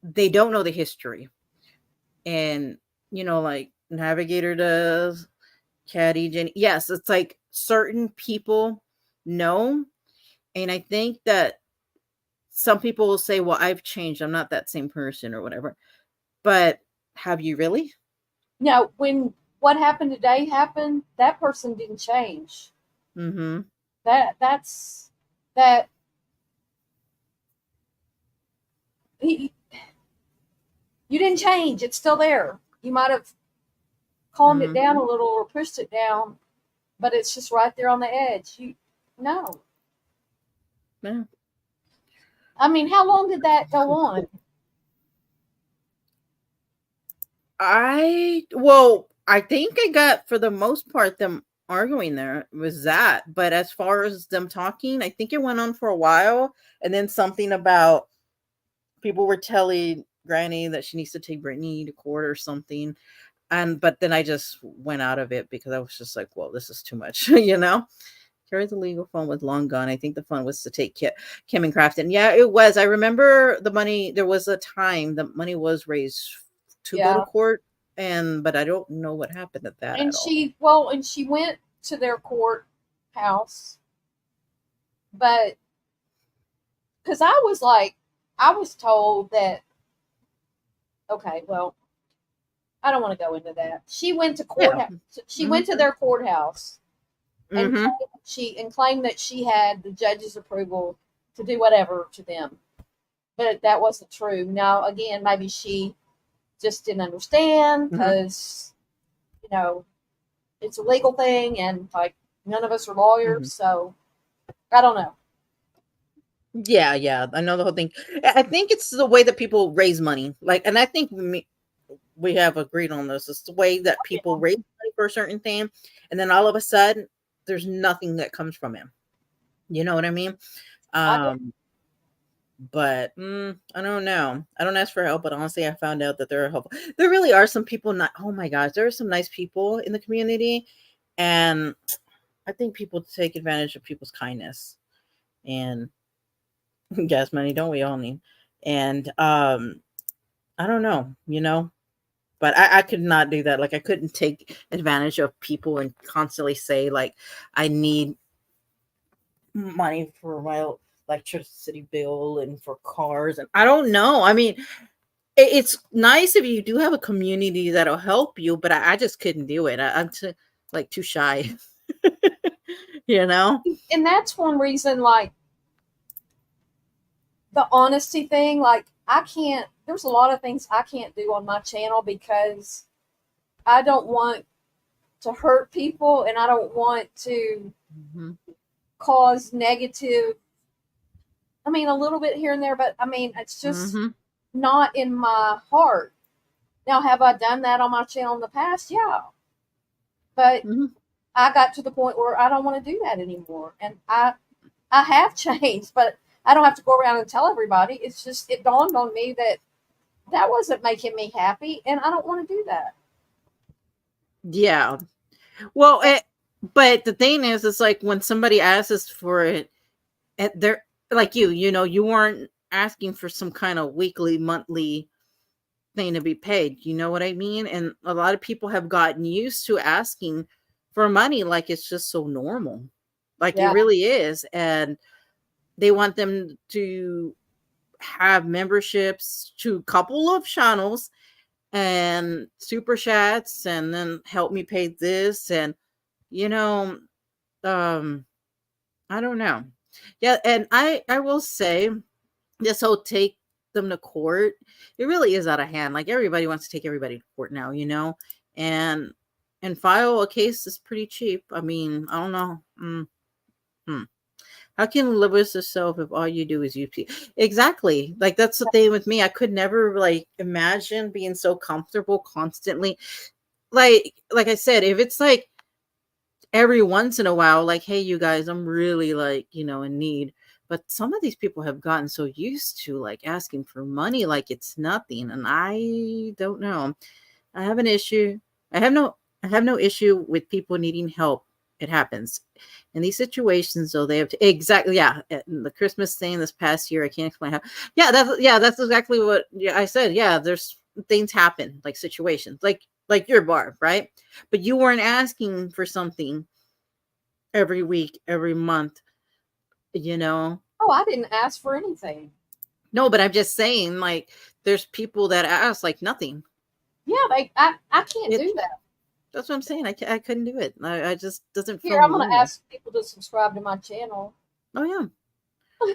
[SPEAKER 1] they don't know the history. And like Navigator does, Caddy, Jenny. Yes, it's like certain people know. And I think that some people will say, well, I've changed. I'm not that same person or whatever. But have you really?
[SPEAKER 2] No, when what happened today happened, that person didn't change.
[SPEAKER 1] Mm-hmm.
[SPEAKER 2] That's that. You didn't change. It's still there. You might have calmed it down a little or pushed it down, but it's just right there on the edge. No.
[SPEAKER 1] No.
[SPEAKER 2] I mean, how long did that go on?
[SPEAKER 1] I think I got, for the most part, them arguing there was that. But as far as them talking, I think it went on for a while, and then something about people were telling Granny that she needs to take Brittany to court or something. But then I just went out of it because I was just like, well, this is too much, you know? Carrie's illegal phone was long gone. I think the fun was to take Kim and Crafton. Yeah, it was. I remember the money. There was a time the money was raised to go to
[SPEAKER 2] Yeah.
[SPEAKER 1] court, but I don't know what happened at that
[SPEAKER 2] And
[SPEAKER 1] at all.
[SPEAKER 2] she went to their court house, but because I was told that, okay, well, I don't want to go into that. She went to courthouse. She went to their courthouse and claimed that she had the judge's approval to do whatever to them, but that wasn't true. Now, again, maybe she just didn't understand because you know it's a legal thing, and like none of us are lawyers, so I don't know.
[SPEAKER 1] Yeah, I know the whole thing. I think it's the way that people raise money, and I think we have agreed on this. It's the way that people raise money for a certain thing, and then all of a sudden, there's nothing that comes from him. You know what I mean? But I don't know. I don't ask for help, but honestly, I found out that there are helpful. There really are some people. Not, oh my gosh, there are some nice people in the community, and I think people take advantage of people's kindness and gas money. Don't we all need? And I don't know, but I could not do that. Like I couldn't take advantage of people and constantly say like I need money for my electricity bill and for cars, and I don't know. I mean, it's nice if you do have a community that'll help you, but I just couldn't do it. I'm too shy.
[SPEAKER 2] And that's one reason, like the honesty thing, like there's a lot of things I can't do on my channel because I don't want to hurt people and I don't want to cause negative, I mean, a little bit here and there, but I mean, it's just not in my heart. Now, have I done that on my channel in the past? Yeah. But I got to the point where I don't want to do that anymore. And I have changed, but I don't have to go around and tell everybody. It's just, it dawned on me that wasn't making me happy, and I don't want to do that.
[SPEAKER 1] Yeah. Well, but the thing is, it's like when somebody asks for it, they're like you weren't asking for some kind of weekly, monthly thing to be paid. You know what I mean? And a lot of people have gotten used to asking for money like it's just so normal. Like it really is. And they want them to have memberships to a couple of channels and super chats and then help me pay this. And, I don't know. Yeah. And I will say this whole take them to court, it really is out of hand. Like everybody wants to take everybody to court now, and file a case is pretty cheap. I mean, I don't know. How can you live with yourself if all you do is use people? Exactly. Like that's the thing with me. I could never imagine being so comfortable constantly. Like I said, if it's like every once in a while, like, hey, you guys, I'm really in need. But some of these people have gotten so used to asking for money like it's nothing. And I don't know. I have an issue. I have no issue with people needing help. It happens. In these situations, though, they have to exactly the Christmas thing this past year. I can't explain how. That's exactly what I said. Yeah, there's things happen, like situations, like your Barb, right? But you weren't asking for something every week, every month,
[SPEAKER 2] Oh, I didn't ask for anything.
[SPEAKER 1] No, but I'm just saying, there's people that ask nothing.
[SPEAKER 2] Yeah, I can't do that.
[SPEAKER 1] That's what I'm saying. I couldn't do it. I just doesn't feel
[SPEAKER 2] Here, I'm
[SPEAKER 1] normal.
[SPEAKER 2] going to ask people to subscribe to my channel.
[SPEAKER 1] Oh, yeah.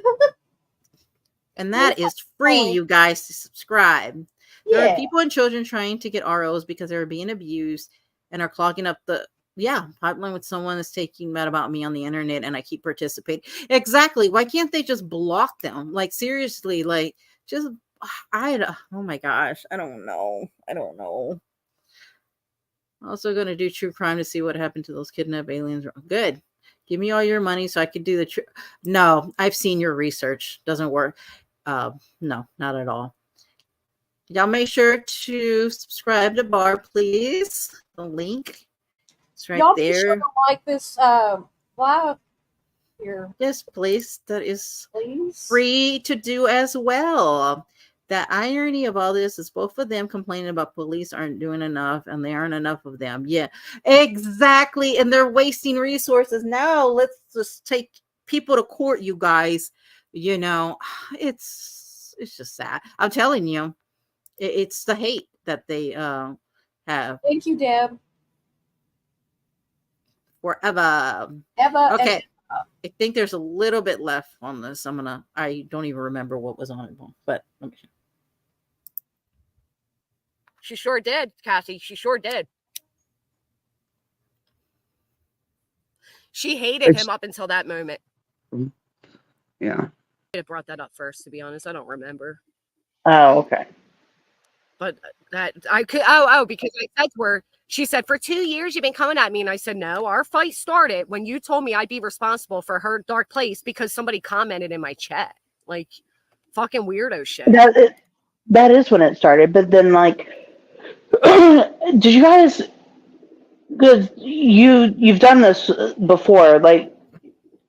[SPEAKER 1] And that is free, you guys, to subscribe. There are people and children trying to get ROs because they're being abused and are clogging up the Yeah, hotline with someone that's taking mad about me on the internet and I keep participating. Exactly. Why can't they just block them? Like seriously, like just oh my gosh, I don't know. Also going to do true crime to see what happened to those kidnapped aliens. Good. Give me all your money so I could do the true. No, I've seen your research. Doesn't work. No, not at all. Y'all make sure to subscribe to Barb, please. The link is right
[SPEAKER 2] Y'all be sure
[SPEAKER 1] there.
[SPEAKER 2] to like this live here,
[SPEAKER 1] Yes, please. That is
[SPEAKER 2] please.
[SPEAKER 1] free to do as well. The irony of all this is both of them complaining about police aren't doing enough and there aren't enough of them. Yeah, exactly. And they're wasting resources. Now let's just take people to court, you guys. You know, it's just sad. I'm telling you, it's the hate that they have
[SPEAKER 2] Thank you, Deb.
[SPEAKER 1] forever.
[SPEAKER 2] Eva.
[SPEAKER 1] Okay. I think there's a little bit left on this. I don't even remember what was on it, but let me see.
[SPEAKER 9] She sure did, Cassie. She sure did. She hated him up until that moment.
[SPEAKER 7] Yeah.
[SPEAKER 9] I have brought that up first, to be honest. I don't remember.
[SPEAKER 3] Oh, okay.
[SPEAKER 9] But that I could because I said to her, she said, for 2 years you've been coming at me. And I said, no, our fight started when you told me I'd be responsible for her dark place because somebody commented in my chat. Like fucking weirdo shit.
[SPEAKER 3] That is when it started. But then, like, did you guys? Because you've done this before. Like,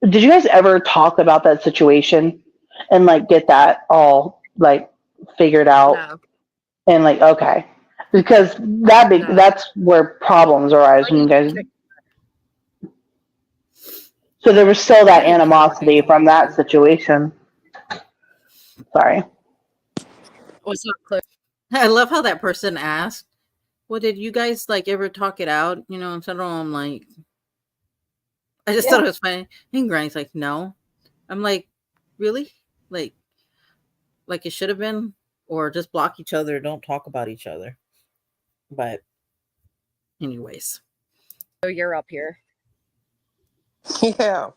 [SPEAKER 3] did you guys ever talk about that situation and like get that all like figured out?
[SPEAKER 9] No.
[SPEAKER 3] And like, okay, because that's where problems arise when you guys. So there was still that animosity from that situation. Sorry.
[SPEAKER 9] Was not clear.
[SPEAKER 1] I love how that person asked, well, did you guys like ever talk it out? You know, instead of I'm like, I just thought it was funny. And Granny's like, no. I'm like, really? Like it should have been, or just block each other, don't talk about each other. But anyways.
[SPEAKER 9] So you're up here.
[SPEAKER 10] Yeah.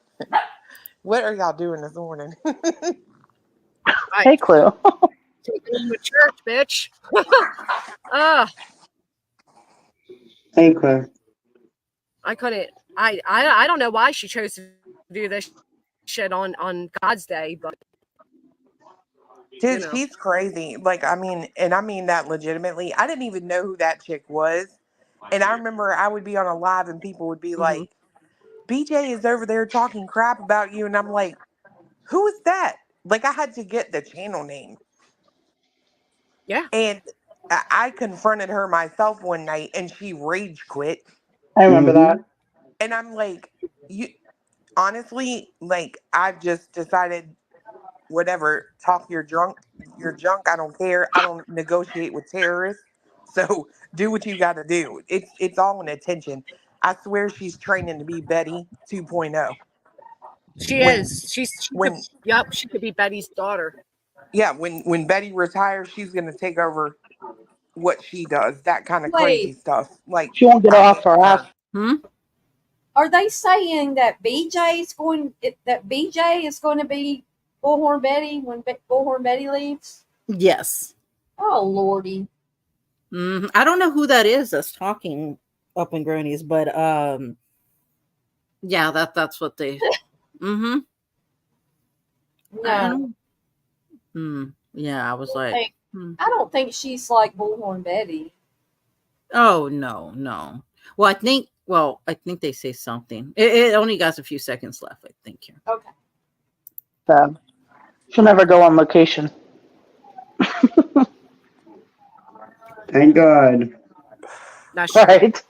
[SPEAKER 10] What are y'all doing this morning?
[SPEAKER 3] Hey, Clue.
[SPEAKER 9] Taking him to church, bitch.
[SPEAKER 7] Hey, Claire.
[SPEAKER 9] I couldn't. I don't know why she chose to do this shit on God's day, but
[SPEAKER 10] Dude, she's crazy. Like, I mean, and I mean that legitimately. I didn't even know who that chick was. And I remember I would be on a live and people would be like, BJ is over there talking crap about you. And I'm like, who is that? Like, I had to get the channel name.
[SPEAKER 9] Yeah.
[SPEAKER 10] And I confronted her myself one night and she rage quit.
[SPEAKER 3] I remember that.
[SPEAKER 10] And I'm like, you honestly, like, I've just decided, whatever, talk your junk, I don't care. I don't negotiate with terrorists. So do what you got to do. It's all an attention. I swear she's training to be Betty 2.0.
[SPEAKER 9] She is. She could be Betty's daughter.
[SPEAKER 10] Yeah, when Betty retires, she's going to take over what she does. That kind of crazy stuff. Like,
[SPEAKER 3] she won't get off her ass.
[SPEAKER 2] Are they saying that BJ is going to be Bullhorn Betty when Bullhorn Betty leaves?
[SPEAKER 1] Yes.
[SPEAKER 2] Oh Lordy.
[SPEAKER 1] I don't know who that is that's talking up in Granny's, but yeah, that's what they.
[SPEAKER 2] No.
[SPEAKER 1] Yeah, I was like,
[SPEAKER 2] I don't think she's like Bullhorn Betty.
[SPEAKER 1] Oh no. Well, I think they say something. It only got a few seconds left, I think. Here.
[SPEAKER 2] Okay.
[SPEAKER 3] She'll never go on location.
[SPEAKER 7] Thank God.
[SPEAKER 3] Right.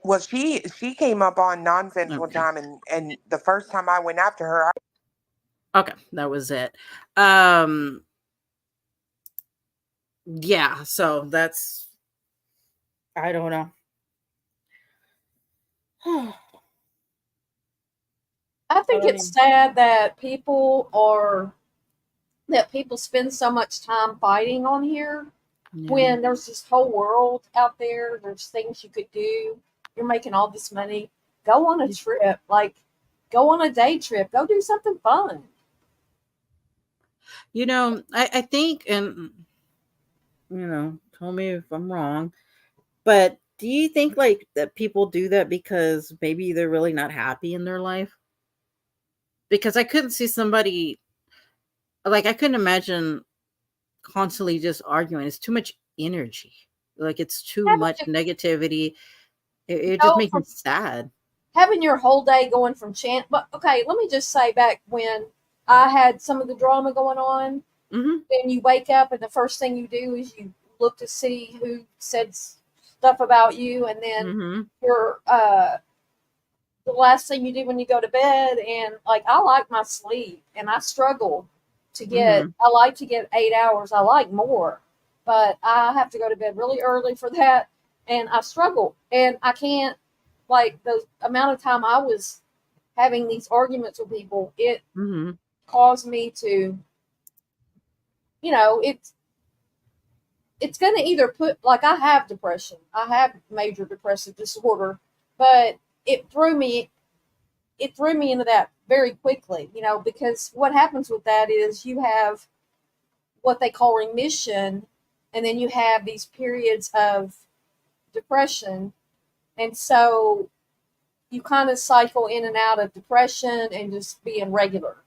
[SPEAKER 10] Well, she came up on nonsense one time, and the first time I went after her.
[SPEAKER 1] Okay, that was it. Yeah, so that's, I don't know.
[SPEAKER 2] I think it's sad that people spend so much time fighting on here when there's this whole world out there. There's things you could do. you're making all this money. Go on a trip, like go on a day trip, go do something fun.
[SPEAKER 1] I think, and tell me if I'm wrong, but do you think like that people do that because maybe they're really not happy in their life? Because I couldn't see somebody like I couldn't imagine constantly just arguing. It's too much energy. Like it's too
[SPEAKER 2] Having
[SPEAKER 1] much
[SPEAKER 2] to
[SPEAKER 1] negativity. It just
[SPEAKER 2] go
[SPEAKER 1] makes me
[SPEAKER 2] from
[SPEAKER 1] sad.
[SPEAKER 2] having your whole day going from chant. But okay, let me just say back when I had some of the drama going on,
[SPEAKER 1] Mm-hmm.
[SPEAKER 2] then you wake up and the first thing you do is you look to see who said stuff about you, and then
[SPEAKER 1] Mm-hmm.
[SPEAKER 2] you're the last thing you do when you go to bed. And like I like my sleep, and I struggle to get.
[SPEAKER 1] Mm-hmm.
[SPEAKER 2] I like to get 8 hours. I like more, but I have to go to bed really early for that, and I struggle, and I can't. Like the amount of time I was having these arguments with people, it
[SPEAKER 1] Mm-hmm.
[SPEAKER 2] caused me to, you know, it's going to either put, like, I have depression, I have major depressive disorder, but it threw me into that very quickly, because what happens with that is you have what they call remission, and then you have these periods of depression, and so you kind of cycle in and out of depression and just being regular.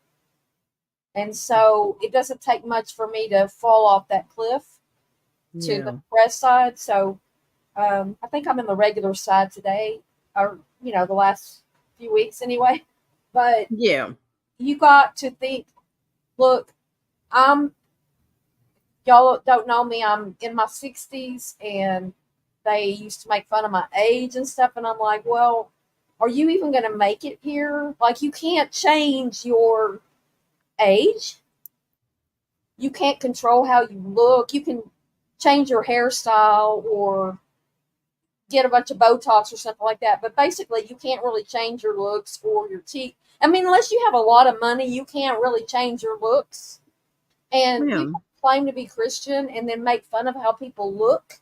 [SPEAKER 2] And so it doesn't take much for me to fall off that cliff to the
[SPEAKER 1] Yeah.
[SPEAKER 2] depressed side. So I think I'm in the regular side today, or, the last few weeks anyway. But
[SPEAKER 1] Yeah.
[SPEAKER 2] you got to think, look, I'm, y'all don't know me, I'm in my 60s, and they used to make fun of my age and stuff. And I'm like, well, are you even going to make it here? Like, you can't change your age. You can't control how you look. You can change your hairstyle or get a bunch of Botox or something like that. But basically, you can't really change your looks or your teeth. I mean, unless you have a lot of money, you can't really change your looks. And
[SPEAKER 1] Yeah.
[SPEAKER 2] people claim to be Christian and then make fun of how people look.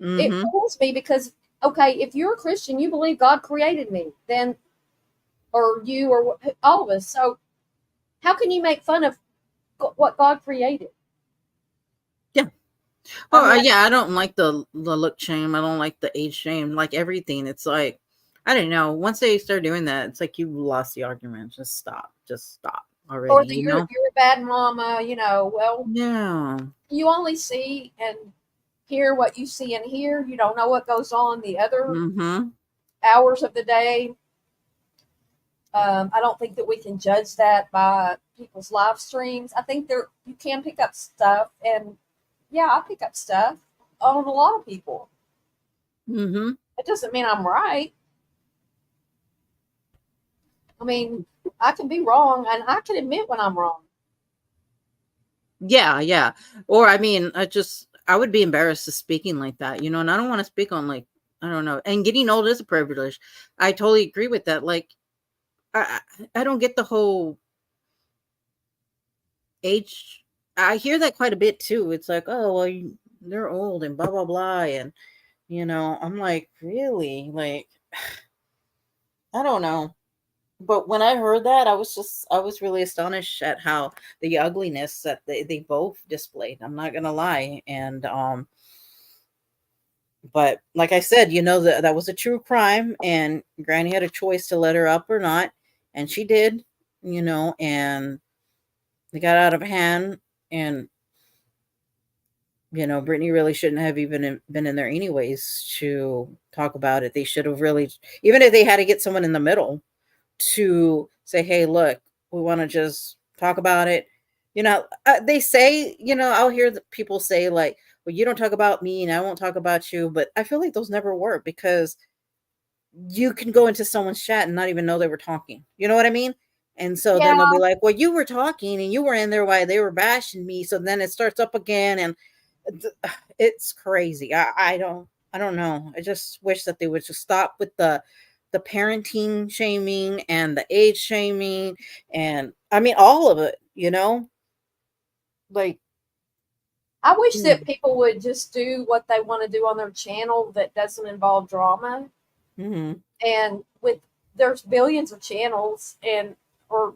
[SPEAKER 2] It
[SPEAKER 1] Mm-hmm.
[SPEAKER 2] fools me because, okay, if you're a Christian, you believe God created me, then, or you, or all of us. So how can you make fun of what God created?
[SPEAKER 1] Yeah.
[SPEAKER 2] I
[SPEAKER 1] Well,
[SPEAKER 2] mean,
[SPEAKER 1] yeah, I don't like the look shame. I don't like the age shame. Like everything, it's like I don't know. Once they start doing that, it's like you lost the argument. Just stop. Just stop
[SPEAKER 2] or
[SPEAKER 1] already.
[SPEAKER 2] that you're a bad mama, well,
[SPEAKER 1] Yeah.
[SPEAKER 2] you only see and hear what you see and hear. You don't know what goes on the other
[SPEAKER 1] Mm-hmm.
[SPEAKER 2] hours of the day. I don't think that we can judge that by people's live streams. I think you can pick up stuff, and yeah, I pick up stuff on a lot of people.
[SPEAKER 1] Mm-hmm.
[SPEAKER 2] It doesn't mean I'm right. I mean, I can be wrong, and I can admit when I'm wrong.
[SPEAKER 1] Yeah, yeah. Or I mean, I would be embarrassed to speaking like that, and I don't want to speak on like I don't know. And getting old is a privilege. I totally agree with that. Like I don't get the whole age. I hear that quite a bit too. It's like, oh well, they're old and blah blah blah, and I'm like, really? Like, I don't know. But when I heard that, I was really astonished at how the ugliness that they both displayed. I'm not gonna lie. And but like I said, that was a true crime, and Granny had a choice to let her up or not, and she did, and they got out of hand, and Brittany really shouldn't have even been in there anyways to talk about it. They should have really, even if they had to get someone in the middle to say, hey, look, we want to just talk about it. They say, I'll hear people say, like, well, you don't talk about me and I won't talk about you. But I feel like those never work because you can go into someone's chat and not even know they were talking. You know what I mean? And so then
[SPEAKER 2] Yeah,
[SPEAKER 1] they'll be like, well, you were talking and you were in there while they were bashing me. So then it starts up again. And it's crazy. I don't know. I just wish that they would just stop with the parenting shaming and the age shaming and I mean all of it, like
[SPEAKER 2] I wish
[SPEAKER 1] mm,
[SPEAKER 2] that people would just do what they want to do on their channel that doesn't involve drama.
[SPEAKER 1] Mm-hmm.
[SPEAKER 2] And with there's billions of channels or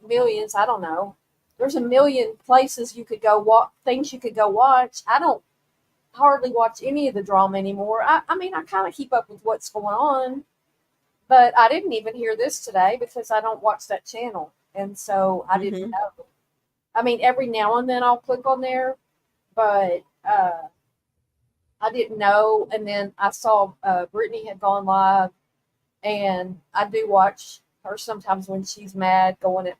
[SPEAKER 2] millions, I don't know. There's a million places you could go things you could go watch. I don't hardly watch any of the drama anymore. I mean, I kind of keep up with what's going on, but I didn't even hear this today because I don't watch that channel. And so I didn't
[SPEAKER 1] Mm-hmm.
[SPEAKER 2] know. I mean, every now and then I'll click on there, but I didn't know. And then I saw Brittany had gone live, and I do watch her sometimes when she's mad going at,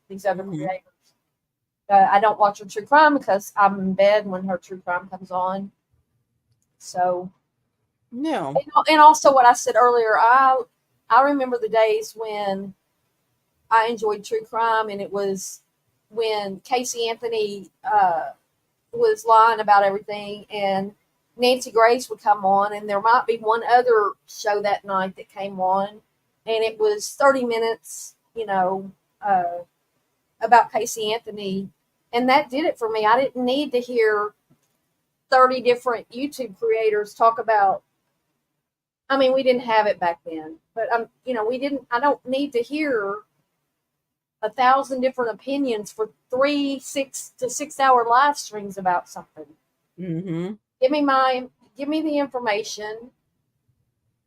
[SPEAKER 2] these other
[SPEAKER 1] Mm-hmm.
[SPEAKER 2] creators. I don't watch her true crime because I'm in bed when her true crime comes on. So,
[SPEAKER 1] No.
[SPEAKER 2] and also what I said earlier, I remember the days when I enjoyed true crime, and it was when Casey Anthony was lying about everything, and Nancy Grace would come on, and there might be one other show that night that came on, and it was 30 minutes, about Casey Anthony, and that did it for me. I didn't need to hear 30 different YouTube creators talk about. I mean, we didn't have it back then, but we didn't. I don't need to hear 1,000 different opinions for 3 6 to 6 hour live streams about something.
[SPEAKER 1] Mm-hmm.
[SPEAKER 2] Give me the information.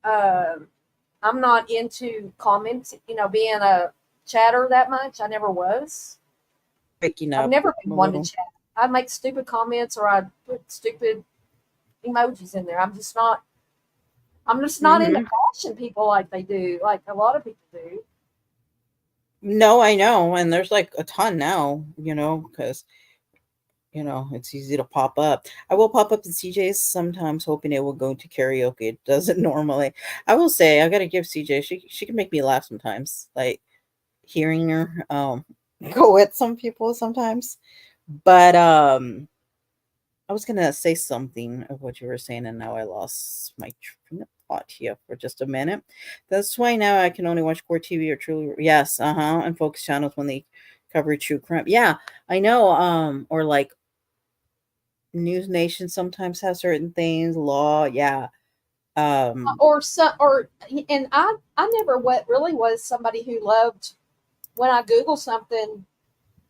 [SPEAKER 2] I'm not into comments, being a chatter that much. I never was.
[SPEAKER 1] Breaking
[SPEAKER 2] I've
[SPEAKER 1] up
[SPEAKER 2] never been
[SPEAKER 1] a
[SPEAKER 2] one to
[SPEAKER 1] little.
[SPEAKER 2] chat. I'd make stupid comments or I'd put stupid emojis in there. I'm just not into
[SPEAKER 1] Mm-hmm.
[SPEAKER 2] bashing people like they do, like a lot of people do.
[SPEAKER 1] No, I know, and there's like a ton now, because it's easy to pop up. I will pop up in CJ's sometimes, hoping it will go to karaoke. It doesn't normally. I will say I gotta give CJ. She can make me laugh sometimes. Like hearing her go at some people sometimes. But I was gonna say something of what you were saying, and now I lost my train of thought here for just a minute. That's why now I can only watch core TV or truly yes, and focus channels when they cover true crime. Yeah, I know. Or like News Nation sometimes have certain things. Law, yeah. Um,
[SPEAKER 2] And I never really was somebody who loved when I Google something.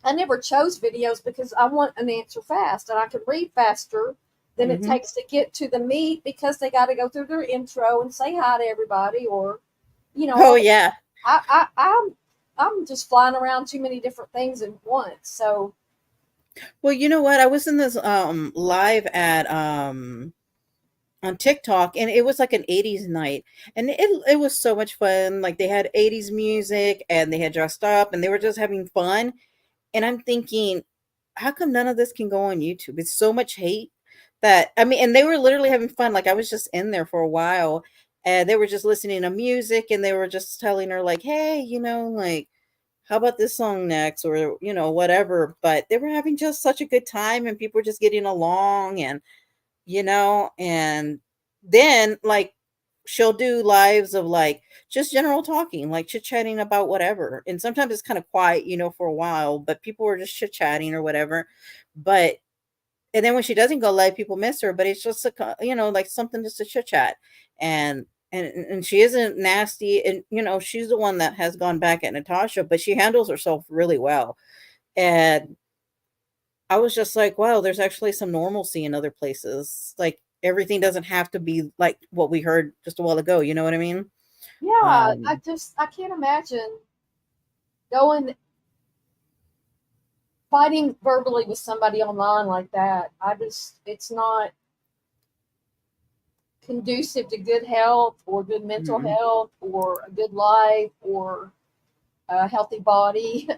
[SPEAKER 2] I never chose videos because I want an answer fast, and I can read faster than it
[SPEAKER 1] hmm
[SPEAKER 2] takes to get to the meat because they got to go through their intro and say hi to everybody, or
[SPEAKER 1] Oh
[SPEAKER 2] all the.
[SPEAKER 1] yeah.
[SPEAKER 2] I'm just flying around too many different things at once. So
[SPEAKER 1] Well, you know what? I was in this live at on TikTok, and it was like an 80s night, and it was so much fun. Like they had 80s music, and they had dressed up, and they were just having fun. And I'm thinking, how come none of this can go on YouTube? It's so much hate that I mean, and they were literally having fun. Like I was just in there for a while, and they were just listening to music, and they were just telling her like, "Hey, like how about this song next?" or whatever. But they were having just such a good time, and people were just getting along, and then like she'll do lives of like just general talking, like chit-chatting about whatever. And sometimes it's kind of quiet, for a while, but people are just chit-chatting or whatever. But and then when she doesn't go live, people miss her, but it's just like something just to chit-chat. And she isn't nasty, and she's the one that has gone back at Natasha, but she handles herself really well. And I was just like, wow, there's actually some normalcy in other places. Like everything doesn't have to be like what we heard just a while ago. You know what I mean?
[SPEAKER 2] yeah,
[SPEAKER 1] Um,
[SPEAKER 2] I can't imagine going fighting verbally with somebody online like that. It's not conducive to good health or good mental
[SPEAKER 1] mm,
[SPEAKER 2] health or a good life or a healthy body.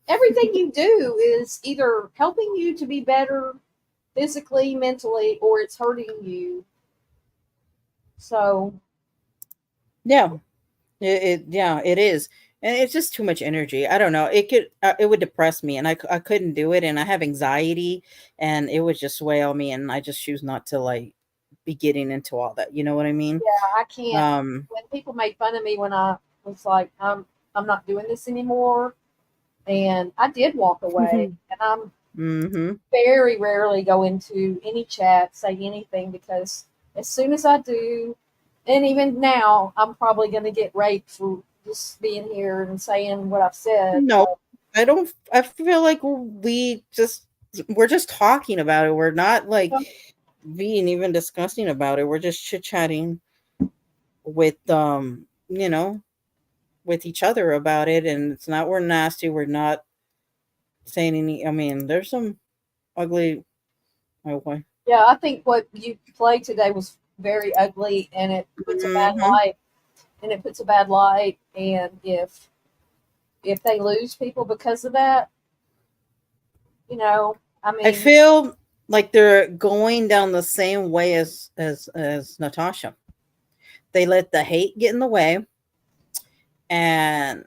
[SPEAKER 2] Everything you do is either helping you to be better physically, mentally, or it's hurting you. So,
[SPEAKER 1] yeah, yeah, it is. And it's just too much energy. I don't know. It would depress me, and I couldn't do it. And I have anxiety, and it would just weigh on me. And I just choose not to like be getting into all that. You know what I mean?
[SPEAKER 2] yeah, I can't.
[SPEAKER 1] Um,
[SPEAKER 2] When people made fun of me when I was like, I'm not doing this anymore, and I did walk away, and I'm
[SPEAKER 1] hmm
[SPEAKER 2] very rarely go into any chat, say anything because as soon as I do, and even now, I'm probably going to get raped for just being here and saying what I've said.
[SPEAKER 1] No, I don't. I feel like we're just talking about it. We're not like being even discussing about it. We're just chit chatting with you know, with each other about it, and it's not we're nasty. We're not saying any. I mean, there's some ugly. Oh boy.
[SPEAKER 2] Yeah, I think what you played today was very ugly, and it puts a bad
[SPEAKER 1] Hmm.
[SPEAKER 2] light. And it puts a bad light. And if they lose people because of that, I
[SPEAKER 1] I
[SPEAKER 2] mean,
[SPEAKER 1] feel like they're going down the same way as Natasha. They let the hate get in the way, and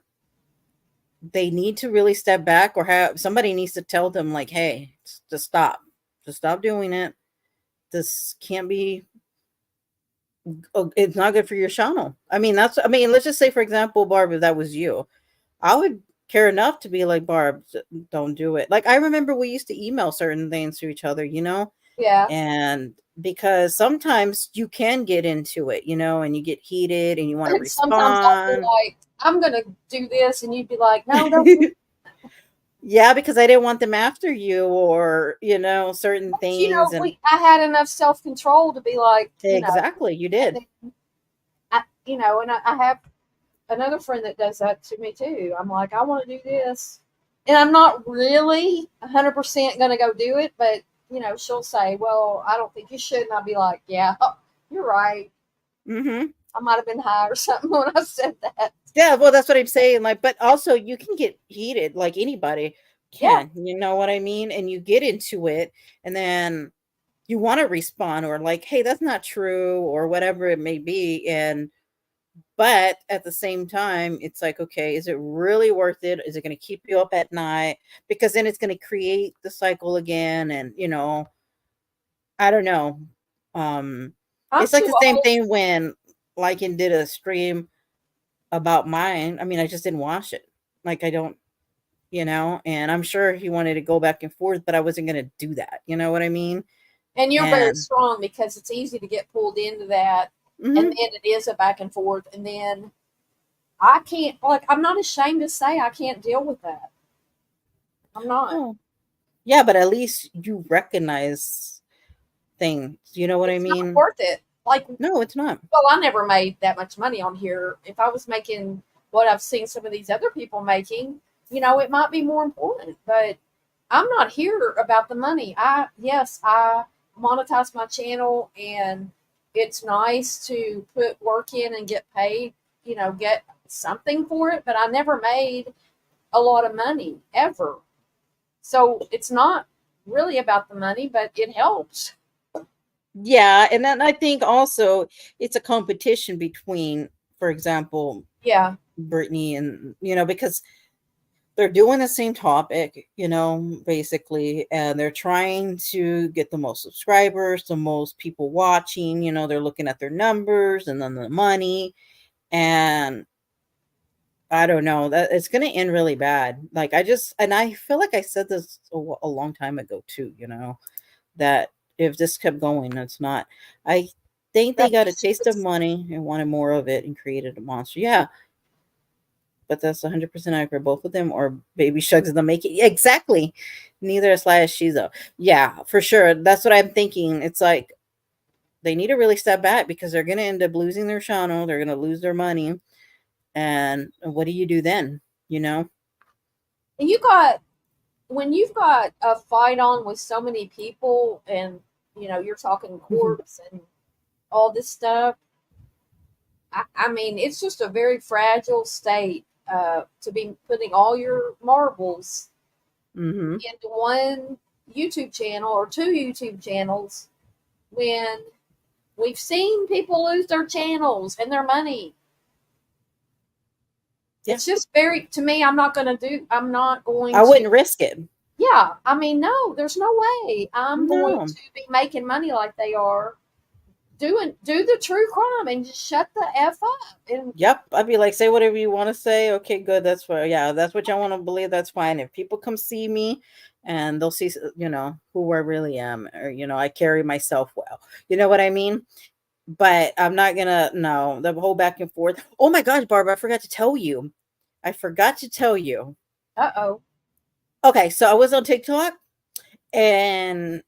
[SPEAKER 1] they need to really step back, or have somebody needs to tell them like, hey, just stop doing it. This can't be. Oh, it's not good for your channel. I mean, let's just say, for example, Barb, if that was you, I would care enough to be like, Barb, don't do it. Like, I remember we used to email certain things to each other,
[SPEAKER 2] yeah.
[SPEAKER 1] and because sometimes you can get into it, and you get heated and you want to
[SPEAKER 2] And sometimes I'll be
[SPEAKER 1] respond.
[SPEAKER 2] like, I'm gonna do this, and you'd be like, no, don't.
[SPEAKER 1] Yeah, because I didn't want them after you, or certain things. And
[SPEAKER 2] I had enough self control to be like,
[SPEAKER 1] exactly, you did.
[SPEAKER 2] I have another friend that does that to me too. I'm like, I want to do this, and I'm not really 100% gonna go do it, but she'll say, well, I don't think you should, and I'll be like, yeah, you're right.
[SPEAKER 1] Hmm.
[SPEAKER 2] I might have been high or something when I said that.
[SPEAKER 1] Yeah, well, that's what I'm saying. Like, but also you can get heated, like anybody
[SPEAKER 2] Yeah.
[SPEAKER 1] can. You know what I mean? And you get into it, and then you want to respond, or like, hey, that's not true, or whatever it may be. And but at the same time, it's like, okay, is it really worth it? Is it going to keep you up at night? Because then it's going to create the cycle again, and I don't know. Um,
[SPEAKER 2] I'm
[SPEAKER 1] it's like
[SPEAKER 2] too
[SPEAKER 1] the same
[SPEAKER 2] old.
[SPEAKER 1] thing when Lycan did a stream about mine. I mean, I just didn't watch it. Like, I don't, and I'm sure he wanted to go back and forth, but I wasn't going to do that. You know what I mean?
[SPEAKER 2] And you're very
[SPEAKER 1] And
[SPEAKER 2] strong because it's easy to get pulled into that. And then
[SPEAKER 1] mhm.
[SPEAKER 2] it is a back and forth. And then I can't, like, I'm not ashamed to say I can't deal with that. I'm not.
[SPEAKER 1] Oh, yeah, but at least you recognize things. You know what I
[SPEAKER 2] It's not
[SPEAKER 1] mean?
[SPEAKER 2] worth it. Like,
[SPEAKER 1] No, it's not.
[SPEAKER 2] well, I never made that much money on here. If I was making what I've seen some of these other people making, it might be more important. But I'm not here about the money. Yes, I monetize my channel, and it's nice to put work in and get paid, get something for it, but I never made a lot of money ever. So it's not really about the money, but it helps.
[SPEAKER 1] Yeah, and then I think also it's a competition between, for example,
[SPEAKER 2] Yeah.
[SPEAKER 1] Brittany and because they're doing the same topic, basically, and they're trying to get the most subscribers, the most people watching. They're looking at their numbers and then the money, and I don't know that it's going to end really bad. Like, and I feel like I said this a long time ago too. That if this kept going, it's not. I think they got a taste of money and wanted more of it and created a monster. Yeah, but that's 100% accurate. Both of them are baby shugs in the making. Exactly. Neither is Sly as Shizo. Yeah, for sure. That's what I'm thinking. It's like they need to really step back because they're going to end up losing their channel. They're going to lose their money. And what do you do then? You know?
[SPEAKER 2] And when you've got a fight on with so many people, and you're talking courts and all this stuff, I mean, it's just a very fragile state to be putting all your marbles
[SPEAKER 1] Mm-hmm.
[SPEAKER 2] into one YouTube channel or two YouTube channels when we've seen people lose their channels and their money.
[SPEAKER 1] Yeah.
[SPEAKER 2] It's just to me, I'm not going
[SPEAKER 1] I
[SPEAKER 2] to.
[SPEAKER 1] wouldn't risk it.
[SPEAKER 2] Yeah, I mean, no, there's no way I'm going
[SPEAKER 1] No.
[SPEAKER 2] to be making money like they are. Do the true crime and just shut the F up. And
[SPEAKER 1] Yep. I'd be like, say whatever you want to say. Okay, good. That's fine. Yeah, that's what y'all want to believe. That's fine. If people come see me and they'll see, who I really am, or, I carry myself well. You know what I mean? but I'm not gonna no the whole back and forth. Oh my gosh, Barbara, I forgot to tell you. I forgot to tell you.
[SPEAKER 2] Uh-oh.
[SPEAKER 1] Okay, so I was on TikTok and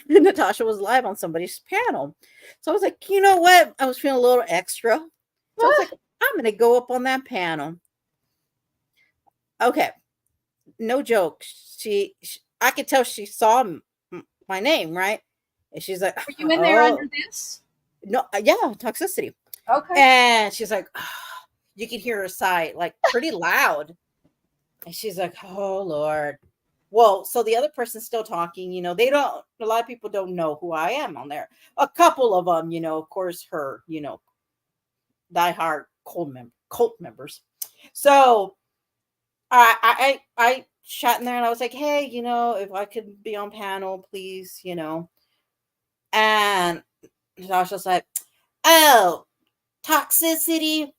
[SPEAKER 1] Natasha was live on somebody's panel. So I was like, you know what? I was feeling a little extra. So I was like, I'm gonna go up on that panel. Okay, no joke. She I could tell she saw my name, right? And she's like,
[SPEAKER 2] Were you in there
[SPEAKER 1] oh
[SPEAKER 2] under this?
[SPEAKER 1] no, yeah, Toxicity.
[SPEAKER 2] Okay.
[SPEAKER 1] And she's like, you can hear her sigh like pretty loud. And she's like, oh Lord. Well, so the other person's still talking, they don't, a lot of people don't know who I am on there. A couple of them, of course, her, diehard cult members. So I sat in there and I was like, hey, if I could be on panel, please, and Natasha's like, oh, Toxicity.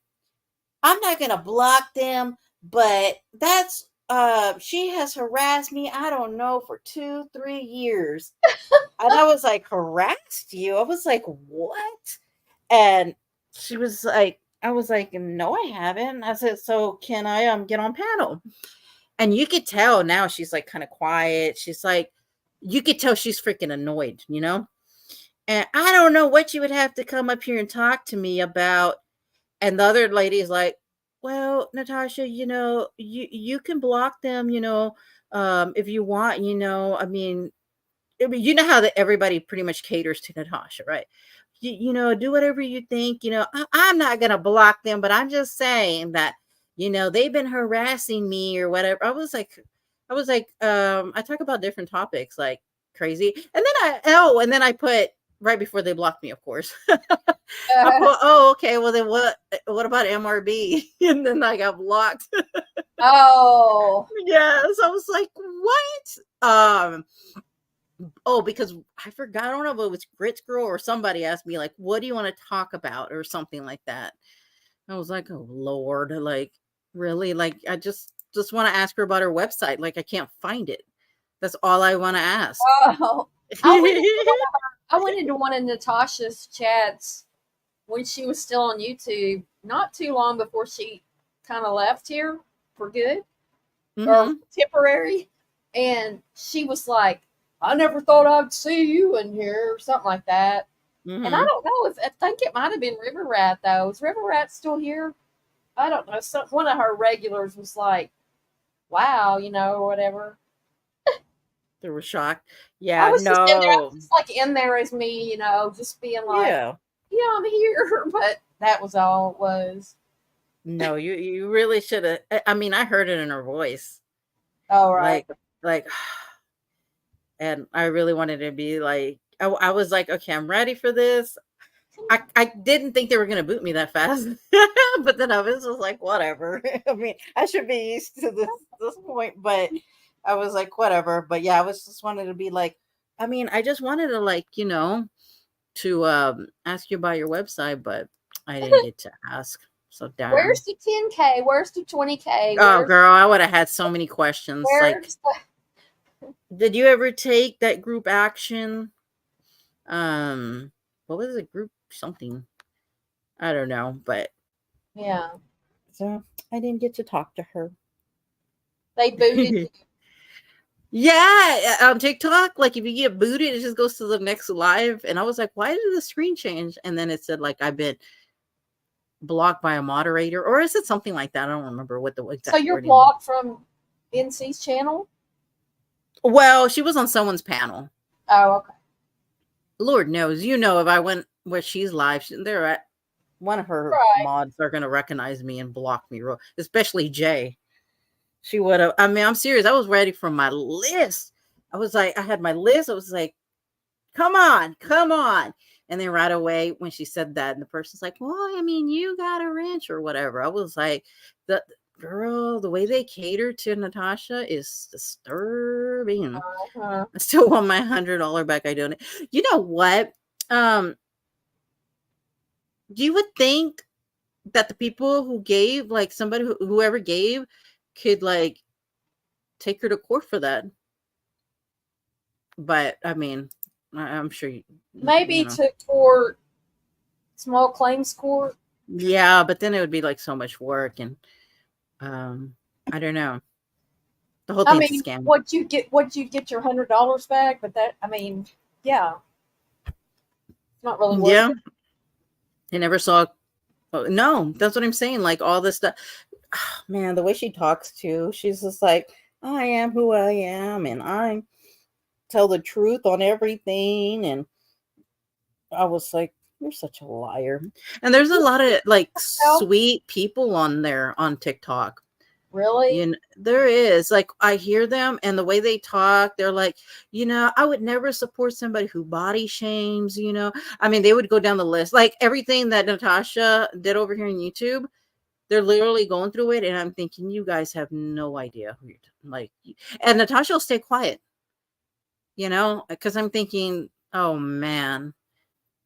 [SPEAKER 1] I'm not gonna block them, but that's she has harassed me, I don't know, for 2-3 years. And I was like, harassed you? I was like, what? And she was like, I was like, no, I haven't. I said, so can I get on panel? And you could tell now she's like kind of quiet. She's like, you could tell she's freaking annoyed, And I don't know what you would have to come up here and talk to me about. And the other lady is like, well, Natasha, you can block them, if you want, you know how that everybody pretty much caters to Natasha, right? Do whatever you think, I'm not going to block them, but I'm just saying that, they've been harassing me or whatever. I talk about different topics like crazy. And then I put right before they blocked me, of course. Oh, okay. Well, then what about MRB? And then I got blocked.
[SPEAKER 2] Oh.
[SPEAKER 1] Yes. I was like, what? Oh, because I forgot. I don't know if it was Grits Girl or somebody asked me, like, what do you want to talk about or something like that. I was like, oh Lord, like, really? Like, I just want to ask her about her website. Like, I can't find it. That's all I want to ask.
[SPEAKER 2] Oh. I went into one of Natasha's chats when she was still on YouTube, not too long before she kind of left here for good or temporary. And she was like, I never thought I'd see you in here, or something like that. And I don't know I think it might have been River Rat though. Is River Rat still here? I don't know. One of her regulars was like, wow, or whatever.
[SPEAKER 1] They were shocked. Yeah,
[SPEAKER 2] Just like in there as me, just being like, yeah, I'm here. But that was all it was.
[SPEAKER 1] No, you really should have. I mean, I heard it in her voice.
[SPEAKER 2] All right.
[SPEAKER 1] Like, and I really wanted to be like, I was like, okay, I'm ready for this. I didn't think they were going to boot me that fast, but then I was just like, whatever. I mean, I should be used to this point, but I was like, whatever. But yeah, I was just wanted to be like, I mean, I just wanted to like, to ask you about your website, but I didn't get to ask. So darn.
[SPEAKER 2] Where's the 10K? Where's the 20K?
[SPEAKER 1] Oh, girl, I would have had so many questions. Like, did you ever take that group action? What was it? Group something? I don't know, but
[SPEAKER 2] yeah.
[SPEAKER 1] So I didn't get to talk to her.
[SPEAKER 2] They booted you.
[SPEAKER 1] Yeah, on TikTok, like if you get booted, it just goes to the next live. And I was like, why did the screen change? And then it said like I've been blocked by a moderator, or is it something like that? I don't remember what the exact.
[SPEAKER 2] So you're blocked from NC's channel?
[SPEAKER 1] Well, she was on someone's panel.
[SPEAKER 2] Oh, okay.
[SPEAKER 1] Lord knows, if I went where she's live, they're at one of her mods are gonna recognize me and block me, especially Jay. She would have. I mean, I'm serious. I was ready for my list. I was like, I had my list. I was like, come on. And then right away when she said that, and the person's like, well, I mean, you got a ranch or whatever. I was like, the way they cater to Natasha is disturbing. I still want my $100 back. I don't. You know what? You would think that the people who gave, like somebody whoever gave, could like take her to court for that. But I mean, I'm sure
[SPEAKER 2] maybe to court Small claims court.
[SPEAKER 1] Yeah, but then it would be like so much work, and I don't know. The whole
[SPEAKER 2] I
[SPEAKER 1] thing's a
[SPEAKER 2] mean,
[SPEAKER 1] scam.
[SPEAKER 2] what you get your $100 back, but that, I mean, yeah, it's not really worth
[SPEAKER 1] Yeah,
[SPEAKER 2] it.
[SPEAKER 1] I never saw. Oh, no, that's what I'm saying. Like all this stuff, man. The way she talks too, she's just like, I am who I am, and I tell the truth on everything. And I was like, you're such a liar. And there's a lot of like
[SPEAKER 2] Well,
[SPEAKER 1] sweet people on there on TikTok.
[SPEAKER 2] really?
[SPEAKER 1] There is, like, I hear them and the way they talk, they're like, I would never support somebody who body shames. I mean, they would go down the list, like everything that Natasha did over here on YouTube. They're literally going through it, and I'm thinking, you guys have no idea who you're like. And Natasha will stay quiet, because I'm thinking, oh man.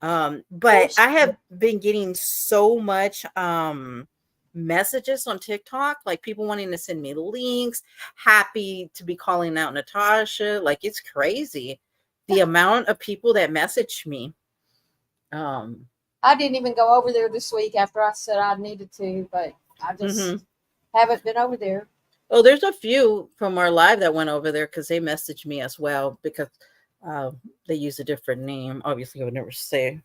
[SPEAKER 2] Well,
[SPEAKER 1] But I have been getting so much messages on TikTok, like people wanting to send me links, happy to be calling out Natasha. Like, it's crazy the amount of people that message me.
[SPEAKER 2] I didn't even go over there this week after I said I needed to, but I just haven't been over there.
[SPEAKER 1] Oh, there's a few from our live that went over there because they messaged me as well, because they use a different name. Obviously, I would never say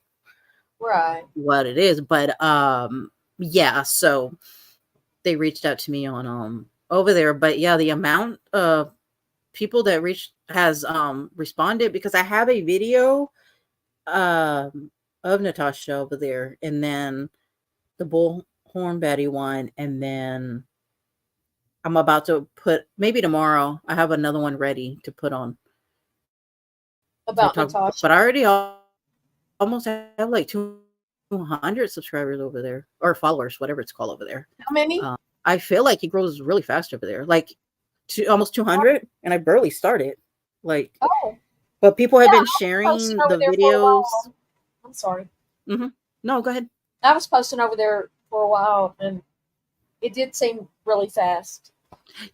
[SPEAKER 2] Right.
[SPEAKER 1] what it is, but yeah, so they reached out to me on over there. But yeah, the amount of people that has responded, because I have a video of Natasha over there, and then the Bullhorn Betty one, and then I'm about to put, maybe tomorrow, I have another one ready to put on
[SPEAKER 2] About
[SPEAKER 1] TikTok.
[SPEAKER 2] Natasha.
[SPEAKER 1] But I already almost have like 200 subscribers over there, or followers, whatever it's called over there.
[SPEAKER 2] How many?
[SPEAKER 1] I feel like it grows really fast over there, like almost 200, and I barely started. Like,
[SPEAKER 2] Oh,
[SPEAKER 1] but people have
[SPEAKER 2] yeah,
[SPEAKER 1] been
[SPEAKER 2] I was
[SPEAKER 1] sharing
[SPEAKER 2] posting over
[SPEAKER 1] the
[SPEAKER 2] there for a
[SPEAKER 1] videos.
[SPEAKER 2] while. I'm sorry.
[SPEAKER 1] No, go ahead.
[SPEAKER 2] I was posting over there for a while, and it did seem really fast.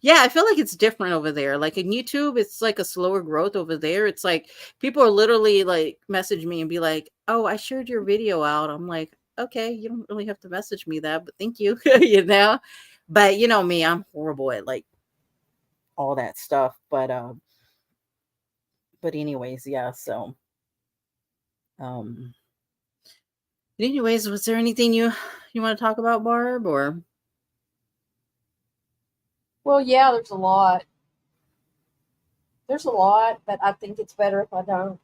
[SPEAKER 1] Yeah, I feel like it's different over there. Like in YouTube, it's like a slower growth. Over there, it's like people are literally like message me and be like, "Oh, I shared your video out." I'm like, "Okay, you don't really have to message me that, but thank you." But you know me, I'm horrible at like all that stuff. But anyways, yeah. So, um, anyways, was there anything you want to talk about, Barb, or?
[SPEAKER 2] Well, yeah, there's a lot. There's a lot, but I think it's better if I don't.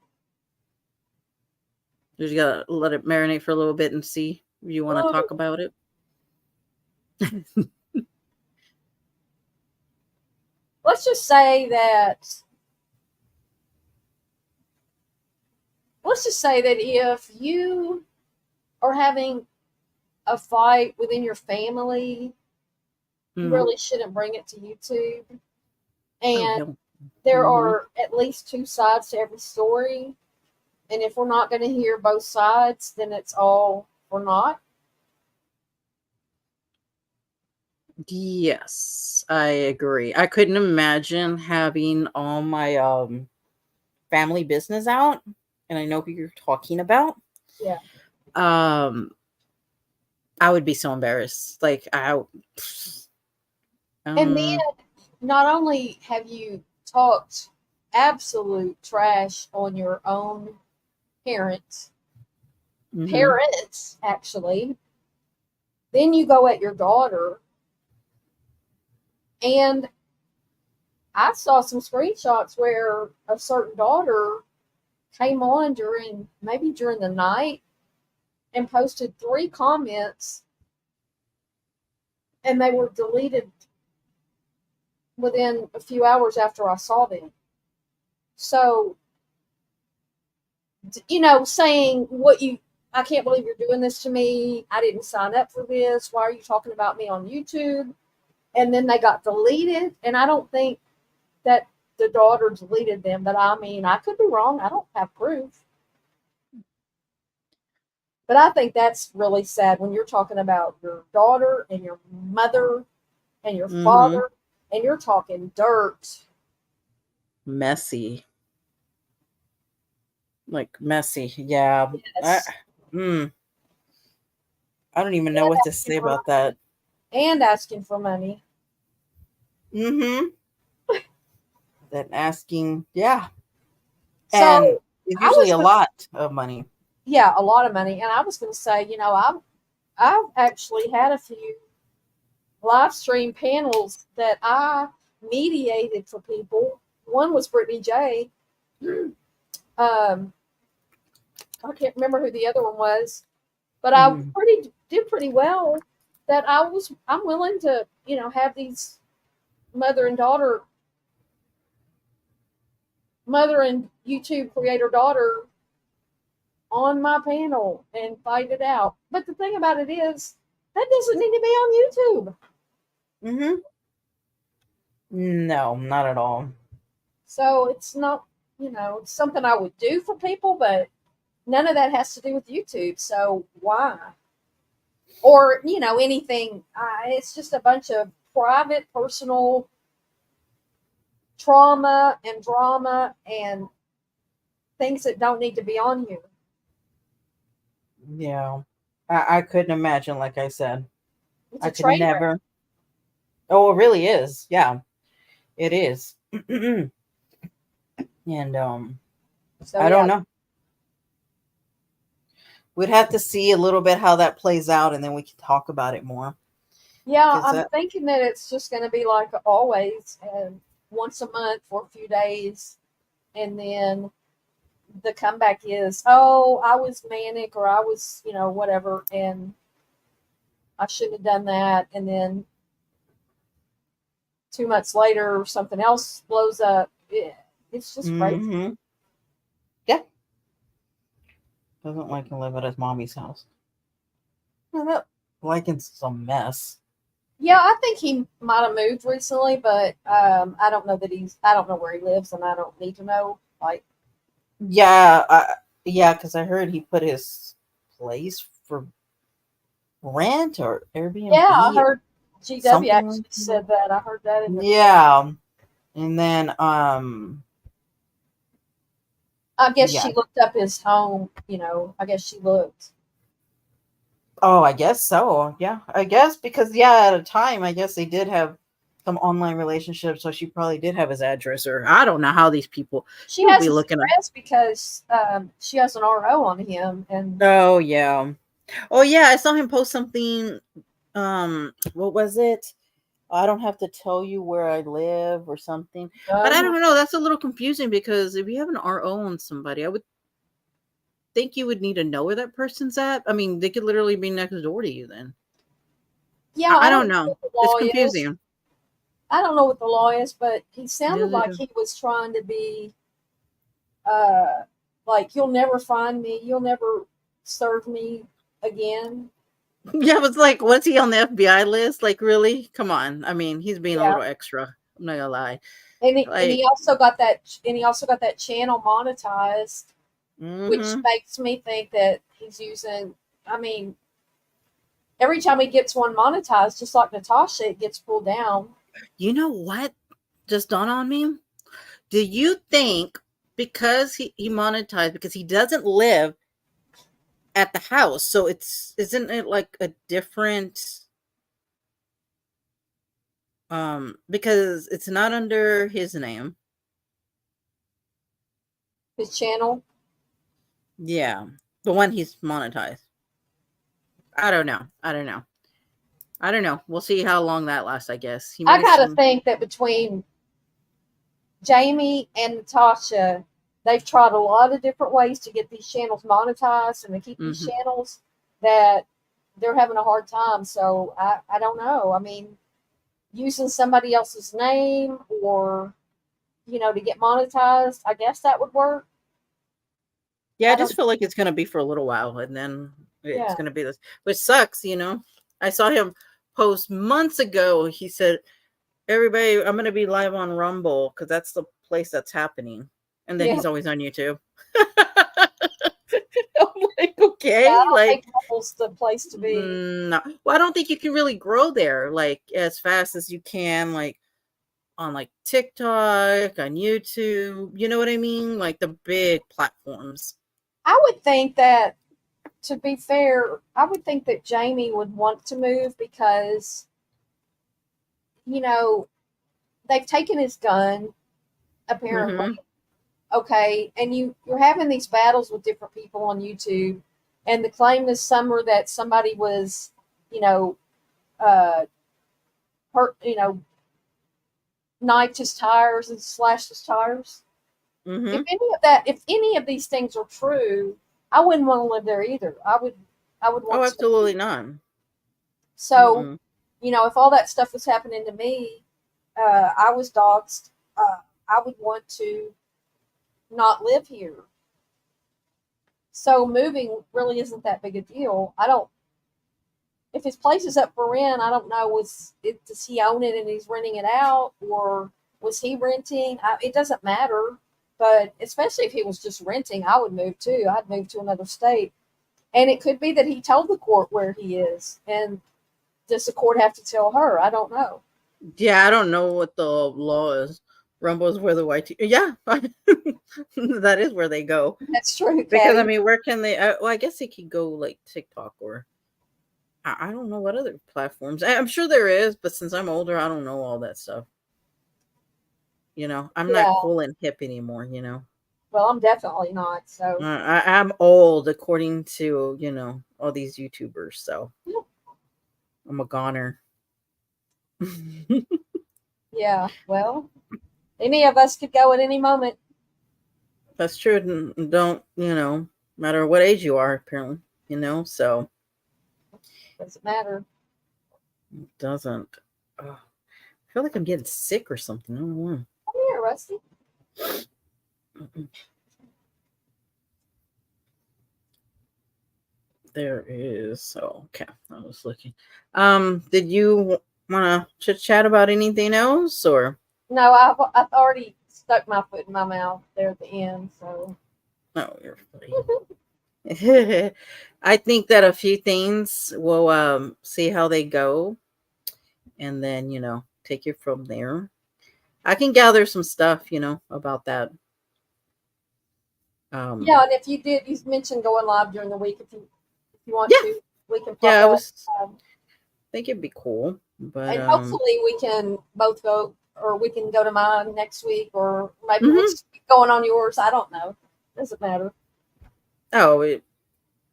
[SPEAKER 1] You gotta let it marinate for a little bit and see if you want to talk about it.
[SPEAKER 2] Let's just say that if you are having a fight within your family, you really shouldn't bring it to YouTube. And there are at least two sides to every story. And if we're not going to hear both sides, then it's all or not.
[SPEAKER 1] Yes, I agree. I couldn't imagine having all my family business out, and I know who you're talking about.
[SPEAKER 2] Yeah.
[SPEAKER 1] I would be so embarrassed. Like
[SPEAKER 2] And then not only have you talked absolute trash on your own parents actually, then you go at your daughter, and I saw some screenshots where a certain daughter came on during the night and posted 3 comments, and they were deleted within a few hours after I saw them. So, saying I can't believe you're doing this to me. I didn't sign up for this. Why are you talking about me on YouTube? And then they got deleted. And I don't think that the daughter deleted them, but I mean, I could be wrong. I don't have proof. But I think that's really sad when you're talking about your daughter and your mother and your father, and you're talking dirt.
[SPEAKER 1] Messy. Like messy, yeah.
[SPEAKER 2] Yes.
[SPEAKER 1] I don't even know
[SPEAKER 2] And
[SPEAKER 1] what to
[SPEAKER 2] asking
[SPEAKER 1] say
[SPEAKER 2] for
[SPEAKER 1] about that.
[SPEAKER 2] and asking for money.
[SPEAKER 1] Mm-hmm. Then asking, yeah. And
[SPEAKER 2] So
[SPEAKER 1] it's
[SPEAKER 2] I
[SPEAKER 1] usually
[SPEAKER 2] was
[SPEAKER 1] a lot of money.
[SPEAKER 2] yeah, a lot of money. And I was going to say, I've actually had a few live stream panels that I mediated for people. One was Brittany J. I can't remember who the other one was, but I
[SPEAKER 1] Mhm.
[SPEAKER 2] did pretty well. That I'm willing to have these mother and daughter, mother and YouTube creator daughter on my panel and fight it out. But the thing about it is that doesn't need to be on YouTube.
[SPEAKER 1] Mm-hmm. No, not at all.
[SPEAKER 2] So it's not, it's something I would do for people, but none of that has to do with YouTube. So why? Or, anything. It's just a bunch of private, personal trauma and drama and things that don't need to be on here.
[SPEAKER 1] Yeah. I couldn't imagine, like I said.
[SPEAKER 2] It's
[SPEAKER 1] I
[SPEAKER 2] a
[SPEAKER 1] could
[SPEAKER 2] train wreck.
[SPEAKER 1] never. Oh, it really is. Yeah, it is. And
[SPEAKER 2] So,
[SPEAKER 1] I don't
[SPEAKER 2] yeah.
[SPEAKER 1] know. We'd have to see a little bit how that plays out, and then we can talk about it more.
[SPEAKER 2] Yeah,
[SPEAKER 1] Because
[SPEAKER 2] I'm thinking that it's just going to be like always, once a month for a few days. And then the comeback is, oh, I was manic or I was, whatever. And I shouldn't have done that. And then 2 months later, something else blows up. It's just crazy.
[SPEAKER 1] mm-hmm. Yeah, doesn't like to live at his mommy's house. Like it's a mess.
[SPEAKER 2] Yeah, I think he might have moved recently, but I don't know that I don't know where he lives, and I don't need to know. Like,
[SPEAKER 1] Yeah, yeah, because I heard he put his place for rent or
[SPEAKER 2] yeah, I
[SPEAKER 1] Airbnb,
[SPEAKER 2] heard GW
[SPEAKER 1] something
[SPEAKER 2] actually
[SPEAKER 1] like that.
[SPEAKER 2] said that. I heard that in the.
[SPEAKER 1] Yeah, and then
[SPEAKER 2] I guess
[SPEAKER 1] yeah.
[SPEAKER 2] she looked up his home. I guess she looked.
[SPEAKER 1] Oh, I guess so. Yeah, I guess because yeah, at a time, I guess they did have some online relationships, so she probably did have his address, or I don't know how these people
[SPEAKER 2] She
[SPEAKER 1] will
[SPEAKER 2] has
[SPEAKER 1] be
[SPEAKER 2] his
[SPEAKER 1] looking at.
[SPEAKER 2] address because she has an RO on him, and
[SPEAKER 1] Oh yeah, oh yeah, I saw him post something. What was it? I don't have to tell you where I live or something, but I don't know. That's a little confusing because if you have an RO on somebody, I would think you would need to know where that person's at. I mean, they could literally be next door to you then.
[SPEAKER 2] yeah,
[SPEAKER 1] I
[SPEAKER 2] I
[SPEAKER 1] don't
[SPEAKER 2] don't know
[SPEAKER 1] know.
[SPEAKER 2] what the
[SPEAKER 1] It's
[SPEAKER 2] law is.
[SPEAKER 1] confusing.
[SPEAKER 2] I don't know what the law is, but he sounded
[SPEAKER 1] Yes, it
[SPEAKER 2] like
[SPEAKER 1] is.
[SPEAKER 2] he was trying to be uh like, you'll never find me, you'll never serve me again.
[SPEAKER 1] Yeah, I was like, was he on the FBI list? Like, really? Come on. I mean, he's being a
[SPEAKER 2] Yeah.
[SPEAKER 1] little extra. I'm not gonna lie.
[SPEAKER 2] And
[SPEAKER 1] Like,
[SPEAKER 2] he also got that channel monetized, which
[SPEAKER 1] mm-hmm.
[SPEAKER 2] makes me think that he's using, I mean, every time he gets one monetized, just like Natasha, it gets pulled down.
[SPEAKER 1] You know what? Just dawned on me. Do you think because he monetized because he doesn't live at the house, so isn't it like a different because it's not under his name.
[SPEAKER 2] His channel.
[SPEAKER 1] Yeah. The one he's monetized. I don't know. I don't know. I don't know. We'll see how long that lasts, I guess. He
[SPEAKER 2] I
[SPEAKER 1] made
[SPEAKER 2] gotta
[SPEAKER 1] some
[SPEAKER 2] think that between Jamie and Natasha, they've tried a lot of different ways to get these channels monetized and to keep these
[SPEAKER 1] mm-hmm.
[SPEAKER 2] channels, that they're having a hard time. So I don't know. I mean, using somebody else's name or, to get monetized, I guess that would work.
[SPEAKER 1] Yeah, I
[SPEAKER 2] I
[SPEAKER 1] just
[SPEAKER 2] don't,
[SPEAKER 1] feel like it's gonna be for a little while and then it's
[SPEAKER 2] yeah.
[SPEAKER 1] gonna be this, which sucks, I saw him post months ago. He said, everybody, I'm gonna be live on Rumble because that's the place that's happening. And then
[SPEAKER 2] Yeah.
[SPEAKER 1] he's always on YouTube. I'm like,
[SPEAKER 2] Yeah, I
[SPEAKER 1] okay,
[SPEAKER 2] don't
[SPEAKER 1] like
[SPEAKER 2] think Rumble's the place to be.
[SPEAKER 1] no. Well, I don't think you can really grow there like as fast as you can, like on like TikTok, on YouTube. You know what I mean? Like the big platforms.
[SPEAKER 2] I would think that to be fair, I would think that Jamie would want to move because, you know, they've taken his gun, apparently.
[SPEAKER 1] Mhm.
[SPEAKER 2] Okay, and you're having these battles with different people on YouTube, and the claim this summer that somebody was, you know, hurt, knifed his tires and slashed his tires.
[SPEAKER 1] Mhm.
[SPEAKER 2] If any of these things are true, I wouldn't want to live there either. I would
[SPEAKER 1] Oh,
[SPEAKER 2] want to.
[SPEAKER 1] absolutely not.
[SPEAKER 2] So,
[SPEAKER 1] Mm-mm.
[SPEAKER 2] if all that stuff was happening to me, I was doxxed. I would want to not live here. So moving really isn't that big a deal. I don't. If his place is up for rent, I don't know. Does he own it and he's renting it out, or was he renting? It doesn't matter. But especially if he was just renting, I would move too. I'd move to another state, and it could be that he told the court where he is, and does the court have to tell her? I don't know.
[SPEAKER 1] Yeah, I don't know what the law is. Rumble's where the white. Yeah, that is where they go.
[SPEAKER 2] That's true,
[SPEAKER 1] Because I
[SPEAKER 2] Caddy.
[SPEAKER 1] mean, where can they? Well, I guess they could go like TikTok or I don't know what other platforms. I'm sure there is, but since I'm older, I don't know all that stuff. I'm not
[SPEAKER 2] Yeah.
[SPEAKER 1] cool and hip anymore.
[SPEAKER 2] Well, I'm definitely not. So
[SPEAKER 1] I'm old according to all these YouTubers. So I'm a goner.
[SPEAKER 2] yeah. Well, any of us could go at any moment.
[SPEAKER 1] That's true. Don't matter what age you are, apparently. So
[SPEAKER 2] Doesn't matter.
[SPEAKER 1] it doesn't. I feel like I'm getting sick or something. I don't know.
[SPEAKER 2] Come here, Rusty.
[SPEAKER 1] There is. So okay, I was looking. Did you want to chit chat about anything else, or?
[SPEAKER 2] No, I've already stuck my foot in my mouth there at the end. So.
[SPEAKER 1] Oh, you're funny. I think that a few things we'll see how they go, and then take it from there. I can gather some stuff about that.
[SPEAKER 2] Yeah, and if you mentioned going live during the week. If you want
[SPEAKER 1] Yeah,
[SPEAKER 2] to, we can pop
[SPEAKER 1] yeah. I
[SPEAKER 2] up.
[SPEAKER 1] was think it'd be cool, but
[SPEAKER 2] And hopefully we can both go, or we can go to mine next week, or maybe we'll
[SPEAKER 1] mhm.
[SPEAKER 2] just keep going on yours. I don't know. Doesn't matter
[SPEAKER 1] Oh,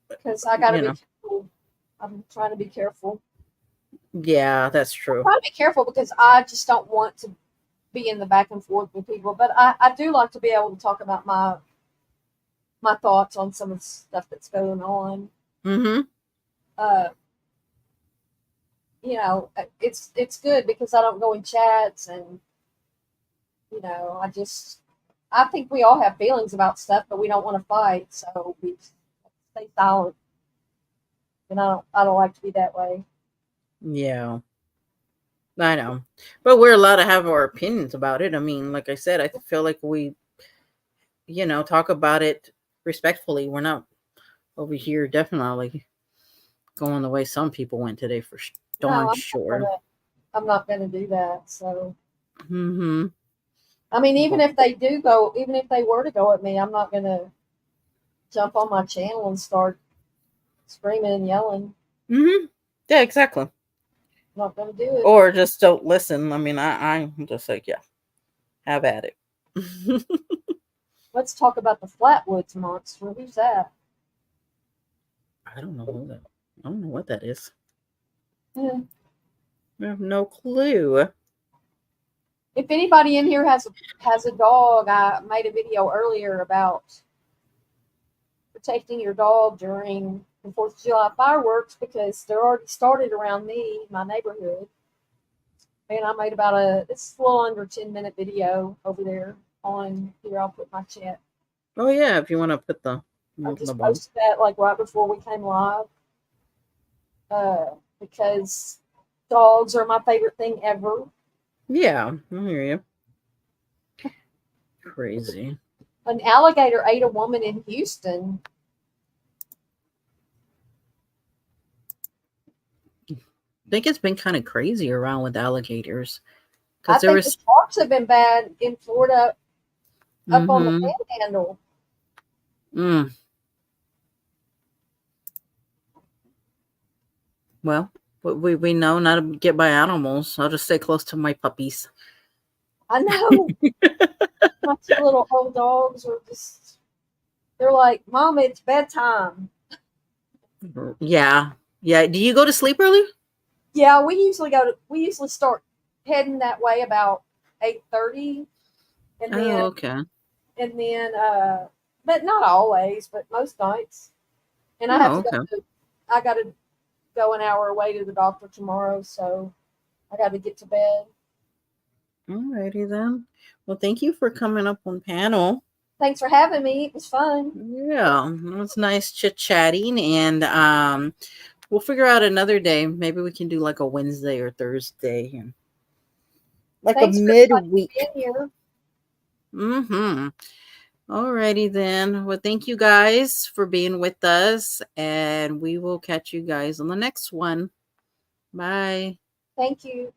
[SPEAKER 2] because I got to be careful. I'm trying to be careful.
[SPEAKER 1] yeah, that's
[SPEAKER 2] I'm
[SPEAKER 1] true.
[SPEAKER 2] trying to be careful because I just don't want to be in the back and forth with people. But I do like to be able to talk about my thoughts on some of the stuff that's going on.
[SPEAKER 1] Mm-hmm.
[SPEAKER 2] It's good because I don't go in chats, and I think we all have feelings about stuff, but we don't want to fight, so we stay silent. And I don't like to be that way.
[SPEAKER 1] Yeah, I know, but we're allowed to have our opinions about it. I mean, like I said, I feel like we, talk about it respectfully. We're not over here definitely going the way some people went today for darn
[SPEAKER 2] No,
[SPEAKER 1] sure.
[SPEAKER 2] I'm not gonna do that. So
[SPEAKER 1] Mm-hmm.
[SPEAKER 2] I mean, even if they were to go at me, I'm not gonna jump on my channel and start screaming and yelling.
[SPEAKER 1] Mm-hmm. Yeah, exactly.
[SPEAKER 2] I'm not gonna do it.
[SPEAKER 1] Or just don't listen. I mean, I'm just like, yeah, have at it.
[SPEAKER 2] Let's talk about the Flatwoods monster. Who's that?
[SPEAKER 1] I don't know who that. I don't know what that is.
[SPEAKER 2] Yeah.
[SPEAKER 1] I have no clue.
[SPEAKER 2] If anybody in here has a dog, I made a video earlier about protecting your dog during the 4th of July fireworks because they're already started around my neighborhood. And I made it's a little under 10-minute video over there on here. I'll put my chat.
[SPEAKER 1] Oh yeah, if you want to put the
[SPEAKER 2] I just posted that like right before we came live. Because dogs are my favorite thing ever.
[SPEAKER 1] Yeah, I hear you. Crazy.
[SPEAKER 2] An alligator ate a woman in Houston.
[SPEAKER 1] I think it's been kind of crazy around with alligators.
[SPEAKER 2] I think the sharks have been bad in Florida up on the Panhandle.
[SPEAKER 1] Mm. Well, we know not to get by animals. I'll just stay close to my puppies.
[SPEAKER 2] I know. My two little old dogs are just, they're like, Mom, it's bedtime.
[SPEAKER 1] Yeah. Yeah. Do you go to sleep early?
[SPEAKER 2] Yeah, we usually start heading that way about 8:30. And then
[SPEAKER 1] Oh, okay.
[SPEAKER 2] and then but not always, but most nights. And I have
[SPEAKER 1] Oh,
[SPEAKER 2] to
[SPEAKER 1] okay.
[SPEAKER 2] I gotta go an hour away to the doctor tomorrow, so I gotta get to bed.
[SPEAKER 1] Alrighty then. Well, thank you for coming up on panel.
[SPEAKER 2] Thanks for having me. It was fun.
[SPEAKER 1] Yeah, it was nice chit-chatting, and we'll figure out another day. Maybe we can do like a Wednesday or Thursday, and like a
[SPEAKER 2] Thanks for everybody
[SPEAKER 1] midweek.
[SPEAKER 2] being here.
[SPEAKER 1] Mm-hmm. Alrighty then. Well, thank you guys for being with us, and we will catch you guys on the next one. Bye.
[SPEAKER 2] Thank you.